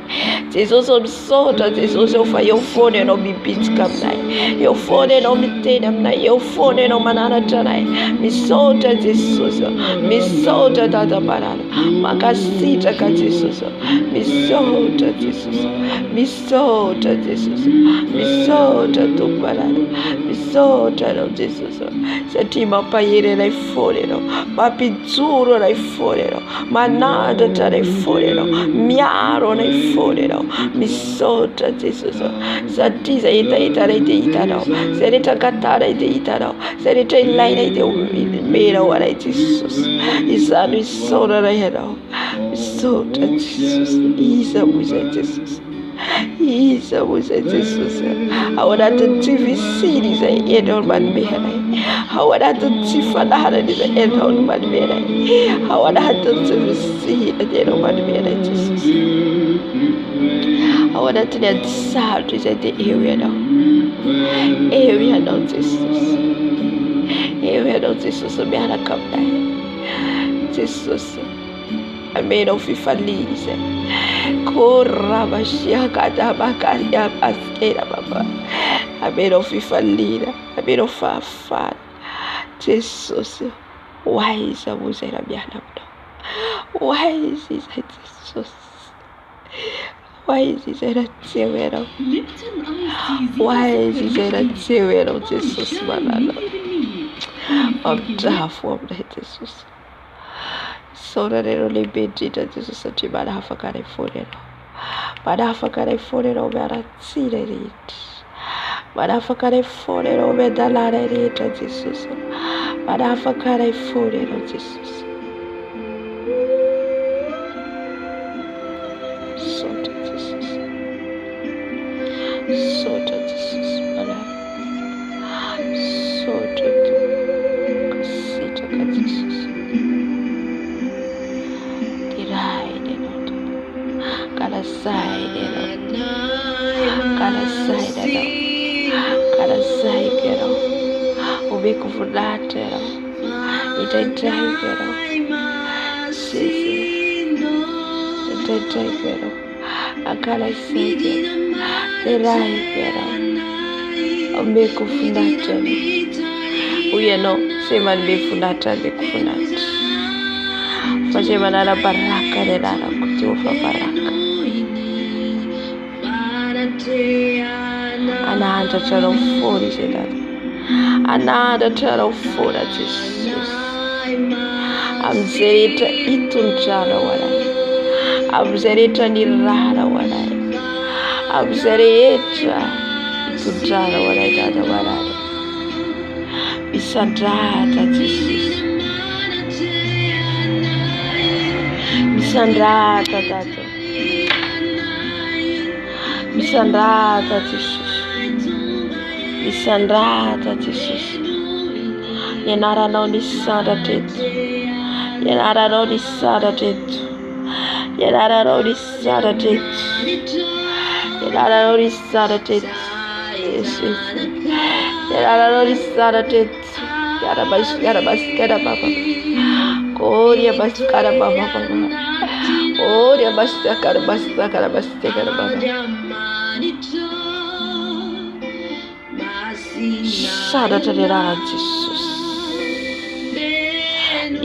Jesus on misoja Jesus o fa yo fone no bibit kamnai. Yo fone no mitena mnai. Yo fone no manana janai. Misoja Jesus. Misoja dada banana. Makasita ka Jesus. Misoja Jesus. Misoja Jesus. Misoja tu banana. Misoja no Jesus. Satima payere na fone no. Mapizzuro na ifonero, manada ta na ifonero, miaro na ifonero, misota Jesus, satiza ita no, serita katara ita no, serita ilaina ite mera wana Jesus, isanu isora na hero, misota Jesus, isa muza Jesus. Isa muza Jesus. Awada ta TV series ay edon man mera. Awada ta tifana hana ni edon man mera. Awada ta TV series edon man mera Jesus. Awada ta ni sad is at the area now. Area now Jesus. Area now Jesus me hana kapta. Jesus. I made of ifalise. Koraba shiakata bakaria paskera baba. I made of ifalina. I made of fafan. Jesus. Why is a muzera bianam? Why is this Jesus? Why is this a zero? Why is this a zero? Jesus manana. I'm tough for Jesus. So that it only be Jesus is such a bad half a carry for it. But half a carry for it over a seed it. But half a carry for it over the ladder it of Jesus. But half a carry for it of Jesus. So to Jesus. So to Jesus. So to Jesus. Kada side kero ube kufulatero itai kero sisi itai kero akala side terai kero ube kufulatero uyeno sema be funata be kufunata fasema na baraka de dara kutufa baraka another turtle for is it another turtle for that Jesus I'm zerita itun jara wala Amin'izay rehetra ny rara ho anay, amin'izay rehetra hitondrana ho anay Dada ho anay. Misandratra Jesus, misandratra Dada, misandratra Jesus, misandratra Jesus. Ny anaranao ny sandratra eto, ny anaranao ny sandratra eto, ny anaranao ny sandratra eto, ny anaranao ny sandratra eto, Jesus, ny anaranao ny sandratra eto. Karabasikara baba, koria basikara baba baba, koria basikara basikara basikara baba. Sandratra ny anaran'i Jesus,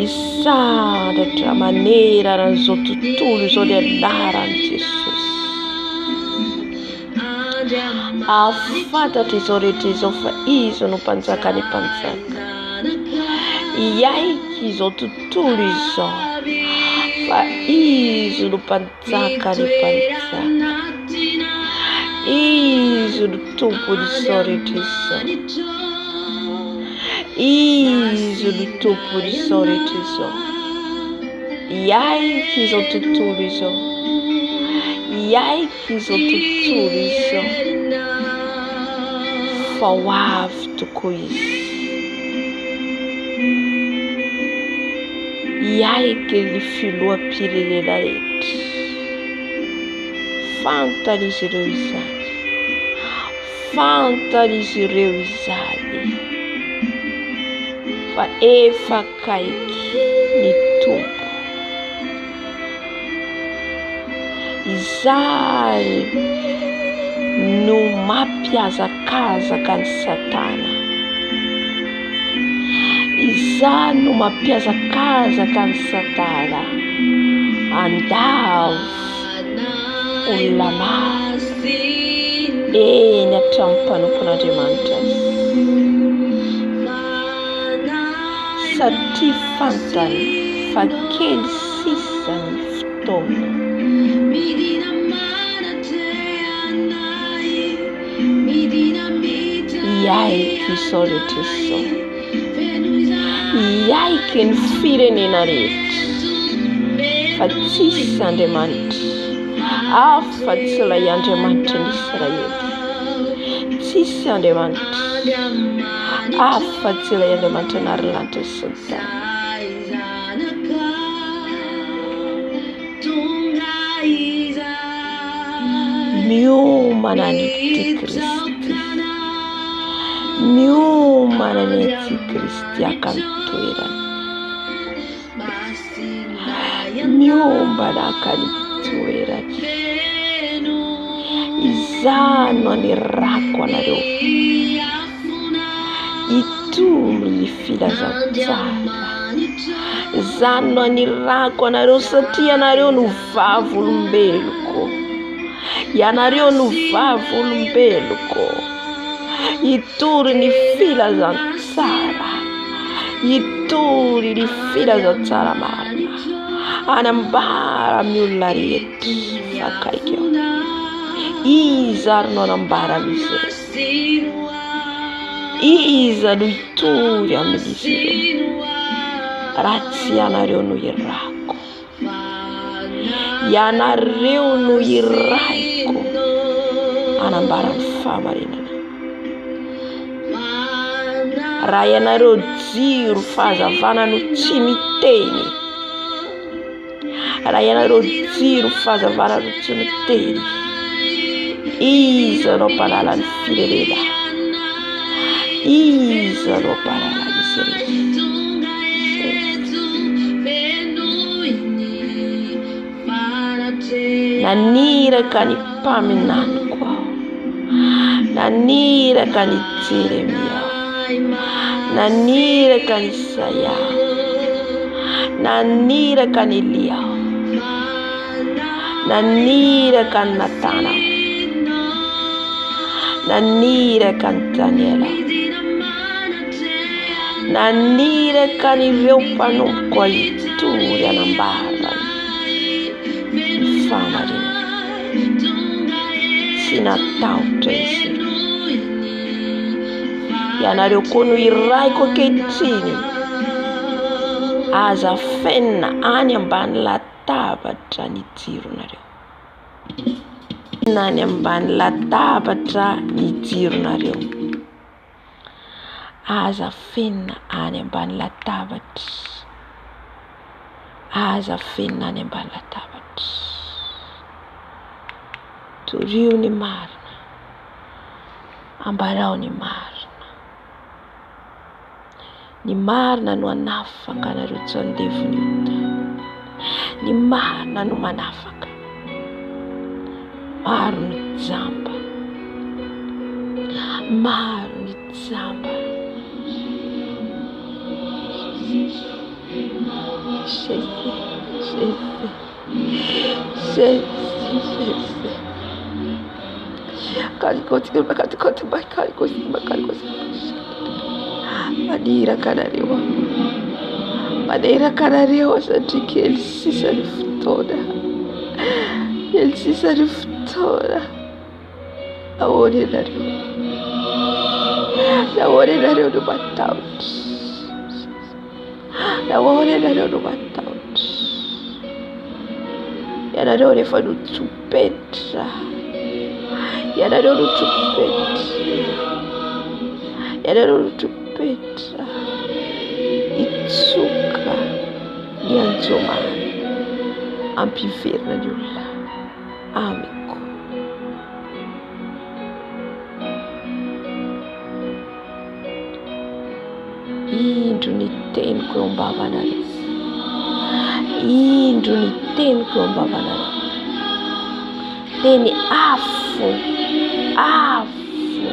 isandratra manerana an'izao tontolo izao ny anaran'i Jesus. Afantatra izao rehetra izao fa izy no mpanjaka ny mpanjaka. Iaiky izao tontolo izao fa izy no mpanjaka ny mpanjaka. Izy no tompon'izao rehetra izao, izy no tompon'izao rehetra izao. Iaiky izao tontolo izao, iaiky izao tontolo izao fa ho avy tokoa izy. Iaiky ny filoham-pirenena rehetra, fantan'izy ireo izany, fantan'izy ireo izany fa efa akaiky ny tompo. Izany no mampiazakazaka ny Satana, izany no mampiazakazaka ny Satana andavo olona maro eny hatramin'ny mpanompon'Andriamanitra azy, satria fantany fa kely sisa ny fotoana. Iaiky izao rehetra izao, iaiky ny firenena rehetra fa tsisy Andriamanitra afa-tsy ilay Andriamanitra ny Israely, tsisy Andriamanitra afa-tsy ilay Andriamanitra nary lanitra sy ny tany. Miomana an'ity Kristy, miomana an'ity Kristy akany toerana, miombana akany toerana. Izany no anirako anareo itoro ny filazantsara, izany no anirako anareo satria anareo no vavolombeloko, ianareo no vavolombeloko. Itory ny filazantsara, itory ny filazantsara marina, anambara amin'ny olona rehetra fa akaiky ao. Iza ary no anambara amin'izy ireo, iza no itory amin'izy ireo raha tsy ianareo no irako, ianareo no iraiko anambara ny fahamarinana. Raha ianareo jiro fahazavana no tsy miteny, raha ianareo jiro fahazavana no tsy miteny, iza no mpanala ny firenena, iza no mpanala izy rehetra. Naniraka ny mpaminaniko aho, naniraka ny Jeremia, naniraka ny Isaia, naniraka ny Elia, naniraka ny Natana, naniraka ny Daniela, naniraka ny ireo mpanomboka itory anambara ny famarini. Sinatahotra izy ireo. Ianareo koa no iraiko ankehitriny. Aza fenina any ambany latabatra ny jironareo. Any ambany latabatra ny jironareo. Aza fenina any ambany latabatra. Aza fenina any ambany latabatra. Torio ny marina. Ambarao ny marina. Ny marina no anafaka anareo tsy andevon'ota. Ny marina no manafaka. Maro ny jamba. Maro ny jamba. Maneraka anareo satria kely sisa ny fotoana. Kely sisa ny fotoana. Ahoana ianareo? Ahoana ianareo no matahotra? Ahoana ianareo no matahotra? Ianareo rehefa notsopetra. Ianareo notsopetra. Ianareo notsopetra. Itsoka ny anjomana. Ampiverina ny olona. Amiko. Indro ny teniko eo am-bavanareo. Indro ny teniko eo am-bavanareo. Teny afo. Afo.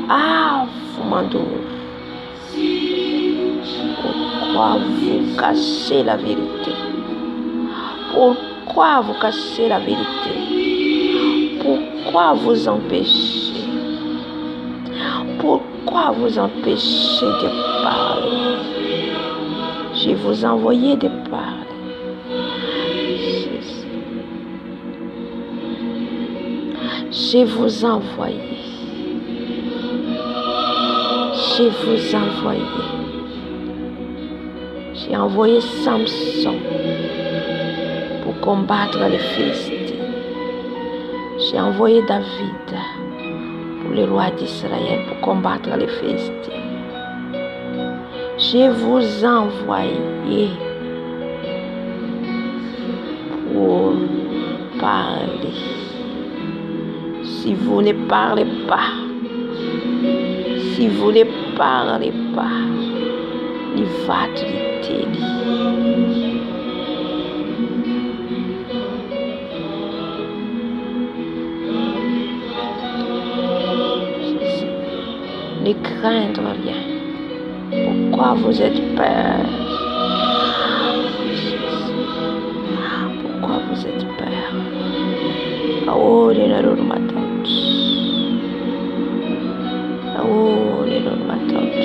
Afo mandoro. Pourquoi vous cachez la vérité? Pourquoi vous cachez la vérité? Pourquoi vous empêchez? Pourquoi vous empêchez de parler? Je vous envoyais de parler. Je vous envoyais. Je vous envoyais. J'ai envoyé Samson pour combattre les Philistins. J'ai envoyé David pour le roi d'Israël pour combattre les Philistins. Je vous envoyé pour parler. Si vous ne parlez pas, si vous ne parlez pas, il va te dire. Ne craindre rien. Pourquoi vous êtes peur? Pourquoi vous êtes peur? Oh, les narons m'attendent. Oh, les narons m'attendent.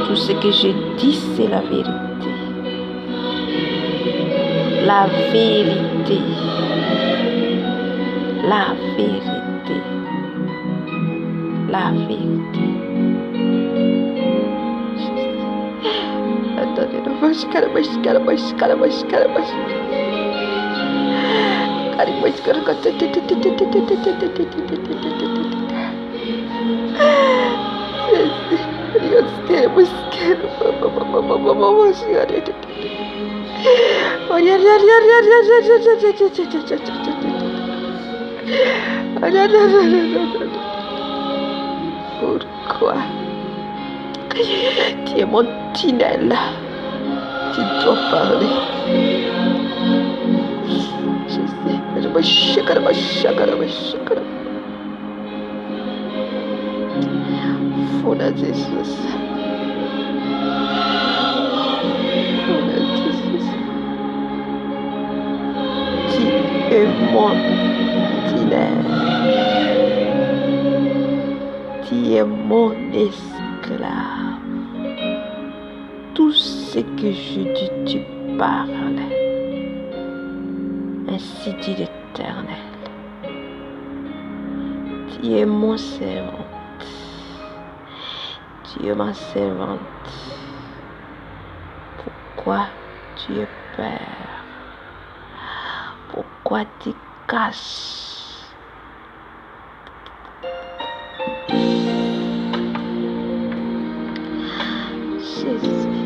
Tout ce que je dis, c'est la vérité. La vérité. La vérité. La vérité. Attendez, pourquoi tu es mon tunnel? Tu dois parler. Je sais. Fona Jesus. Tu es mon tunnel. Tu es mon esclave. Tout ce que je dis, tu parles. Ainsi dit l'Éternel. Tu es mon servante. Tu es ma servante. Pourquoi tu es peur? Pourquoi tu caches? Jésus,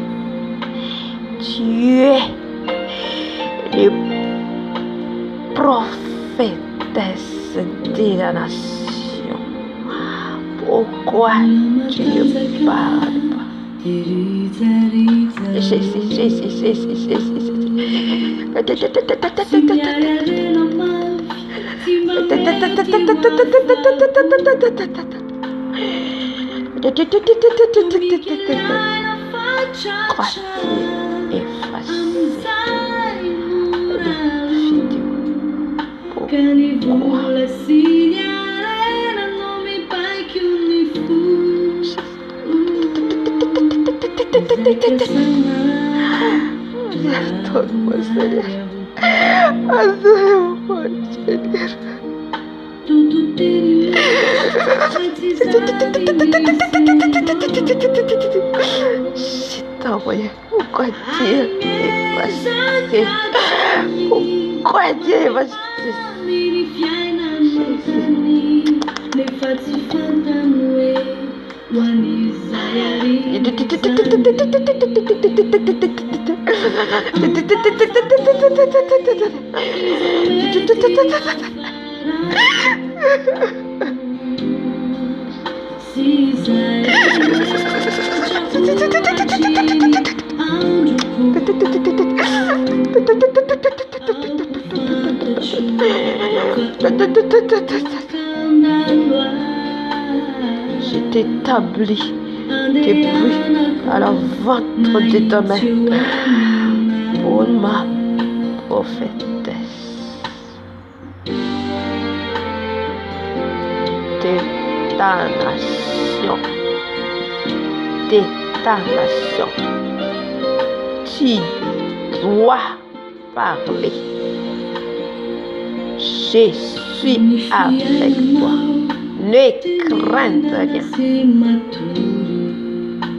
tu es le prophétesse de la nation. Pourquoi tu ne parles pas? Crois-tu effacer les vidéos? Pourquoi? Adore-moi, Seigneur. Adore-moi, Seigneur. Je t'ai envoyé. Pourquoi Dieu est passé? Pourquoi Dieu est passé? Je t'établis depuis à la ventre de ta mère pour ma prophétesse de ta nation. Tu dois parler. Je suis avec toi. Ne crains rien.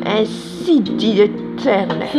Ainsi dit l'Éternel.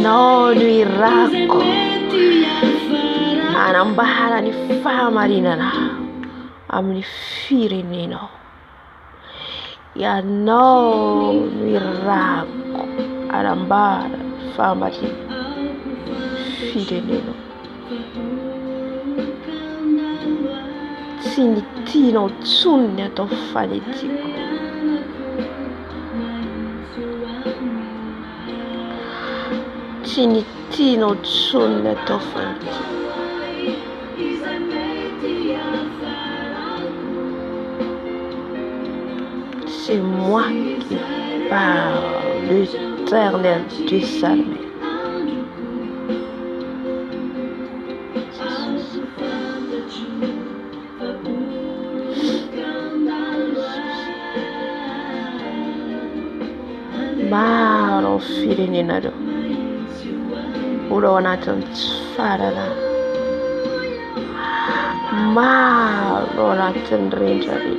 Non lui rako anambara ni famarinana amni fireneno ya no lui rako anambara famarin fireneno sinitino tsunne to fanetiko Sinitino tsunne tofanti. C'est moi qui parle, l'Éternel des armées. Maro firenenado. Uronatan farala. Maronatan renjarit.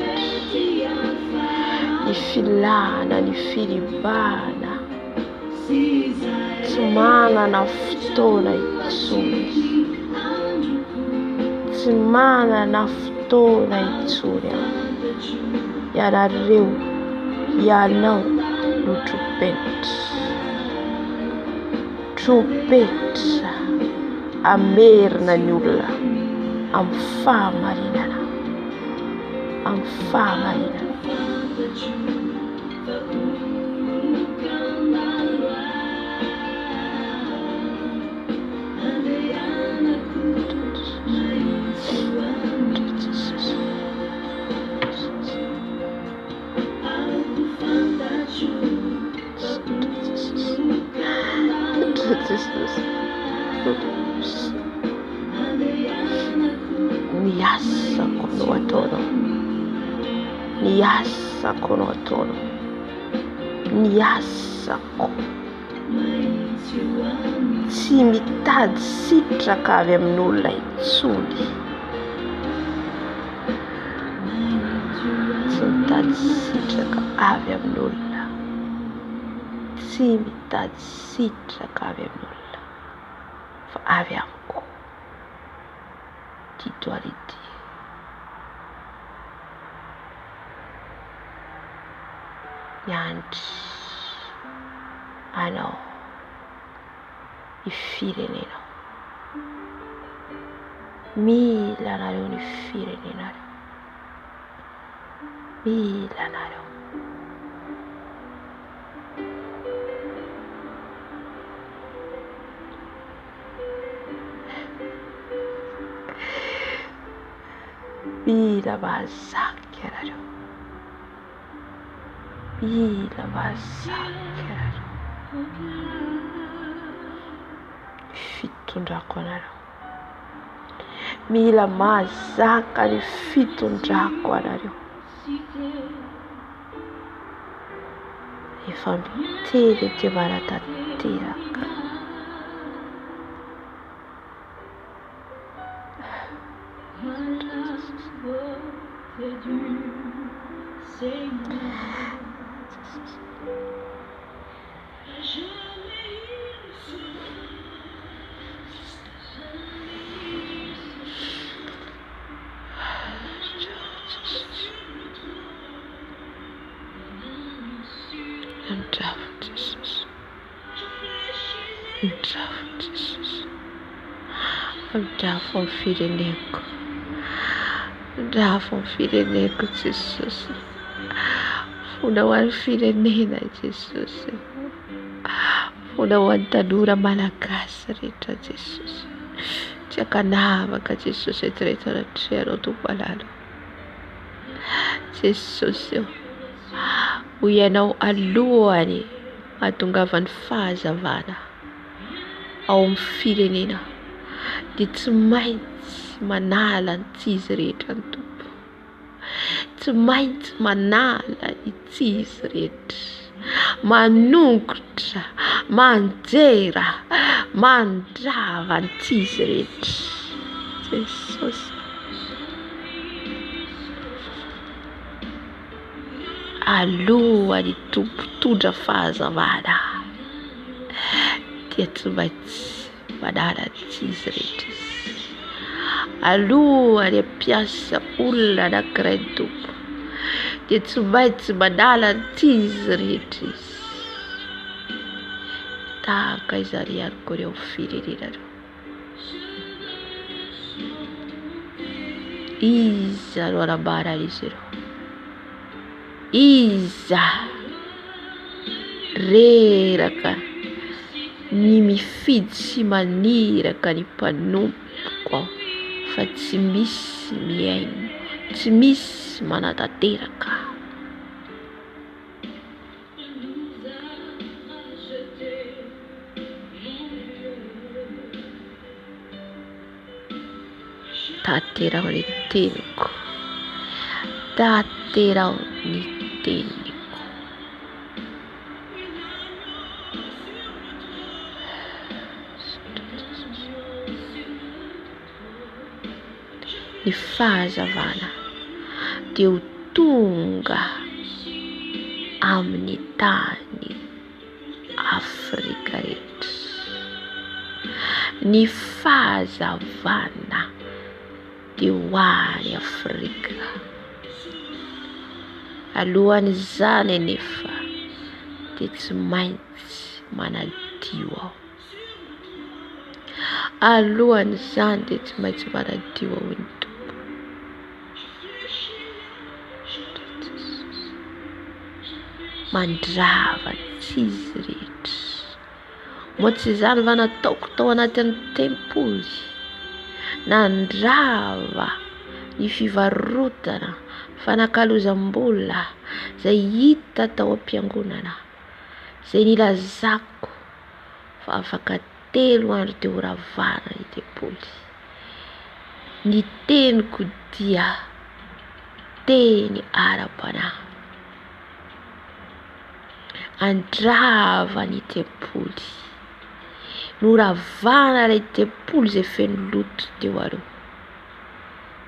Ni filana, ni filibana. Tsumana na ftona itsumi. tsy manana fotoana intsony aho. Ianareo, ianao no trompetra amerina ny olona amin'ny fahamarinana. Niasako tsy mitady sitraka avy amin'olona intsony. Tsy mitady sitraka avy amin'olona fa avy amiko. Tu dois le dire. Niandry anao ifirenenao. Mila anareo ny firenenareo. Mila anareo. Mila mahazaka anareo. Mila mahazaka anareo. Fitondrako anareo. Mila mahazaka ny fitondrako anareo. Efa miteny dia manatanteraka. Drafo amin'ny fireneko. Drafo amin'ny fireneko Jesosy. Fona ho an'ny firenena Jesosy. Fona ho an'ny tanora malagasy rehetra Jesosy. Tsy akanavaka Jesosy eto anatrehanao tompoalalo. Jesosy ho ianao alohany mahatongavany fahazavana ao amin'ny firenena. Dia tsy maintsy manala ny tsizy rehetra ny tompo. Tsy maintsy manala ny tsizy rehetra. Manongotra, manjera, mandrava ny tsizy rehetra. Jesosy. Alohany tompo tondra fahazavana. Dia tsy maintsy manala ny tsizy rehetra. Alohany ampiasa olona anankiray ny tompo. Dia tsy maintsy manala ny tsizy rehetra izy. Tahaka izany ihany koa ireo firenena. Iza no anambaran'izy ireo. Iza reraka ny mifidy sy maniraka ny mpanompoka ao, fa tsy misy miaino, tsy misy manatanteraka. Taterao ny teniko. Taterao ny teniko. Ny fahazavana dia ho tonga amin'ny tany Afrika rehetra. Ny fahazavana dia hoany Afrika. Alohan'izany anefa dia tsy maintsy manadio aho. Alohan'izany dia tsy maintsy manadio aho ny Tompo. Mandrava tsy izy rehetra. Moa tsy izany va nataoko tao anatin'ny tempoly, nandrava ny fivarotana, fanakalozam-bola izay hita tao am-piangonana, izay nilazako fa afaka 3 andro dia ho ravana ny tempoly. Ny teniko dia teny ara-panahy. Andrava ny tempoly, noravana ilay tempoly izay feno loto teo aloha.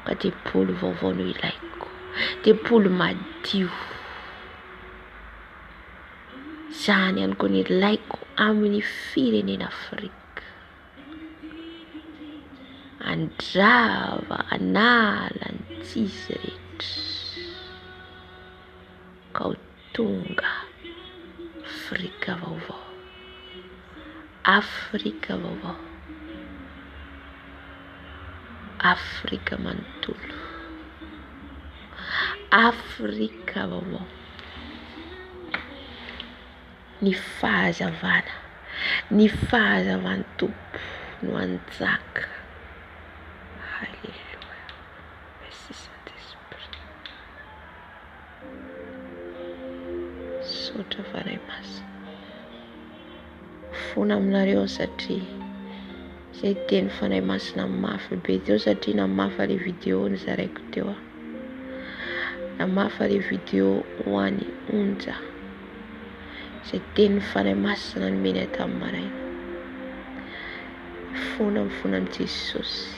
Ka tempoly vaovao no ilaiko, tempoly madio. Izany ihany koa ny ilaiko amin'ny firenena Afrika. Andrava, anala ny tsisy rehetra, ka ho tonga Afrika vaovao. Afrika vaovao. Afrika manontolo. Afrika vaovao. Ny fahazavana, ny fahazavan'ny Tompo no anjaka. Alléluia. Merci Saint-Esprit. Sotra fanahy masina. Fona aminareo satria izay teny fanahy masina mafy be teo, satria namafa ilay vidéo nizaraiko teo. Namafa ilay vidéo ho an'ny onja. Izay teny fanahy masina nomeny tamin'ny maraina. Fona amin'ny fonan'i Jesosy.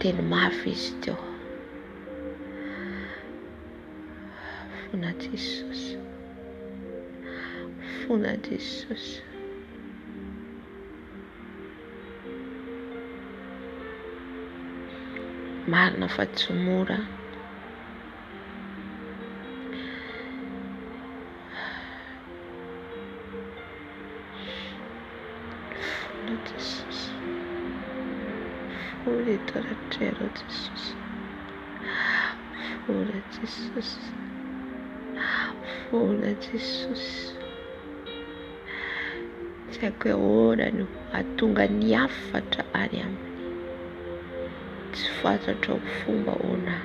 Teny mafy izy teo. Fona Jesosy. Fona Jesosy. Marina fa tsy mora. Fona Jesosy. Fona toratrero Jesosy. Fona Jesosy. Fona Jesosy. Tsy haiko ahoana no ahatonga ny afatra any aminy. Tsy fantatra ny fomba ahoana.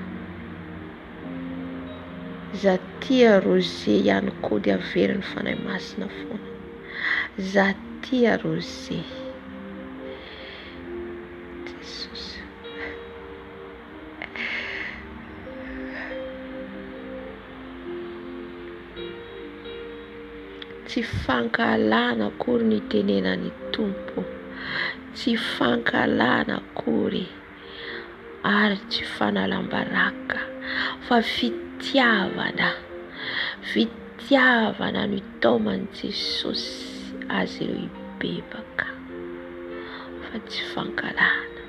Zatia Rosé ihany koa dia averiny fanahy masina foana. Zatia Rosé. Jesosy. Tsy fankalana akory ny tenenan'ny Tompo. Tsy fankalana akory. Ary tsy fanalam-baraka, fa fitiavana. Fitiavana ny taomany Jesosy azy ireo hibebaka. Fa tsy fankalana.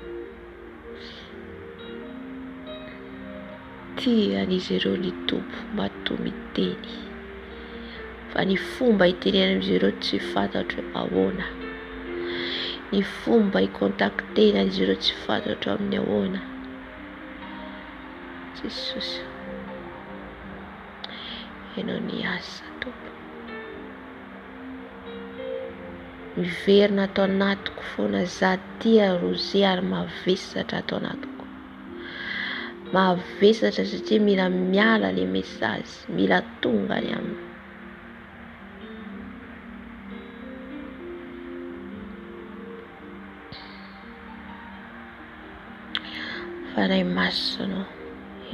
Tian'izy ireo ny Tompo matoa miteny. Fa ny fomba hitenenan'izy ireo tsy fantatro ahoana. Ny fomba hikontaktena izy ireo tsy fantatro amin'ny ahoana. Jesosy. Ianao ny asa Tompo. Miverina ato anatiko foana Zatia Rosé ary mavesatra ato anatiko. Mavesatra satria mila miala le mesazy, mila tonga any aminy. Fanahy masina,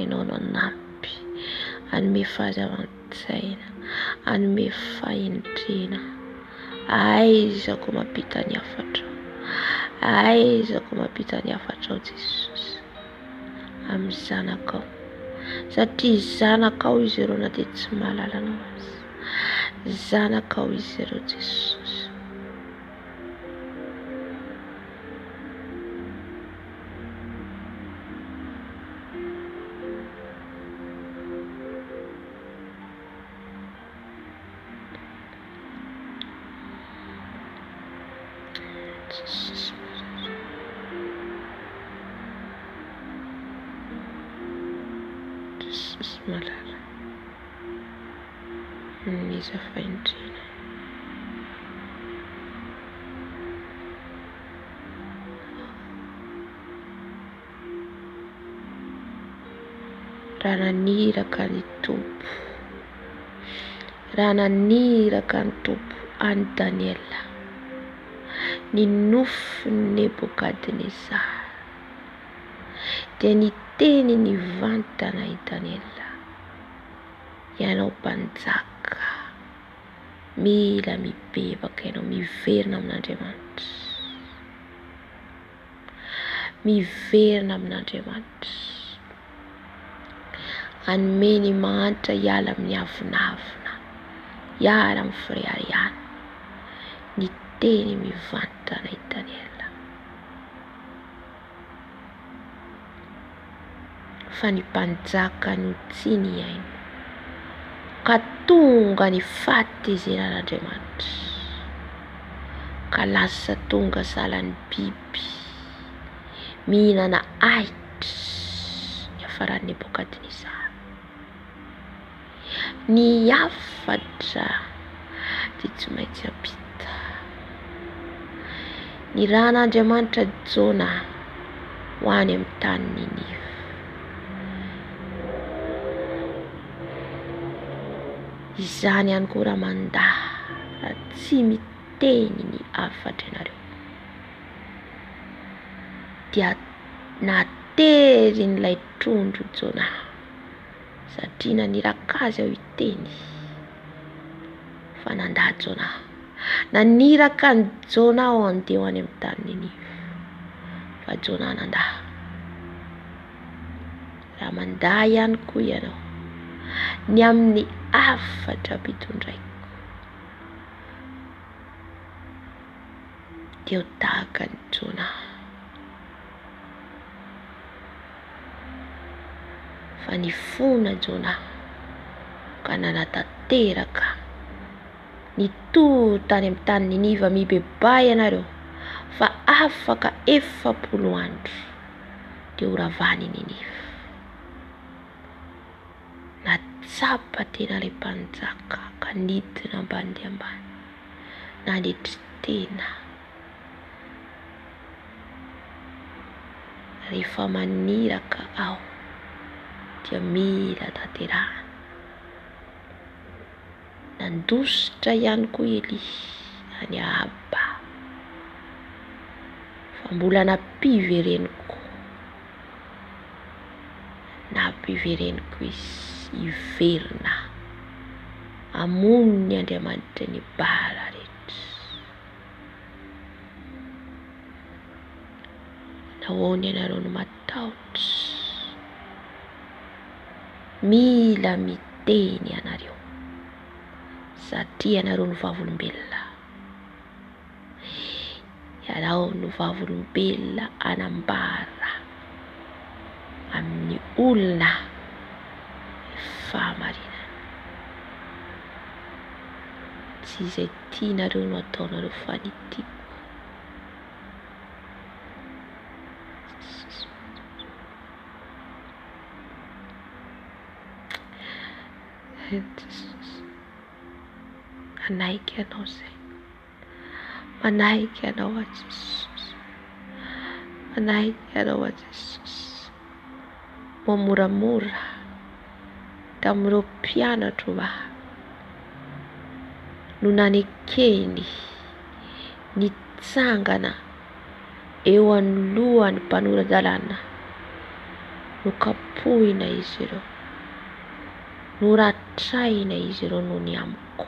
ianao no anampy, anome fahazavantsaina, anome fahendrena. Aizako mampita ny afatra, aizako mampita ny afatra Jesosy amin'ny zanakao, satria zanakao izy ireo na dia tsy mahalala anao azy. Zanakao izy ireo Jesosy. Jesus malala. Niza faintrina. Raha naniraka ny tompo. Raha naniraka ny tompo any Daniela. Ny nofony Nebokadnezara. Dia niteny ny vantana i Daniela. Ianao mpanjaka, mila mibebaka ianao, miverina amin'Andriamanitra. Miverina amin'Andriamanitra. Anomeny mantra hiala amin'ny avinavina, hiala amin'ny firariana. Ny teny mivantana i Daniela. Fa ny mpanjaka no tsy ny aino, ka tonga ny fahatezeran'Andriamanitra, ka lasa tonga salan'ny biby mihinana ahitra ny afaran'ny Nebokadnezara. Ny afatra dia tsy maintsy ampita. Ny ran'Andriamanitra Jona ho any amin'ny tany Ninive. Izany ihany koa raha mandaha, raha tsy miteny ny afatra ianareo, dia natery n'ilay trondro Jona, satria naniraka azy aho iteny. Fa nandaha Jona, naniraka ny Jona ao andeha ho any amin'ny tany Ninive. Fa Jona nandaha. Raha mandaha ihany koa ianao ny amin'ny afatra ampitondraiko, dia ho tahaka ny Jona. Fa nifona Jona ka nanatanteraka nitory tany amin'ny tany Ninive. Mibebay ianareo, fa afaka 40 andro dia ho ravany Ninive. Natsapa tena ilay mpanjaka, ka nidina ambany dia ambany, nandritry tena. Rehefa maniraka aho dia mila tanterahana. Nandositra ihany koa Eli any Aba, fa mbola nampivereniko izy hiverina hamono ny Andriamanitra ny Baala rehetra. Nahoana ianareo no matahotra? Mila miteny ianareo, satria ianareo no vavolombelona. Ianao no vavolombelona anambara amin'ny olona fahamarinana. Tsy izay tianareo no ataonareo, fa ny tiako. Manaiky ianao zay, manaiky ianao a Jesus, manaiky ianao a Jesus. Moramora tamin'ireo mpianatro ba no nanekeny nitsangana eo anolohan'ny mpanoran-dalàna, no kapohina izy ireo, no ratraina izy ireo noho ny amiko,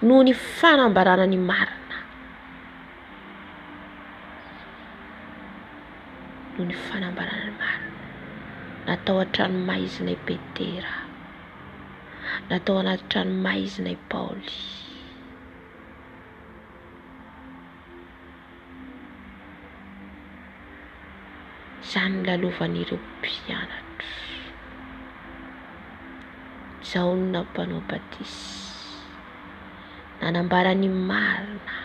noho ny fanambarana ny marina, noho ny fanambarana ny marina. Natao an-tranomaizina i Petera, natao anaty tranomaizina i Paoly. Izany lalovan'ireo mpianatra. Jaona mpanao batisy nanambara ny marina.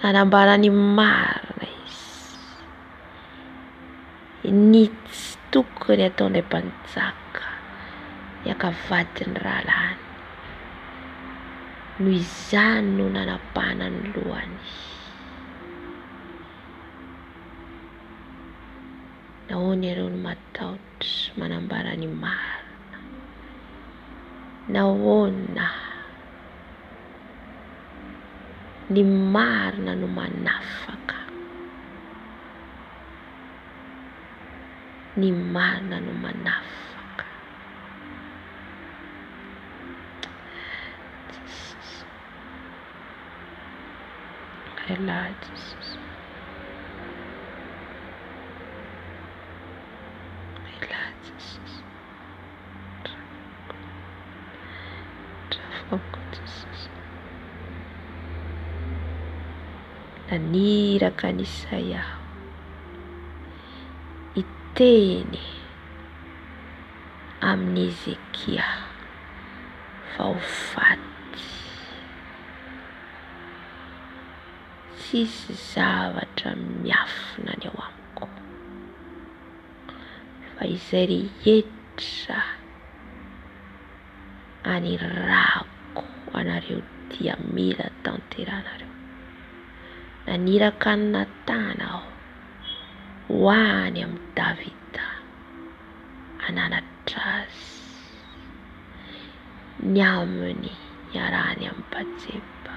Anambarany marina izy. Ny tsy tokony ataon'ilay mpanjaka hiakavadin'ny rahalahy noho izany no nanapahana ny lohany. Nahoana ireo no matahotra manambara ny marina? Nahoana ny marina no manafaka? Ny marina no manafaka. Ela Jesus. Ela Jesus. Trafoko Jesus. Naniraka ny Isaia iteny amin'ny Ezekia fa ho faty, tsisy zavatra miafina ny ao amiko, fa izay rehetra anirako anareo dia mila tanteranareo. Naniraka ny Natana aho ho any amin'ny Davida hananatra azy, ny aminy iarahany amin'ny Batseba.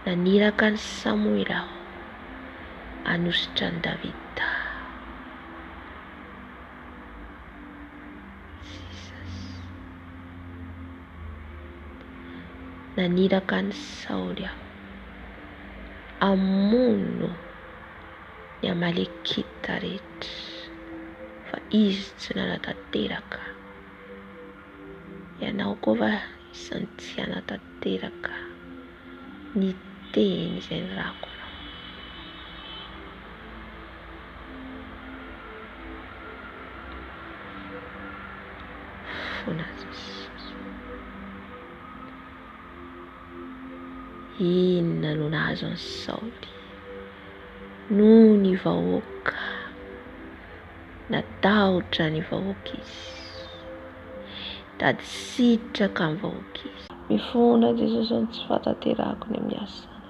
Naniraka ny Samuel aho hanositra ny Davida. Naniraka ny Saoly aho hamono ny Amalekita rehetra, fa izy tsy nanatanteraka. Ianao koa va isany tsy hanatanteraka ny teny izay nirako anao? Fona Jesus. Inona no nahazo an'i Saoly noho ny vahoaka? Natahotra ny vahoaka izy, tady sitraka ny vahoaka izy. Mifona Jesosy ny tsy fataterako ny amin'ny asana.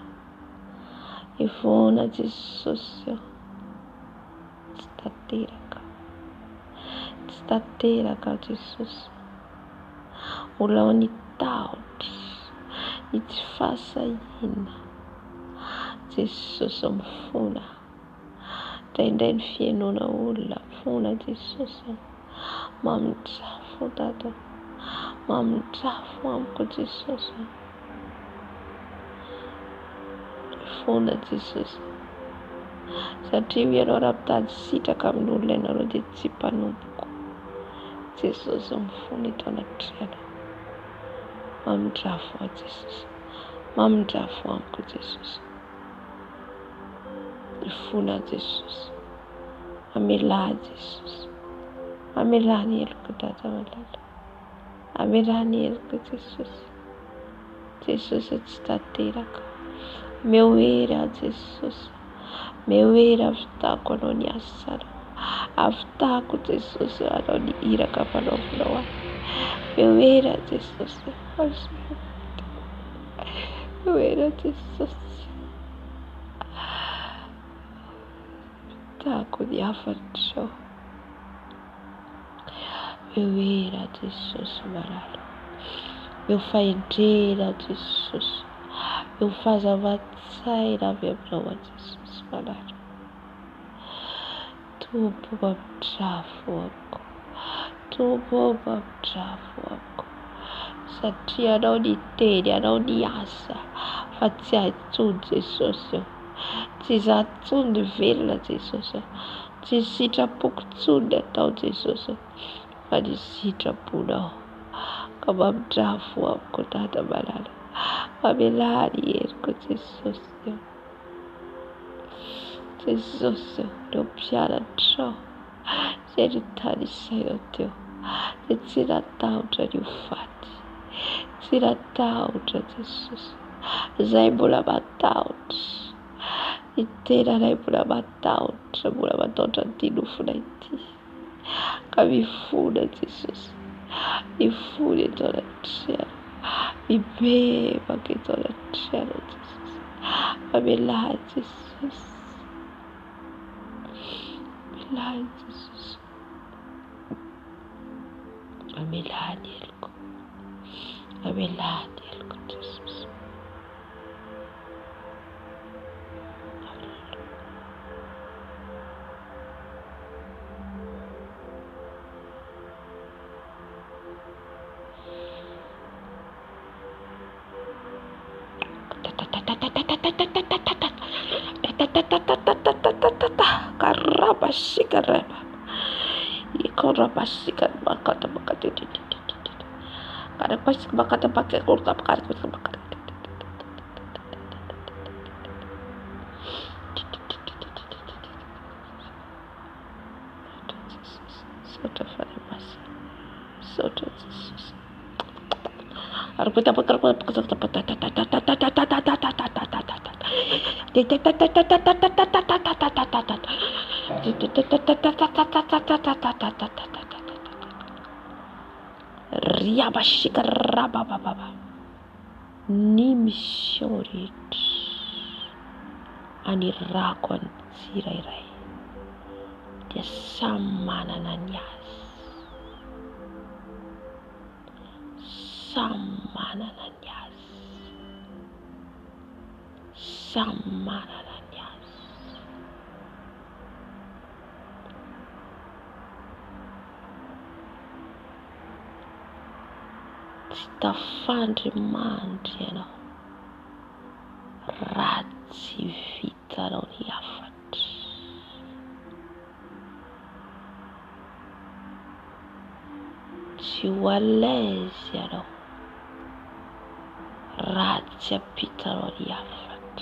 Mifona Jesosy tsy tanteraka, tsy tanteraka Jesosy. Olao ny tahotra, ny tsy fahasahina. Jesosy mifona indraindray ny fiainona olona. Mifona Jesosy mamindrafo Dada, mamindrafo amiko Jesosy. Mifona Jesosy satria ianao raha mitady sitraka amin'olona ianareo dia tsy mpanompoko. Jesosy mifona eto anatrehana, mamindrafo aho Jesosy, mamindrafo amiko Jesosy. Mifona Jesosy, amelah Jesosy, amelah ny heloko Dada malala, amelah ny heloko Jesosy. Jesosy tsy tanteraka, mehoery aho Jesosy, mehoery ahavitako anao ny asana, ahavitako Jesosy anao ny iraka fanaovinao ahy. Mehoery aho Jesosy, mehoery aho Jesosy. Tako ny afatrao, mehoery aho Jesosy malala, eo fahendrena Jesosy, eo fahazava-tsaina avy aminao a Jesosy malala. Tompo mamindrafo amiko, tompo mamindrafo amiko, satria anao ny teny, anao ny asa, fa tsy ahintsony Jesosy eo. Tsy izaho intsony ny velona Jesosy, tsy sitrapoko intsony ny atao Jesosy, fa ny sitraponao. Ka mamindrafo amiko Dada malala, mamelah ny heloko Jesosy. Jesosy ireo mpianatrao izay nitanisaina teo dia tsy natahotra ny ho faty, Tira doubt, Jesus. Zaibula doubt. Itera naibula doubt. Bula doubt antino funaiti. Kami funa, Jesus. Mi funa toda tierra. Mi beba que toda tierra, Jesus. Kami lahat, Jesus. Lahat, Jesus. Kami lahat, Yelko. Kami lahat, Yelko, Jesus. Karabasi karaba. Ikorabasi karabakata bakata. Karabasi bakata pakai kurta bakata bakata. Soto faramas. Soto Jesus. Arkuta bakata Riabashika rabababa. Nimishorit. Anirakon sirairai. Dia samana nanyas. Samana nanyas. Samana nanyas. Stafandri mandri, razzi vita non yafat. Ci walesi, razzi pita non yafat.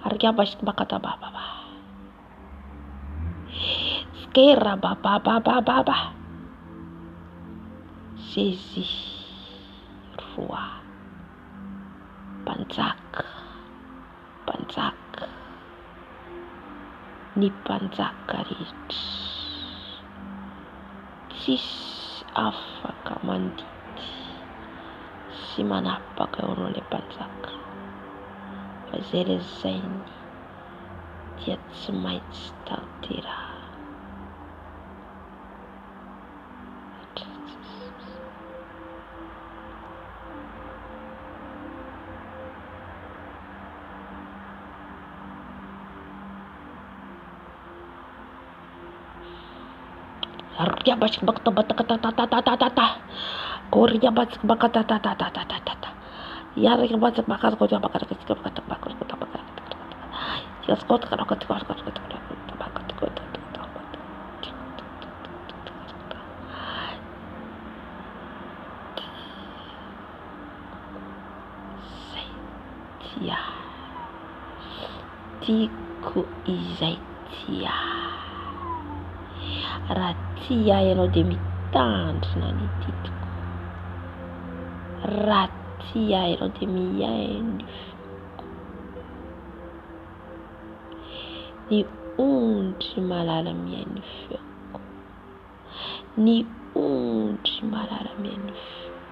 Argiabash bakata baba. Skera baba. Jésus, roi, panzak, ni panzakarit, tis afaka mandit, si manapa ka le panzak, fazere zaini, dia tsumait staltira. Arya bas bakta bata Korea bas bakata Yara bas bakata ko bakata Yes, God, Zaitia Tiku Izaitia Ratia eno demitandro nani titiko. Ratia eno demiaini. Ni undri malala miaini fioko. Ni undri malala miaini fioko.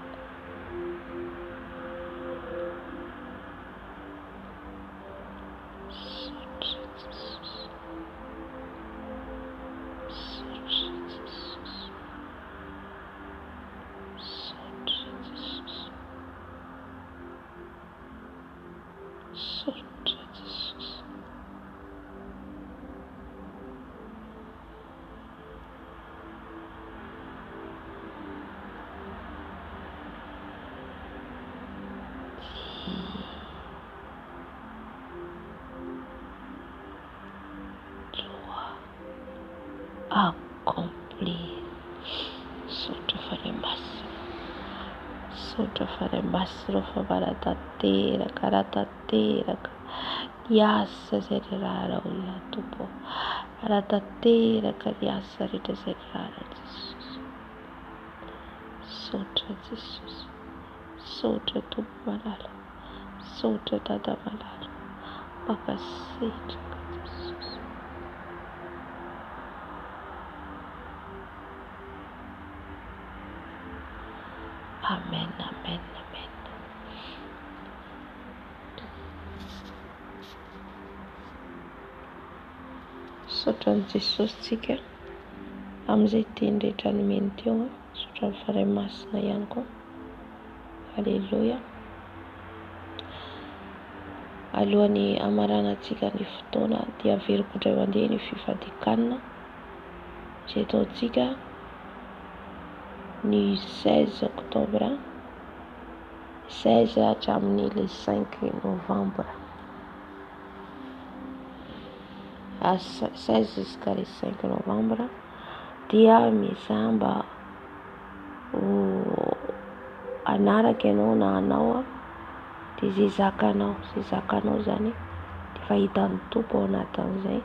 Accomplir sotto fare massimo fare karatatera yassa serrara ulla tupo raha tanteraka ny asa rehetra izay rara Jesosy. Saotra Jesosy, saotra Tompo malala, saotra Dada malala, mpakasetraka Jesosy. Amen, amen, amen. Saotra ny Jesosy tsika amin'izay teny rehetra nomeny teo, saotra ny fanahy masina ihany koa. Halleluja. Alohan'ny amaranantsika ny fotoana dia averiko indray mandeha ny fifadikanana izay ataontsika ny 16 octobre 16 hatramin'ny le 5 novembre 16 jusqu'à le 5 novembre dia mizaha mba anaraka ianao na anao dia zay zakanao zany dia fahitan'ny Tompo ao anatin'izay.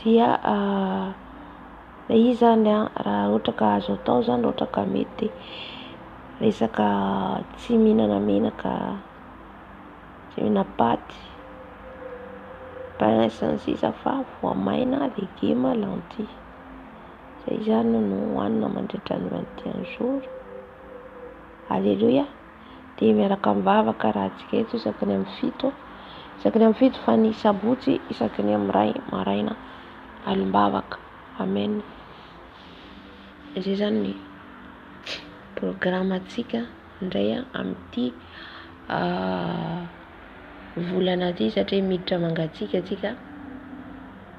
Dia izy zany raha ohatra ka azo atao zany, ohatra ka mety resaka tsy mihinana menaka, tsy mihinana paty, pain sy ny sisa fa voamaina, légumes, lentilles. Zay zany no hohanina mandritra ny 21 jours. Alléluia. Dia miaraka amin'ny bavaka raha tsika eto isaky ny amin'ny fito fa ny sabotsy isaky ny amin'ny ray maraina alim-bavaka. Amen. Zay zany ny programantsika indray amin'ity volana ty, satria miditra mangatsiaka tsika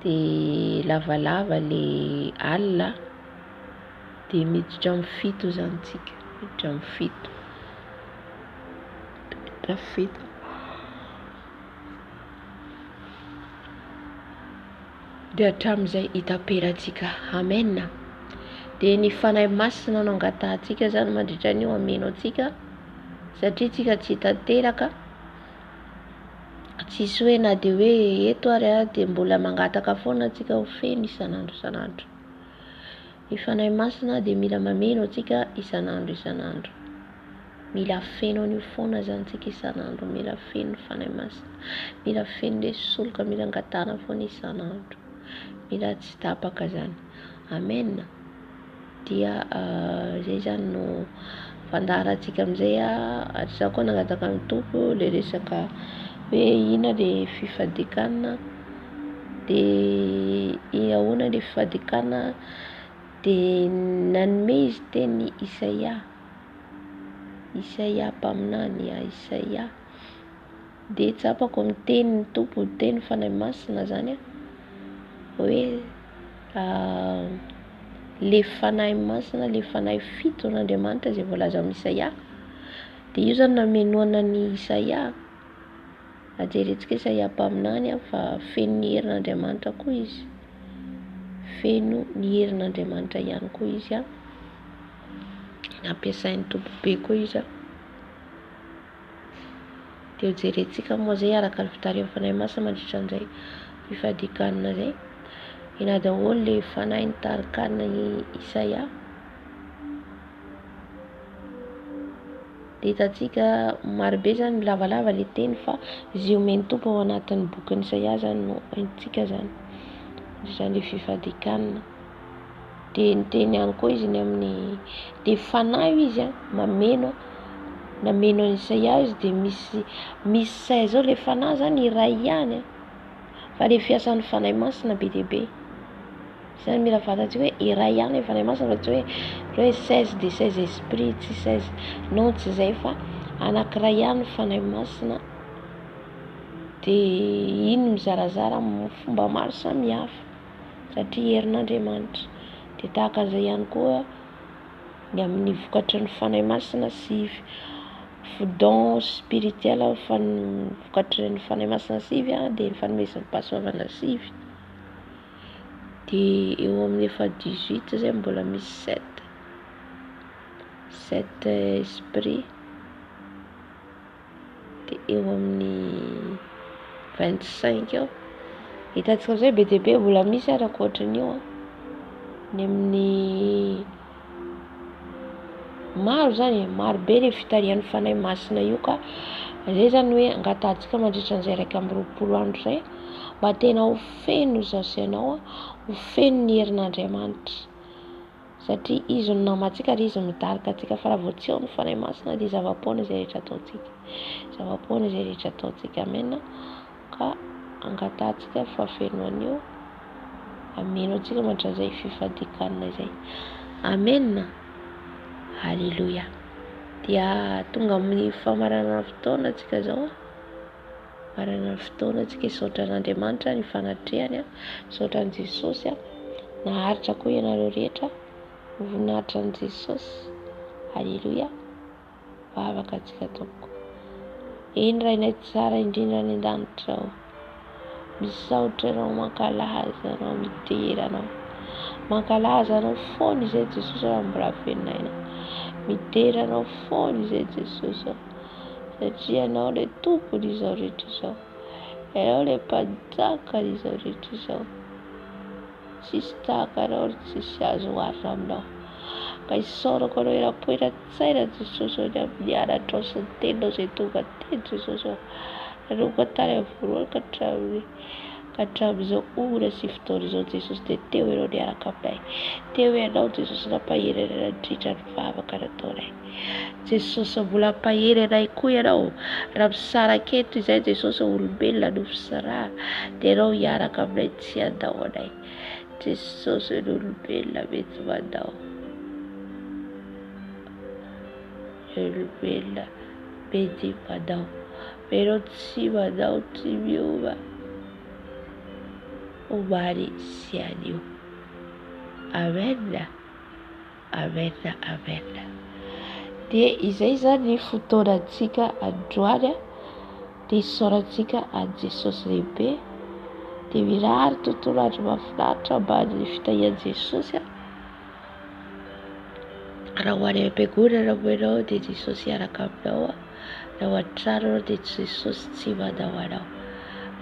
dia lavalava le alina dia miditra amin'ny fito zany tsika, miditra amin'ny fito. Dia hatramin'izay hitaperantsika. Amen. Dia ny fanahy masina no angatahantsika zany mandritra an'io ameno antsika, satria tsika tsy tanteraka, tsisy hoe na dia hoe eto ary dia mbola mangataka foana antsika ho feno isan'andro. Ny fanahy masina dia mila mameno antsika isan'andro. Mila feno an'io foana zany tsika isan'andro, mila feno fanahy masina, mila feno le soloka, mila angatahana foana isan'andro, mila tsy tapaka zany. Amen. Dia zay zany no fandaharantsika amin'izay atrisa koa nangataka amin'ny Tompo le resaka hoe ina le fifadikanana, dia ahoana le fifadikanana, dia nanome izy teny Isaia mpaminany Isaia. Dia tsapako amin'ny tenin'ny Tompo, teny fanahy masina zany hoe le fanahy masina, le fanahy fito n'Andriamanitra izay voalaza amin'ny Isaia. Dia io zany namenoana ny Isaia, ajerentsika Isaia mpaminany fa feno ny herin'Andriamanitra koa izy, feno ny herin'Andriamanitra ihany koa izy nampiasain'ny Tompo be koa izy dia jerentsika moa zay araka ny fitarian'ny fanahy masina mandritra an'izay fifadikanana zay. Ina daholo le fanahy nitarikanina Isaia. Dia hitantsika marobe zany lavalava le teny fa izy omen'ny Tompo ao anatin'ny bokin'ny Isaia zany no haintsika zany le fifadikanana. Dia niteny ihany koa izy ny amin'ny dia fanahy izy nameno an'i Isaia izy dia misy 16 le fanahy zany iray ihany fa le fiasan'ny fanahy masina be dia be. Zany mila fantatsika hoe iray ihany ny fanahy masina, fa tsy hoe 16 dia 16 esprit, tsy 16 non, tsy zay, fa anankiray ihany ny fanahy masina. Dia iny mizarazara amin'ny fomba maro samihafa satria herin'Andriamanitra. Dia tahaka an'izay ihany koa ny amin'ny vokatry ny fanahy masina sivy, don spirituel, vokatry ny fanahy masina sivy dia ny fanomezan'ny fahasoavana sivy. Dia eo amin'ny efa 18 zay mbola misy 7 esprit. Dia eo amin'ny 25 eo. Hitantsika amin'izay be dia be mbola misy ary ankoatran'io ny amin'ny maro zany maro be ilay fitarian'ny fanahy masina io ka izay zany hoe angatahantsika mandritra an'izay 1 andro izay mba tena ho feno izao sy ianao ho feno ny herin'Andriamanitra satria izy no namantsika ary izy midarika antsika fa raha vao tsy ao ny fanahy masina dia zava-poana izay rehetra ataontsika zava-poana izay rehetra ataontsika amena ka angatahantsika fahafenoan'io ameno antsika mandritra izay fifadikanana izay amena. Halleluja. Dia tonga amin'ny famarana fotoana antsika zao marana fotoana antsika hisaotra an'Andriamanitra ny fanatrehany hisaotra an'i Jesosy naharitra koa ianareo rehetra voninahitra an'i Jesosy. Halleluja. Bavaka antsika tompoko. Eny rainay tsara indrindra ny an-danitra ao, misaotra ianao, mankalaza ianao, midera ianao, mankalaza ianao foana izay Jesosy raha mbola venaina, midera ianao foana izay Jesosy satria ianao ilay tompony izao rehetra izao, ianao ilay mpanjaka izao rehetra izao, tsisy tahaka anao ary tsisy azo oharina aminao. Ka isaorako anao era-poeran-tsaina Jesosy ny amin'ny anatrao sy ny teninao izay tonga teny Jesosy nanomboka tany amin'ny voalohany ka hatramin'izao ora sy fotoana izao Jesosy dia teo ianao niaraka aminay, teo ianao Jesosy nampahery anay nandritra ny vavaka nataonay. Jesosy mbola ampahery anay koa ianao raha misaraka eto izay Jesosy olombelona nofy sy raha dia ianao hiaraka aminay tsy handao anay. Jesosy ny olombelona mety mandao, olombelona mety mandao, ianao tsy mandao tsy miova omaly sy anio. Amen, amen, amen. Dia izay zany ny fotoanantsika androany dia isaorantsika an'i Jesosy lehibe dia mirary tontolo andro mahafinaritra ambany fitahian'i Jesosy raha ho any am-piangonana moa ianao dia Jesosy hiaraka aminao, raha ho an-trano ianao dia Jesosy tsy mandao anao.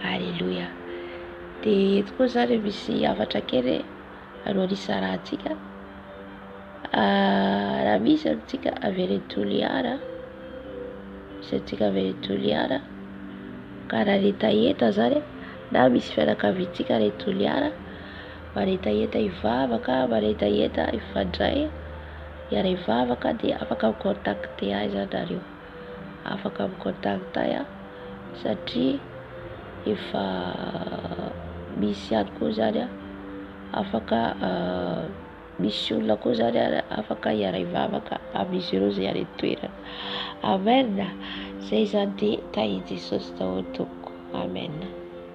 Halleluja. Dia eto koa zany misy hafatra kely alohan'ny isarahantsika. Raha misy amintsika avy toliara, misy amintsika avy toliara ka raha hetaheta zany na misy fianakaviantsika ilay toliara manetaheta hivavaka, manetaheta hifandray hiara hivavaka dia afaka mikontakte ahy zany nareo, afaka mikontakte ahy satria efa misy ihany koa zany afaka misy olona koa zany afaka hiara hivavaka amin'izy ireo zay any toerana. Amen. Zay zany dia tahin'i Jesosy daholo tompoko. Amen.